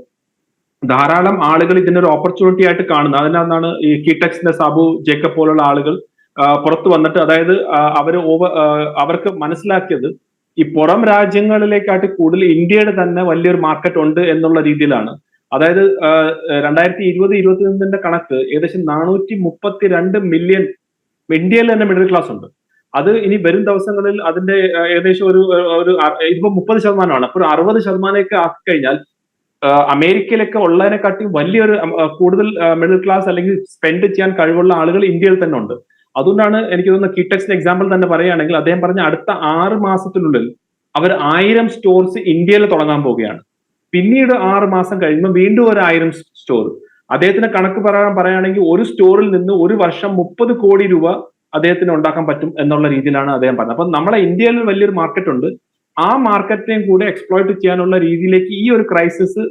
ധാരാളം ആളുകൾ ഇതിനൊരു ഓപ്പർച്യൂണിറ്റി ആയിട്ട് കാണുന്നത്. അതിനകത്താണ് ഈ കീടെക്സിന്റെ സാബു ജേക്കബ് പോലുള്ള ആളുകൾ പുറത്തു വന്നിട്ട്, അതായത് അവർക്ക് മനസ്സിലാക്കിയത് ഈ പുറം രാജ്യങ്ങളിലേക്കായിട്ട് കൂടുതൽ ഇന്ത്യയുടെ തന്നെ വലിയൊരു മാർക്കറ്റ് ഉണ്ട് എന്നുള്ള രീതിയിലാണ്. അതായത് 2020-21 കണക്ക് ഏകദേശം 432 മില്യൺ ഇന്ത്യയിൽ തന്നെ മിഡിൽ ക്ലാസ് ഉണ്ട്. അത് ഇനി വരും ദിവസങ്ങളിൽ അതിന്റെ ഏകദേശം ഇതിപ്പോ 30%. അപ്പോൾ 60% ആക്കി കഴിഞ്ഞാൽ അമേരിക്കയിലൊക്കെ ഉള്ളതിനെക്കാട്ടി വലിയൊരു കൂടുതൽ മിഡിൽ ക്ലാസ് അല്ലെങ്കിൽ സ്പെൻഡ് ചെയ്യാൻ കഴിവുള്ള ആളുകൾ ഇന്ത്യയിൽ തന്നെ ഉണ്ട്. അതുകൊണ്ടാണ് എനിക്ക് തോന്നുന്നത് കീടെക്സിന്റെ എക്സാമ്പിൾ തന്നെ പറയുകയാണെങ്കിൽ അദ്ദേഹം പറഞ്ഞ അടുത്ത 6 മാസത്തിനുള്ളിൽ അവർ 1000 സ്റ്റോർസ് ഇന്ത്യയിൽ തുടങ്ങാൻ പോവുകയാണ്. പിന്നീട് 6 മാസം കഴിയുമ്പോൾ വീണ്ടും ഒരു 1000 സ്റ്റോർ. അദ്ദേഹത്തിന്റെ കണക്ക് പറയുകയാണെങ്കിൽ ഒരു സ്റ്റോറിൽ നിന്ന് ഒരു വർഷം 30 കോടി രൂപ അദ്ദേഹത്തിന് ഉണ്ടാക്കാൻ പറ്റും എന്നുള്ള രീതിയിലാണ് അദ്ദേഹം പറഞ്ഞത്. അപ്പൊ നമ്മളെ ഇന്ത്യയിൽ വലിയൊരു മാർക്കറ്റ് ഉണ്ട്. ആ മാർക്കറ്റിനെയും കൂടെ എക്സ്പ്ലോയിറ്റ് ചെയ്യാനുള്ള രീതിയിലേക്ക് ഈ ഒരു ക്രൈസിസ്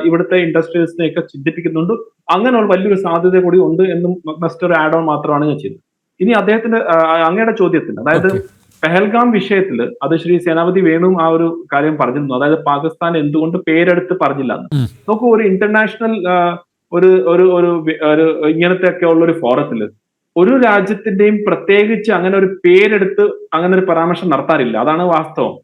ഇവിടുത്തെ ഇൻഡസ്ട്രീസിനെയൊക്കെ ചിന്തിപ്പിക്കുന്നുണ്ട്. അങ്ങനെയുള്ള വലിയൊരു സാധ്യത കൂടി ഉണ്ട് എന്നും മറ്റൊരു ആഡ് ഓൺ മാത്രമാണ് ഞാൻ ചെയ്തത്. ഇനി അദ്ദേഹത്തിന്റെ അങ്ങയുടെ ചോദ്യത്തിന്, അതായത് ഓക്കെ. പെഹൽഗാം വിഷയത്തിൽ അത് ശ്രീ സേനാപതി വേണുവും ആ ഒരു കാര്യം പറഞ്ഞിരുന്നു. അതായത് പാകിസ്ഥാൻ എന്തുകൊണ്ട് പേരെടുത്ത് പറഞ്ഞില്ല എന്ന്. ഉം. നോക്കൂ, ഒരു ഇന്റർനാഷണൽ ഒരു ഒരു ഒരു ഒരു ഇങ്ങനത്തെ ഒക്കെ ഉള്ള ഒരു ഫോറത്തില് ഒരു രാജ്യത്തിന്റെയും പ്രത്യേകിച്ച് അങ്ങനെ ഒരു പേരെടുത്ത് അങ്ങനെ ഒരു പരാമർശം നടത്താറില്ല. അതാണ് വാസ്തവം.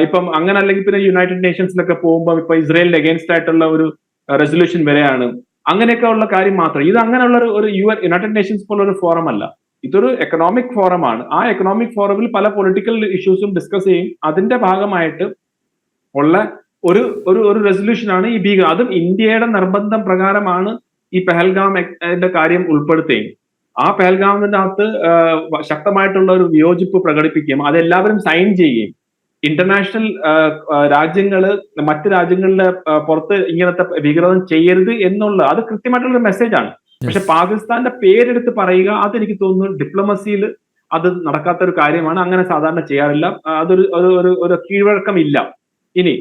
ഇപ്പം അങ്ങനെ അല്ലെങ്കിൽ പിന്നെ യുണൈറ്റഡ് നേഷൻസിലൊക്കെ പോകുമ്പോൾ ഇപ്പൊ ഇസ്രയേലിന് അഗേൻസ്റ്റ് ആയിട്ടുള്ള ഒരു റെസൊല്യൂഷൻ വരെയാണ്, അങ്ങനെയൊക്കെ ഉള്ള കാര്യം മാത്രം. ഇത് അങ്ങനെയുള്ള ഒരു യുണൈറ്റഡ് നേഷൻസ് പോലുള്ള ഒരു ഫോറം അല്ല, ഇതൊരു എക്കണോമിക് ഫോറമാണ്. ആ എക്കണോമിക് ഫോറമിൽ പല പൊളിറ്റിക്കൽ ഇഷ്യൂസും ഡിസ്കസ് ചെയ്യും. അതിന്റെ ഭാഗമായിട്ട് ഉള്ള ഒരു ഒരു ഒരു റെസൊല്യൂഷനാണ് ഈ ഭീകര, അതും ഇന്ത്യയുടെ നിർബന്ധം പ്രകാരമാണ് ഈ പെഹൽഗാമിന്റെ കാര്യം ഉൾപ്പെടുത്തുകയും ആ പെഹൽഗാമിന്റെ അകത്ത് ശക്തമായിട്ടുള്ള ഒരു വിയോജിപ്പ് പ്രകടിപ്പിക്കുകയും അതെല്ലാവരും സൈൻ ചെയ്യുകയും ഇന്റർനാഷണൽ രാജ്യങ്ങള് മറ്റ് രാജ്യങ്ങളുടെ പുറത്ത് ഇങ്ങനത്തെ ഭീകരത ചെയ്യരുത് എന്നുള്ള അത് കൃത്യമായിട്ടുള്ള ഒരു മെസ്സേജാണ്. പക്ഷെ പാകിസ്ഥാന്റെ പേരെടുത്ത് പറയുക, അതെനിക്ക് തോന്നുന്നു ഡിപ്ലോമസിയിൽ അത് നടക്കാത്ത ഒരു കാര്യമാണ്. അങ്ങനെ സാധാരണ ചെയ്യാറില്ല. അതൊരു ഒരു കീഴ്വഴക്കമില്ല. ഇനി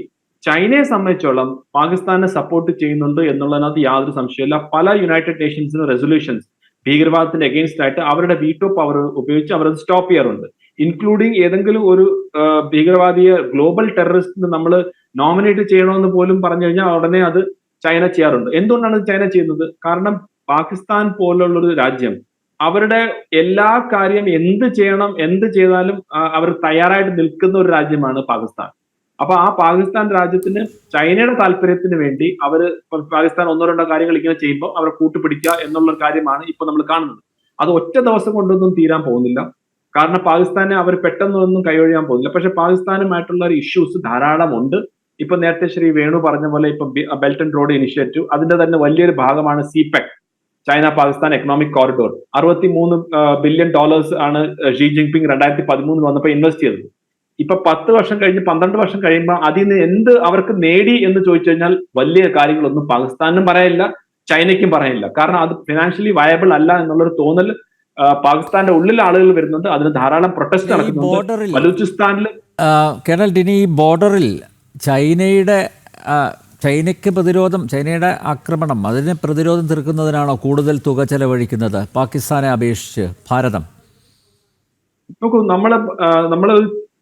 ചൈനയെ സംബന്ധിച്ചോളം പാകിസ്ഥാനെ സപ്പോർട്ട് ചെയ്യുന്നുണ്ട് എന്നുള്ളതിനകത്ത് യാതൊരു സംശയമില്ല. പല യുണൈറ്റഡ് നേഷൻസിന് റെസൊല്യൂഷൻസ് ഭീകരവാദത്തിന്റെ അഗെയിൻസ്റ്റ് ആയിട്ട് അവരുടെ വീറ്റോ പവർ ഉപയോഗിച്ച് അവരത് സ്റ്റോപ്പ് ചെയ്യാറുണ്ട്. ഇൻക്ലൂഡിങ് ഏതെങ്കിലും ഒരു ഭീകരവാദിയെ ഗ്ലോബൽ ടെററിസ്റ്റ് നമ്മൾ നോമിനേറ്റ് ചെയ്യണമെന്ന് പോലും പറഞ്ഞു കഴിഞ്ഞാൽ ഉടനെ അത് ചൈന ചെയ്യാറുണ്ട്. എന്തുകൊണ്ടാണ് ചൈന ചെയ്യുന്നത്? കാരണം പാകിസ്ഥാൻ പോലുള്ള ഒരു രാജ്യം അവരുടെ എല്ലാ കാര്യം എന്ത് ചെയ്യണം, എന്ത് ചെയ്താലും അവർ തയ്യാറായിട്ട് നിൽക്കുന്ന ഒരു രാജ്യമാണ് പാകിസ്ഥാൻ. അപ്പൊ ആ പാകിസ്ഥാൻ രാജ്യത്തിന് ചൈനയുടെ താല്പര്യത്തിന് വേണ്ടി അവര് പാകിസ്ഥാൻ ഒന്നോ രണ്ടോ കാര്യങ്ങൾ ഇങ്ങനെ ചെയ്യുമ്പോൾ അവരെ കൂട്ടുപിടിക്കുക എന്നുള്ള ഒരു കാര്യമാണ് ഇപ്പൊ നമ്മൾ കാണുന്നത്. അത് ഒറ്റ ദിവസം കൊണ്ടൊന്നും തീരാൻ പോകുന്നില്ല. കാരണം പാകിസ്ഥാനെ അവർ പെട്ടെന്നൊന്നും കൈയൊഴിയാൻ പോകുന്നില്ല. പക്ഷെ പാകിസ്ഥാനുമായിട്ടുള്ള ഒരു ഇഷ്യൂസ് ധാരാളം ഉണ്ട്. ഇപ്പൊ നേരത്തെ ശ്രീ വേണു പറഞ്ഞ പോലെ ഇപ്പൊ ബെൽറ്റ് ആൻഡ് റോഡ് ഇനിഷ്യേറ്റീവ്, അതിന്റെ തന്നെ വലിയൊരു ഭാഗമാണ് CPEC, China Pakistan economic corridor. $63 billion ആണ് ഷീ ജിൻപിങ് 2013 വന്നപ്പോൾ ഇൻവെസ്റ്റ് ചെയ്തത്. ഇപ്പൊ 10 വർഷം കഴിഞ്ഞ് 12 വർഷം കഴിയുമ്പോൾ അതിൽ നിന്ന് എന്ത് അവർക്ക് നേടി എന്ന് ചോദിച്ചു കഴിഞ്ഞാൽ വലിയ കാര്യങ്ങളൊന്നും പാകിസ്ഥാനും പറയില്ല, ചൈനയ്ക്കും പറയില്ല. കാരണം അത് ഫിനാൻഷ്യലി വയബിൾ അല്ല എന്നുള്ളൊരു തോന്നൽ പാകിസ്ഥാന്റെ ഉള്ളിൽ ആളുകൾ വരുന്നുണ്ട്. അതിന് ധാരാളം പ്രൊട്ടസ്റ്റ് നടക്കുന്നുണ്ട്. ബലൂചിസ്ഥാനിൽ കേണൽ ടിനി, ഈ ബോർഡറിൽ ചൈനയ്ക്ക് പ്രതിരോധം, ചൈനയുടെ ആക്രമണം, അതിന് പ്രതിരോധം തീർക്കുന്നതിനാണോ കൂടുതൽ തുക ചെലവഴിക്കുന്നത് പാകിസ്ഥാനെ അപേക്ഷിച്ച് ഭാരതം? നോക്കൂ, നമ്മള്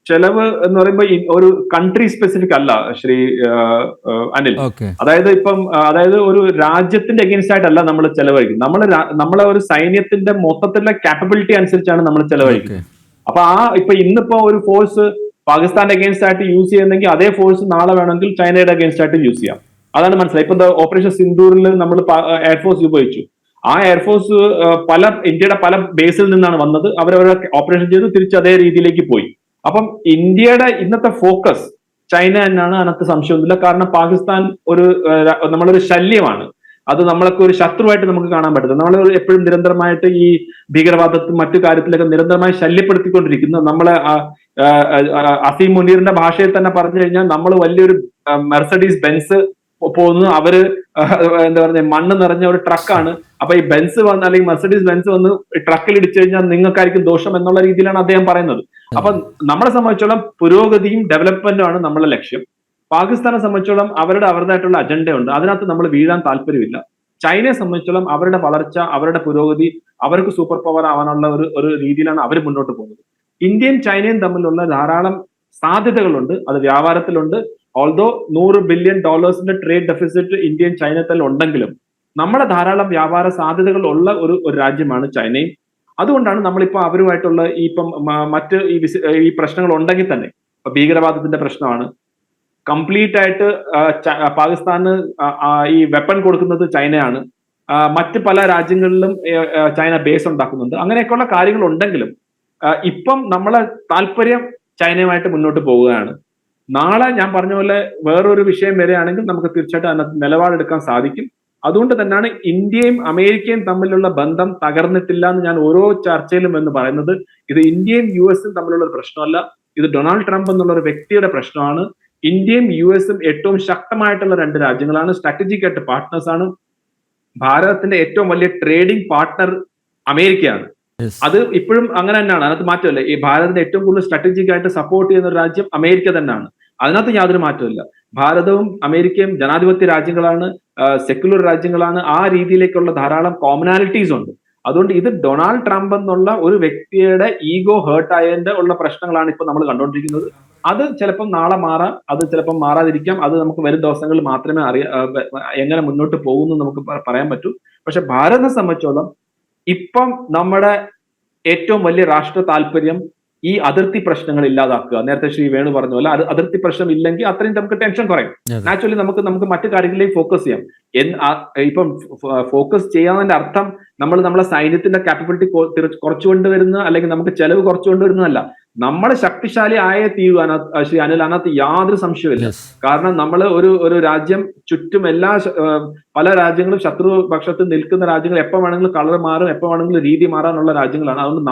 ചെലവ് എന്ന് പറയുമ്പോൾ ഒരു കൺട്രി സ്പെസിഫിക് അല്ല ശ്രീ അനിൽ. അതായത് ഒരു രാജ്യത്തിന്റെ അഗേൻസ്റ്റ് ആയിട്ടല്ല നമ്മൾ ചെലവഴിക്കുന്നത്. നമ്മളെ ഒരു സൈന്യത്തിന്റെ മൊത്തത്തിലുള്ള കാപ്പബിലിറ്റി അനുസരിച്ചാണ് നമ്മൾ ചെലവഴിക്കുന്നത്. അപ്പൊ ഇപ്പൊ ഇന്നിപ്പോ ഒരു ഫോഴ്സ് പാകിസ്ഥാന്റെ അഗേൻസ്റ്റ് ആയിട്ട് യൂസ് ചെയ്യുന്നെങ്കിൽ അതേ ഫോഴ്സ് നാളെ വേണമെങ്കിൽ ചൈനയുടെ അഗേൻസ്റ്റ് ആയിട്ട് യൂസ് ചെയ്യാം. അതാണ് മനസ്സിലായി. ഇപ്പൊ ഓപ്പറേഷൻ സിന്ദൂറിൽ നമ്മൾ എയർഫോഴ്സ് ഉപയോഗിച്ചു. ആ എയർഫോഴ്സ് ഇന്ത്യയുടെ പല ബേസിൽ നിന്നാണ് വന്നത്. അവരവരെ ഓപ്പറേഷൻ ചെയ്ത് തിരിച്ച് അതേ രീതിയിലേക്ക് പോയി. അപ്പം ഇന്ത്യയുടെ ഇന്നത്തെ ഫോക്കസ് ചൈന തന്നെയാണ്, അതിനകത്ത് സംശയമൊന്നുമില്ല. കാരണം പാകിസ്ഥാൻ നമ്മളൊരു ശല്യമാണ്. അത് നമ്മളൊക്കെ ഒരു ശത്രുവായിട്ട് നമുക്ക് കാണാൻ പറ്റുന്നത്. നമ്മൾ എപ്പോഴും നിരന്തരമായിട്ട് ഈ ഭീകരവാദത്തും മറ്റു കാര്യത്തിലൊക്കെ നിരന്തരമായി ശല്യപ്പെടുത്തിക്കൊണ്ടിരിക്കുന്നു. നമ്മളെ അസീം മുനീറിന്റെ ഭാഷയിൽ തന്നെ പറഞ്ഞു കഴിഞ്ഞാൽ നമ്മൾ വലിയൊരു മെർസഡീസ് ബെൻസ് പോകുന്നു, അവര് എന്താ പറയുക മണ്ണ് നിറഞ്ഞ ഒരു ട്രക്കാണ്. അപ്പൊ ഈ ബെൻസ് വന്ന് അല്ലെങ്കിൽ മെർസഡീസ് ബെൻസ് വന്ന് ട്രക്കിൽ ഇടിച്ചു കഴിഞ്ഞാൽ നിങ്ങൾക്കായിരിക്കും ദോഷം എന്നുള്ള രീതിയിലാണ് അദ്ദേഹം പറയുന്നത്. അപ്പൊ നമ്മളെ സംബന്ധിച്ചോളം പുരോഗതിയും ഡെവലപ്മെന്റും ആണ് നമ്മളെ ലക്ഷ്യം. പാകിസ്ഥാനെ സംബന്ധിച്ചോളം അവരുടേതായിട്ടുള്ള അജണ്ടയുണ്ട്, അതിനകത്ത് നമ്മൾ വീഴാൻ താല്പര്യമില്ല. ചൈനയെ സംബന്ധിച്ചോളം അവരുടെ വളർച്ച, അവരുടെ പുരോഗതി, അവർക്ക് സൂപ്പർ പവർ ആവാനുള്ള ഒരു രീതിയിലാണ് അവർ മുന്നോട്ട് പോകുന്നത്. ഇന്ത്യയും ചൈനയും തമ്മിലുള്ള ധാരാളം സാധ്യതകളുണ്ട്. അത് വ്യാപാരത്തിലുണ്ട്. ഓൾദോ $100 ബില്യൺ ട്രേഡ് ഡെഫിസിറ്റ് ഇന്ത്യയും ചൈന തമ്മിൽ ഉണ്ടെങ്കിലും നമ്മുടെ ധാരാളം വ്യാപാര സാധ്യതകൾ ഉള്ള ഒരു രാജ്യമാണ് ചൈനയും. അതുകൊണ്ടാണ് നമ്മളിപ്പോ അവരുമായിട്ടുള്ള മറ്റ് ഈ പ്രശ്നങ്ങൾ ഉണ്ടെങ്കിൽ തന്നെ, ഇപ്പൊ ഭീകരവാദത്തിന്റെ പ്രശ്നമാണ്, കംപ്ലീറ്റ് ആയിട്ട് പാകിസ്ഥാന് ഈ വെപ്പൺ കൊടുക്കുന്നത് ചൈനയാണ്. മറ്റ് പല രാജ്യങ്ങളിലും ചൈന ബേസ് ഉണ്ടാക്കുന്നുണ്ട്. അങ്ങനെയൊക്കെയുള്ള കാര്യങ്ങൾ ഉണ്ടെങ്കിലും ഇപ്പം നമ്മളെ താല്പര്യം ചൈനയുമായിട്ട് മുന്നോട്ട് പോവുകയാണ്. നാളെ ഞാൻ പറഞ്ഞ പോലെ വേറൊരു വിഷയം വരികയാണെങ്കിൽ നമുക്ക് തീർച്ചയായിട്ടും അതിനകത്ത് നിലപാടെടുക്കാൻ സാധിക്കും. അതുകൊണ്ട് തന്നെയാണ് ഇന്ത്യയും അമേരിക്കയും തമ്മിലുള്ള ബന്ധം തകർന്നിട്ടില്ല എന്ന് ഞാൻ ഓരോ ചർച്ചയിലും എന്ന് പറയുന്നത്. ഇത് ഇന്ത്യയും US തമ്മിലുള്ള ഒരു പ്രശ്നമല്ല, ഇത് ഡൊണാൾഡ് ട്രംപ് എന്നുള്ള ഒരു വ്യക്തിയുടെ പ്രശ്നമാണ്. ഇന്ത്യയും US ഏറ്റവും ശക്തമായിട്ടുള്ള രണ്ട് രാജ്യങ്ങളാണ്, സ്ട്രാറ്റജിക് ആയിട്ട് പാർട്ട്നേഴ്സ് ആണ്. ഭാരതത്തിന്റെ ഏറ്റവും വലിയ ട്രേഡിംഗ് പാർട്ട്ണർ അമേരിക്കയാണ്. Yes. അത് ഇപ്പോഴും അങ്ങനെ തന്നെയാണ്, അതിനകത്ത് മാറ്റമില്ല. ഈ ഭാരതത്തെ ഏറ്റവും കൂടുതൽ സ്ട്രാറ്റജിക് ആയിട്ട് സപ്പോർട്ട് ചെയ്യുന്ന ഒരു രാജ്യം അമേരിക്ക തന്നെയാണ്. അതിനകത്ത് യാതൊരു മാറ്റമില്ല. ഭാരതവും അമേരിക്കയും ജനാധിപത്യ രാജ്യങ്ങളാണ്, സെക്യുലർ രാജ്യങ്ങളാണ്. ആ രീതിയിലേക്കുള്ള ധാരാളം കോമണാലിറ്റീസ് ഉണ്ട്. അതുകൊണ്ട് ഇത് ഡൊണാൾഡ് ട്രംപ് എന്നുള്ള ഒരു വ്യക്തിയുടെ ഈഗോ ഹേർട്ട് ആയതിന്റെ ഉള്ള പ്രശ്നങ്ങളാണ് ഇപ്പൊ നമ്മൾ കണ്ടുകൊണ്ടിരിക്കുന്നത്. അത് ചിലപ്പം നാളെ മാറാം, അത് ചിലപ്പം മാറാതിരിക്കാം. അത് നമുക്ക് വരും ദിവസങ്ങളിൽ മാത്രമേ എങ്ങനെ മുന്നോട്ട് പോകുന്നു നമുക്ക് പറയാൻ പറ്റൂ. പക്ഷെ ഭാരതത്തെ സംബന്ധിച്ചോളം ഇപ്പം നമ്മുടെ ഏറ്റവും വലിയ രാഷ്ട്ര താല്പര്യം ഈ അതിർത്തി പ്രശ്നങ്ങൾ ഇല്ലാതാക്കുക. നേരത്തെ ശ്രീ വേണു പറഞ്ഞ പോലെ അതിർത്തി പ്രശ്നം ഇല്ലെങ്കിൽ അത്രയും നമുക്ക് ടെൻഷൻ കുറയും. നാച്ചുറലി നമുക്ക് മറ്റു കാര്യങ്ങളിലേക്ക് ഫോക്കസ് ചെയ്യാം. ഇപ്പം ഫോക്കസ് ചെയ്യാന്നതിന്റെ അർത്ഥം നമ്മളെ സൈന്യത്തിന്റെ കാപ്പബിലിറ്റി കുറച്ചു കൊണ്ടുവരുന്ന, അല്ലെങ്കിൽ നമുക്ക് ചെലവ് കുറച്ചു കൊണ്ടുവരുന്നതല്ല. നമ്മൾ ശക്തിശാലി ആയേ തീരുവാൻ ശ്രീ അനിൽ, അതിനകത്ത് യാതൊരു സംശയമില്ല. കാരണം നമ്മൾ ഒരു രാജ്യം ചുറ്റും പല രാജ്യങ്ങളും ശത്രുപക്ഷത്ത് നിൽക്കുന്ന രാജ്യങ്ങൾ എപ്പോ വേണമെങ്കിലും കളർ മാറും, എപ്പോ വേണമെങ്കിലും രീതി മാറാനുള്ള രാജ്യങ്ങളാണ്. അതുകൊണ്ട്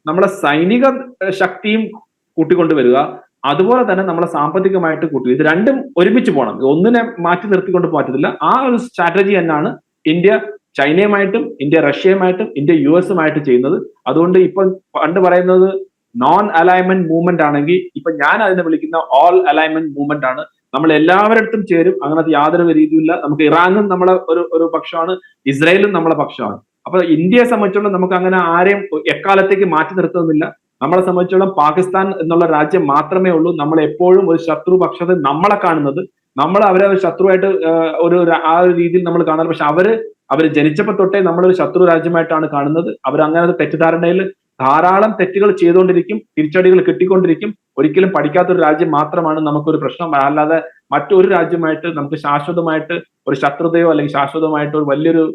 നമ്മളെ സൈനിക ശക്തിയും കൂട്ടിക്കൊണ്ടുവരിക, അതുപോലെ തന്നെ നമ്മളെ സാമ്പത്തികമായിട്ട് കൂട്ടുക. ഇത് രണ്ടും ഒരുമിച്ച് പോകണം. ഒന്നിനെ മാറ്റി നിർത്തിക്കൊണ്ട് പറ്റത്തില്ല. ആ ഒരു സ്ട്രാറ്റജി തന്നെയാണ് ഇന്ത്യ ചൈനയുമായിട്ടും ഇന്ത്യ റഷ്യയുമായിട്ടും ഇന്ത്യ US-ഉമായിട്ട് ചെയ്യുന്നത്. അതുകൊണ്ട് ഇപ്പം പണ്ട് പറയുന്നത് നോൺ അലൈൻമെന്റ് മൂവ്മെന്റ് ആണെങ്കിൽ ഇപ്പൊ ഞാൻ അതിനെ വിളിക്കുന്ന ഓൾ അലൈൻമെന്റ് മൂവ്മെന്റ് ആണ്. നമ്മൾ എല്ലാവരുടെ ചേരും, അങ്ങനത്തെ യാതൊരു രീതിയില്ല. നമുക്ക് ഇറാനും നമ്മളെ ഒരു പക്ഷമാണ്, ഇസ്രായേലും നമ്മളെ പക്ഷമാണ്. അപ്പൊ ഇന്ത്യയെ സംബന്ധിച്ചോളം നമുക്ക് അങ്ങനെ ആരെയും എക്കാലത്തേക്ക് മാറ്റി നിർത്തുന്നില്ല. നമ്മളെ സംബന്ധിച്ചോളം പാകിസ്ഥാൻ എന്നുള്ള രാജ്യം മാത്രമേ ഉള്ളൂ നമ്മൾ എപ്പോഴും ഒരു ശത്രുപക്ഷത്തെ നമ്മളെ കാണുന്നത്. നമ്മൾ അവരെ ഒരു ശത്രുവായിട്ട് ആ ഒരു രീതിയിൽ നമ്മൾ കാണാറ്. പക്ഷെ അവര് ജനിച്ചപ്പോ തൊട്ടേ നമ്മളൊരു ശത്രു രാജ്യമായിട്ടാണ് കാണുന്നത്. അവരങ്ങനെ തെറ്റിദ്ധാരണയിൽ ധാരാളം തെറ്റുകൾ ചെയ്തുകൊണ്ടിരിക്കും, തിരിച്ചടികൾ കിട്ടിക്കൊണ്ടിരിക്കും. ഒരിക്കലും പഠിക്കാത്തൊരു രാജ്യം മാത്രമാണ് നമുക്കൊരു പ്രശ്നം. അല്ലാതെ മറ്റൊരു രാജ്യമായിട്ട് നമുക്ക് ശാശ്വതമായിട്ട് ഒരു ശത്രുതയോ അല്ലെങ്കിൽ ശാശ്വതമായിട്ട് ഒരു വലിയൊരു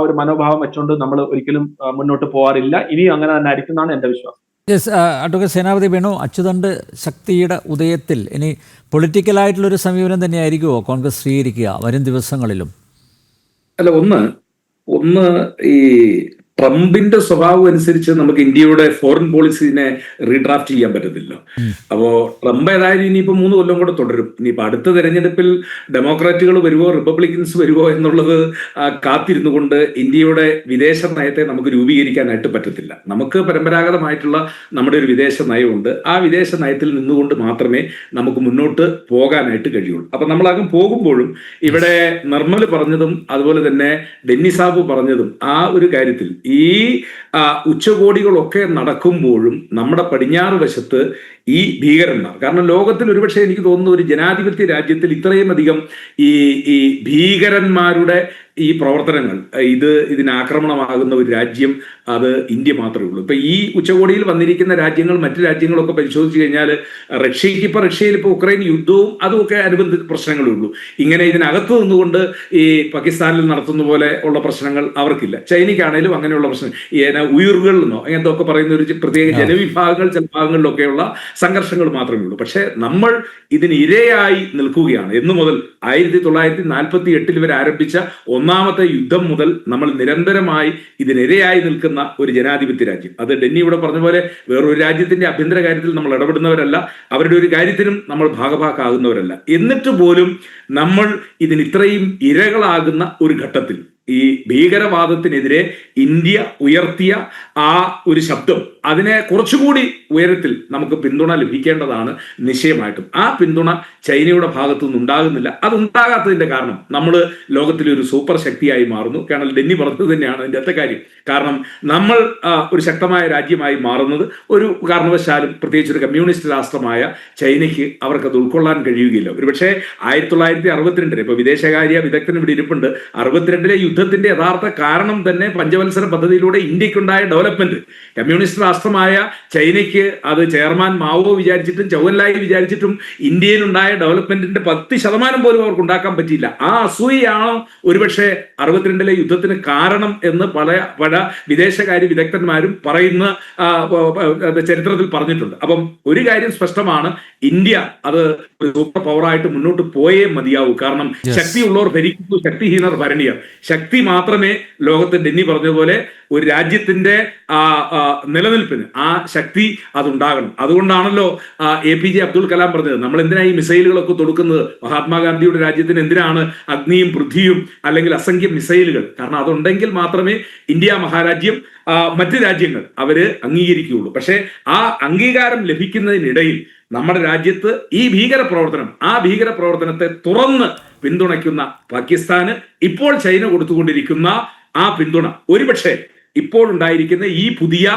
ഒരു മനോഭാവം വെച്ചുകൊണ്ട് നമ്മൾ ഒരിക്കലും മുന്നോട്ട് പോകാറില്ല. ഇനിയും അങ്ങനെ തന്നെ ആയിരിക്കും എന്നാണ് എന്റെ വിശ്വാസം. യെസ്, അഡ്വക്കേറ്റ് സേനാപതി വേണു, അച്യുതണ്ട് ശക്തിയുടെ ഉദയത്തിൽ ഇനി പൊളിറ്റിക്കലായിട്ടുള്ളൊരു സമീപനം തന്നെയായിരിക്കുമോ കോൺഗ്രസ് സ്വീകരിക്കുക വരും ദിവസങ്ങളിലും? അല്ല, ഒന്ന് ഈ ട്രംപിന്റെ സ്വഭാവം അനുസരിച്ച് നമുക്ക് ഇന്ത്യയുടെ ഫോറിൻ പോളിസിനെ റീഡ്രാഫ്റ്റ് ചെയ്യാൻ പറ്റത്തില്ല. അപ്പോ ട്രംപ് ഏതായാലും ഇനിയിപ്പോ 3 കൊല്ലം കൂടെ തുടരും. ഇനിയിപ്പോ അടുത്ത തെരഞ്ഞെടുപ്പിൽ ഡെമോക്രാറ്റുകൾ വരുവോ റിപ്പബ്ലിക്കൻസ് വരുവോ എന്നുള്ളത് കാത്തിരുന്നു കൊണ്ട് ഇന്ത്യയുടെ വിദേശ നയത്തെ നമുക്ക് രൂപീകരിക്കാനായിട്ട് പറ്റത്തില്ല. നമുക്ക് പരമ്പരാഗതമായിട്ടുള്ള നമ്മുടെ ഒരു വിദേശ നയമുണ്ട്. ആ വിദേശ നയത്തിൽ നിന്നുകൊണ്ട് മാത്രമേ നമുക്ക് മുന്നോട്ട് പോകാനായിട്ട് കഴിയുള്ളൂ. അപ്പൊ നമ്മളങ്ങ് പോകുമ്പോഴും ഇവിടെ നിർമ്മൽ പറഞ്ഞതും അതുപോലെ തന്നെ ഡെന്നി സാബു പറഞ്ഞതും ആ ഒരു കാര്യത്തിൽ ഈ ഉച്ചകോടികളൊക്കെ നടക്കുമ്പോഴും നമ്മുടെ പടിഞ്ഞാറ് വശത്ത് ഈ ഭീകരന്മാർ, കാരണം ലോകത്തിൽ ഒരുപക്ഷെ എനിക്ക് തോന്നുന്നു ഒരു ജനാധിപത്യ രാജ്യത്തിൽ ഇത്രയും അധികം ഈ ഭീകരന്മാരുടെ ഈ പ്രവർത്തനങ്ങൾ ഇതിനാക്രമണമാകുന്ന ഒരു രാജ്യം അത് ഇന്ത്യ മാത്രമേ ഉള്ളൂ. ഇപ്പൊ ഈ ഉച്ചകോടിയിൽ വന്നിരിക്കുന്ന രാജ്യങ്ങൾ മറ്റു രാജ്യങ്ങളൊക്കെ പരിശോധിച്ചു കഴിഞ്ഞാൽ റഷ്യയിൽ ഇപ്പോൾ ഉക്രൈൻ യുദ്ധവും അതുമൊക്കെ അനുബന്ധ പ്രശ്നങ്ങളേ ഉള്ളൂ. ഇങ്ങനെ ഇതിനകത്ത് നിന്നുകൊണ്ട് ഈ പാകിസ്ഥാനിൽ നടത്തുന്ന പോലെ ഉള്ള പ്രശ്നങ്ങൾ അവർക്കില്ല. ചൈനയ്ക്കാണേലും അങ്ങനെയുള്ള പ്രശ്നം ഉയർകളിലെന്നോ അങ്ങനത്തെ ഒക്കെ പറയുന്ന ഒരു പ്രത്യേക ജനവിഭാഗങ്ങൾ ചില ഭാഗങ്ങളിലൊക്കെയുള്ള സംഘർഷങ്ങൾ മാത്രമേ ഉള്ളൂ. പക്ഷെ നമ്മൾ ഇതിന് ഇരയായി നിൽക്കുകയാണ്. എന്നു മുതൽ 1948 വരെ ആരംഭിച്ച ഒന്നാമത്തെ യുദ്ധം മുതൽ നമ്മൾ നിരന്തരമായി ഇതിനിരയായി നിൽക്കുന്ന ഒരു ജനാധിപത്യ രാജ്യം. അത് ഡെന്നി ഇവിടെ പറഞ്ഞ പോലെ വേറൊരു രാജ്യത്തിന്റെ ആഭ്യന്തര കാര്യത്തിൽ നമ്മൾ ഇടപെടുന്നവരല്ല, അവരുടെ ഒരു കാര്യത്തിനും നമ്മൾ ഭാഗഭാക്കാകുന്നവരല്ല. എന്നിട്ട് പോലും നമ്മൾ ഇതിന് ഇത്രയും ഇരകളാകുന്ന ഒരു ഘട്ടത്തിൽ ഈ ഭീകരവാദത്തിനെതിരെ ഇന്ത്യ ഉയർത്തിയ ആ ഒരു ശബ്ദം, അതിനെ കുറച്ചുകൂടി ഉയരത്തിൽ നമുക്ക് പിന്തുണ ലഭിക്കേണ്ടതാണ് നിശ്ചയമായിട്ടും. ആ പിന്തുണ ചൈനയുടെ ഭാഗത്തുനിന്ന് ഉണ്ടാകുന്നില്ല. അത് ഉണ്ടാകാത്തതിന്റെ കാരണം നമ്മൾ ലോകത്തിലെ ഒരു സൂപ്പർ ശക്തിയായി മാറുന്നു. കേണൽ ഡെന്നി പറഞ്ഞത് തന്നെയാണ് അതിൻ്റെ അത്തെ കാര്യം. കാരണം നമ്മൾ ഒരു ശക്തമായ രാജ്യമായി മാറുന്നത് ഒരു കാരണവശാലും പ്രത്യേകിച്ച് ഒരു കമ്മ്യൂണിസ്റ്റ് രാഷ്ട്രമായ ചൈനയ്ക്ക് അവർക്കത് ഉൾക്കൊള്ളാൻ കഴിയുകയില്ല. ഒരുപക്ഷെ 1962 ഇപ്പൊ വിദേശകാര്യ വിദഗ്ധൻ ഇവിടെ ഇരിപ്പുണ്ട്, 62 യുദ്ധത്തിന്റെ യഥാർത്ഥ കാരണം തന്നെ പഞ്ചവത്സര പദ്ധതിയിലൂടെ ഇന്ത്യക്കുണ്ടായ ഡെവലപ്മെന്റ്. കമ്മ്യൂണിസ്റ്റ് രാഷ്ട്രമായ ചൈനയ്ക്ക് അത് ചെയർമാൻ മാവോ വിചാരിച്ചിട്ടും ചൗവൻലായി വിചാരിച്ചിട്ടും ഇന്ത്യയിലുണ്ടായ ഡെവലപ്മെന്റിന്റെ 10% പോലും അവർക്ക് ഉണ്ടാക്കാൻ പറ്റിയില്ല. ആ അസൂയയാണോ ഒരുപക്ഷെ 62 യുദ്ധത്തിന് കാരണം എന്ന് പല വിദേശകാര്യ വിദഗ്ധന്മാരും പറയുന്ന ചരിത്രത്തിൽ പറഞ്ഞിട്ടുണ്ട്. അപ്പം ഒരു കാര്യം സ്പഷ്ടമാണ്, ഇന്ത്യ അത് ഒരു സൂപ്പർ പവറായിട്ട് മുന്നോട്ട് പോയേ മതിയാവൂ. കാരണം ശക്തിയുള്ളവർ ഭരിക്കുന്നു, ശക്തിഹീനർ ഭരണീയർ. ശക്തി മാത്രമേ ലോകത്ത് ഡെന്നി പറഞ്ഞതുപോലെ ഒരു രാജ്യത്തിന്റെ നിലനിൽപ്പിന് ആ ശക്തി അതുണ്ടാകണം. അതുകൊണ്ടാണല്ലോ APJ അബ്ദുൽ കലാം പറഞ്ഞത്, നമ്മൾ എന്തിനാ ഈ മിസൈലുകളൊക്കെ തൊടുക്കുന്നത്? മഹാത്മാഗാന്ധിയുടെ രാജ്യത്തിന് എന്തിനാണ് അഗ്നിയും പൃഥ്വിയും അല്ലെങ്കിൽ അസംഖ്യം മിസൈലുകൾ? കാരണം അതുണ്ടെങ്കിൽ മാത്രമേ ഇന്ത്യ മഹാരാജ്യം മറ്റ് രാജ്യങ്ങൾ അവര് അംഗീകരിക്കുകയുള്ളൂ. പക്ഷേ ആ അംഗീകാരം ലഭിക്കുന്നതിനിടയിൽ നമ്മുടെ രാജ്യത്ത് ഈ ഭീകരപ്രവർത്തനത്തെ തുറന്ന് പിന്തുണയ്ക്കുന്ന പാകിസ്ഥാന് ഇപ്പോൾ ചൈന കൊടുത്തുകൊണ്ടിരിക്കുന്ന ആ പിന്തുണ ഒരുപക്ഷെ ഇപ്പോൾ ഉണ്ടായിരിക്കുന്ന ഈ പുതിയ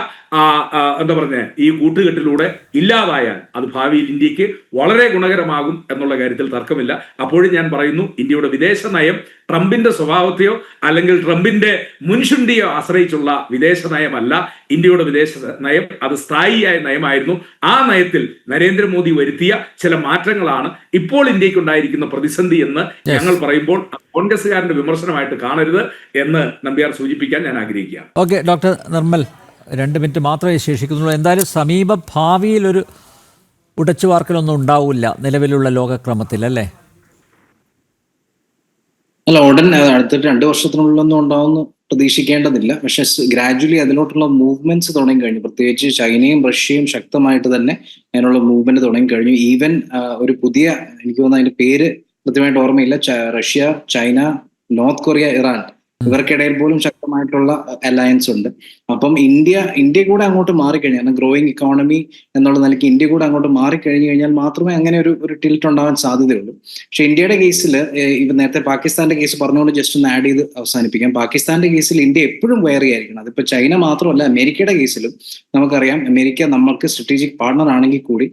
ഈ കൂട്ടുകെട്ടിലൂടെ ഇല്ലാതായാൽ അത് ഭാവിയിൽ ഇന്ത്യക്ക് വളരെ ഗുണകരമാകും എന്നുള്ള കാര്യത്തിൽ തർക്കമില്ല. അപ്പോഴും ഞാൻ പറയുന്നു, ഇന്ത്യയുടെ വിദേശ നയം ട്രംപിന്റെ സ്വഭാവത്തെയോ അല്ലെങ്കിൽ ട്രംപിന്റെ മുൻശുണ്ടിയോ ആശ്രയിച്ചുള്ള വിദേശ നയമല്ല. ഇന്ത്യയുടെ വിദേശ നയം അത് സ്ഥായിയായ നയമായിരുന്നു. ആ നയത്തിൽ നരേന്ദ്രമോദി വരുത്തിയ ചില മാറ്റങ്ങളാണ് ഇപ്പോൾ ഇന്ത്യക്ക് ഉണ്ടായിരിക്കുന്ന പ്രതിസന്ധി എന്ന് ഞങ്ങൾ പറയുമ്പോൾ കോൺഗ്രസുകാരന്റെ വിമർശനമായിട്ട് കാണരുത് എന്ന് നമ്പ്യാർ സൂചിപ്പിക്കാൻ ഞാൻ ആഗ്രഹിക്കുകയാണ്. ഓക്കെ ഡോക്ടർ നിർമ്മൽ, 2 മിനിറ്റ് മാത്രമേ ശേഷിക്കുന്നുള്ളൂ. എന്തായാലും സമീപ ഭാവിയിൽ ഒരു ഉടച്ചുവാർക്കലൊന്നും ഉണ്ടാവില്ല നിലവിലുള്ള ലോകക്രമത്തിൽ, അല്ലേ? അല്ല, ഉടൻ അടുത്ത 2 വർഷത്തിനുള്ളിലൊന്നും ഉണ്ടാവുമെന്ന് പ്രതീക്ഷിക്കേണ്ടതില്ല. പക്ഷെ ഗ്രാജുവലി അതിലോട്ടുള്ള മൂവ്മെന്റ്സ് തുടങ്ങി കഴിഞ്ഞു. പ്രത്യേകിച്ച് ചൈനയും റഷ്യയും ശക്തമായിട്ട് തന്നെ അതിനുള്ള മൂവ്മെന്റ് തുടങ്ങി കഴിഞ്ഞു. ഈവൻ ഒരു പുതിയ, എനിക്ക് തോന്നുന്നു അതിന്റെ പേര് കൃത്യമായിട്ട് ഓർമ്മയില്ല, Russia, China, North Korea, Iran, ഇവർക്കിടയിൽ പോലും ശക്തമായിട്ടുള്ള അലയൻസ് ഉണ്ട്. അപ്പം ഇന്ത്യ കൂടെ അങ്ങോട്ട് മാറിക്കഴിഞ്ഞാൽ, ഗ്രോയിങ് ഇക്കോണമി എന്നുള്ള നിലയ്ക്ക് ഇന്ത്യ കൂടെ അങ്ങോട്ട് മാറിക്കഴിഞ്ഞു കഴിഞ്ഞാൽ മാത്രമേ അങ്ങനെ ഒരു ടിൽറ്റ് ഉണ്ടാവാൻ സാധ്യതയുള്ളൂ. പക്ഷെ ഇന്ത്യയുടെ കേസിൽ, ഇപ്പൊ നേരത്തെ പാകിസ്ഥാന്റെ കേസ് പറഞ്ഞുകൊണ്ട് ജസ്റ്റ് ഒന്ന് ആഡ് ചെയ്ത് അവസാനിപ്പിക്കാം. പാകിസ്ഥാന്റെ കേസിൽ ഇന്ത്യ എപ്പോഴും വെയറി ആയിരിക്കണം. അതിപ്പോ ചൈന മാത്രമല്ല, അമേരിക്കയുടെ കേസിലും നമുക്കറിയാം, അമേരിക്ക നമ്മൾക്ക് സ്ട്രാറ്റജിക് പാർട്ണർ ആണെങ്കിൽ കൂടി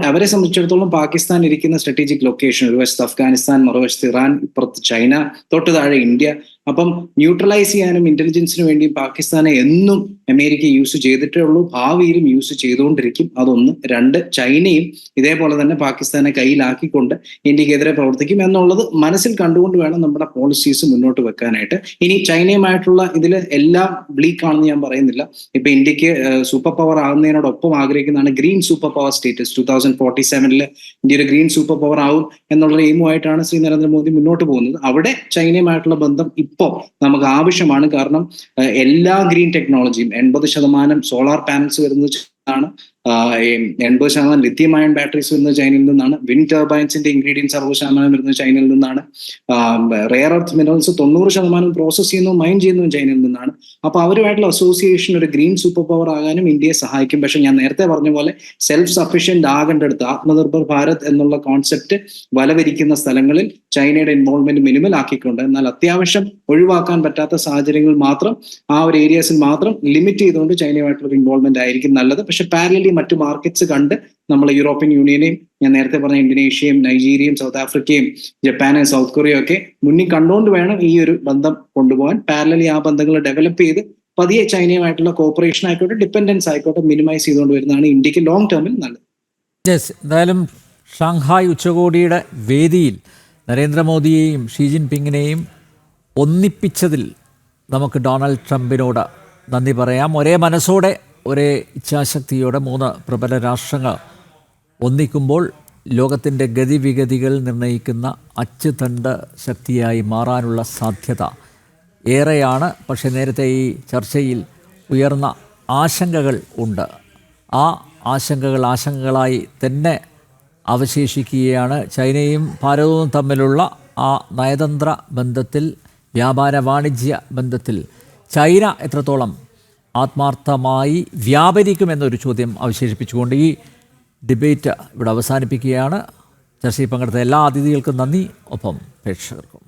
അവരെ സംബന്ധിച്ചിടത്തോളം പാകിസ്ഥാൻ ഇരിക്കുന്ന സ്ട്രാറ്റജിക് ലൊക്കേഷൻ, ഒരു വശത്ത് അഫ്ഗാനിസ്ഥാൻ, മറുവശത്ത് ഇറാൻ, ഇപ്പുറത്ത് ചൈന, തൊട്ട് താഴെ ഇന്ത്യ. അപ്പം ന്യൂട്രലൈസ് ചെയ്യാനും ഇന്റലിജൻസിന് വേണ്ടി പാകിസ്ഥാനെ എന്നും അമേരിക്ക യൂസ് ചെയ്തിട്ടേ ഉള്ളൂ, ഭാവിയിലും യൂസ് ചെയ്തുകൊണ്ടിരിക്കും. അതൊന്ന്. 2, ചൈനയും ഇതേപോലെ തന്നെ പാകിസ്ഥാനെ കയ്യിലാക്കിക്കൊണ്ട് ഇന്ത്യക്കെതിരെ പ്രവർത്തിക്കും എന്നുള്ളത് മനസ്സിൽ കണ്ടുകൊണ്ട് വേണം നമ്മുടെ പോളിസീസ് മുന്നോട്ട് വെക്കാനായിട്ട്. ഇനി ചൈനയുമായിട്ടുള്ള ഇതിൽ എല്ലാം ബ്ലീക്ക് ആണെന്ന് ഞാൻ പറയുന്നില്ല. ഇപ്പൊ ഇന്ത്യക്ക് സൂപ്പർ പവർ ആകുന്നതിനോടൊപ്പം ആഗ്രഹിക്കുന്നതാണ് green super power status. 2047 India ഒരു ഗ്രീൻ സൂപ്പർ പവർ ആവും എന്നുള്ള എയിമുമായിട്ടാണ് ശ്രീ നരേന്ദ്രമോദി മുന്നോട്ട് പോകുന്നത്. അവിടെ ചൈനയുമായിട്ടുള്ള ബന്ധം ഇപ്പോൾ നമുക്ക് ആവശ്യമാണ്. കാരണം എല്ലാ ഗ്രീൻ ടെക്നോളജിയും 80% സോളാർ പാനൽസ് വരുന്നത് ആണ്, 80% ലിഥിയം അയൺ ബാറ്ററീസ് വരുന്നത് ചൈനയിൽ നിന്നാണ്, വിൻഡ് ടർബൈൻസിന്റെ ഇൻഗ്രീഡിയൻസ് 60% വരുന്നത് ചൈനയിൽ നിന്നാണ്, റെയർ എർത്ത് മിനറൽസ് 90% പ്രോസസ് ചെയ്യുന്നതും മൈൻ ചെയ്യുന്നതും ചൈനയിൽ നിന്നാണ്. അപ്പൊ അവരുമായിട്ടുള്ള അസോസിയേഷൻ ഒരു ഗ്രീൻ സൂപ്പർ പവർ ആകാനും ഇന്ത്യയെ സഹായിക്കും. പക്ഷെ ഞാൻ നേരത്തെ പറഞ്ഞ പോലെ സെൽഫ് സഫീഷ്യന്റ് ആകേണ്ടടുത്ത്, ആത്മനിർഭർ ഭാരത് എന്നുള്ള കോൺസെപ്റ്റ് വലവരിക്കുന്ന സ്ഥലങ്ങളിൽ ചൈനയുടെ ഇൻവോൾവ്മെന്റ് മിനിമൽ ആക്കിക്കൊണ്ട്, എന്നാൽ അത്യാവശ്യം ഒഴിവാക്കാൻ പറ്റാത്ത സാഹചര്യങ്ങൾ മാത്രം ആ ഒരു ഏരിയാസിൽ മാത്രം ലിമിറ്റ് ചെയ്തുകൊണ്ട് ചൈനയുമായിട്ടുള്ള ഇൻവോൾവ്മെന്റ് ആയിരിക്കും നല്ലത്. പക്ഷെ പാരലലി മറ്റു മാർക്കറ്റ്സ് കണ്ട് നമ്മൾ യൂറോപ്യൻ യൂണിയനെയും, ഞാൻ നേരത്തെ പറഞ്ഞ ഇന്തോനേഷ്യയും, നൈജീരിയയും, സൗത്ത് ആഫ്രിക്കയും, ജപ്പാനും സൗത്ത് കൊറിയയും ഒക്കെ മുന്നിൽ കണ്ടുകൊണ്ട് വേണം ഈ ഒരു ബന്ധം കൊണ്ടുപോകാൻ. പാരലലി ആ ബന്ധങ്ങൾ ഡെവലപ്പ് ചെയ്ത് പതിയെ ചൈനയുമായിട്ടുള്ള കോപ്പറേഷൻ ആയിക്കോട്ടെ, ഡിപ്പെൻഡൻസ് ആയിക്കോട്ടെ, മിനിമൈസ് ചെയ്തുകൊണ്ട് വരുന്നതാണ് ഇന്ത്യക്ക് ലോങ് ടേമിൽ നല്ലത്. യെസ്, എന്തായാലും ഷാങ്ഹായ് ഉച്ചകോടിയുടെ വേദിയിൽ നരേന്ദ്രമോദിയെയും ഷീ ജിൻപിങ്ങിനെയും ഒന്നിപ്പിച്ചതിൽ നമുക്ക് ഡൊണാൾഡ് ട്രംപിനോട് നന്ദി പറയാം. ഒരേ മനസ്സോടെ, ഒരേ ഇച്ഛാശക്തിയോടെ 3 പ്രബല രാഷ്ട്രങ്ങൾ ഒന്നിക്കുമ്പോൾ ലോകത്തിൻ്റെ ഗതിവിഗതികൾ നിർണ്ണയിക്കുന്ന അച്ചുതണ്ട് ശക്തിയായി മാറാനുള്ള സാധ്യത ഏറെയാണ്. പക്ഷേ നേരത്തെ ഈ ചർച്ചയിൽ ഉയർന്ന ആശങ്കകൾ ഉണ്ട്. ആ ആശങ്കകളായി തന്നെ അവശേഷിക്കുകയാണ്. ചൈനയും ഭാരതവും തമ്മിലുള്ള ആ നയതന്ത്ര ബന്ധത്തിൽ, വ്യാപാര വാണിജ്യ ബന്ധത്തിൽ ചൈന എത്രത്തോളം ആത്മാർത്ഥമായി വ്യാപരിക്കുമെന്നൊരു ചോദ്യം അവശേഷിപ്പിച്ചുകൊണ്ട് ഈ ഡിബേറ്റ് ഇവിടെ അവസാനിപ്പിക്കുകയാണ്. ചർച്ചയിൽ പങ്കെടുത്ത എല്ലാ അതിഥികൾക്കും നന്ദി, ഒപ്പം പ്രേക്ഷകർക്കും.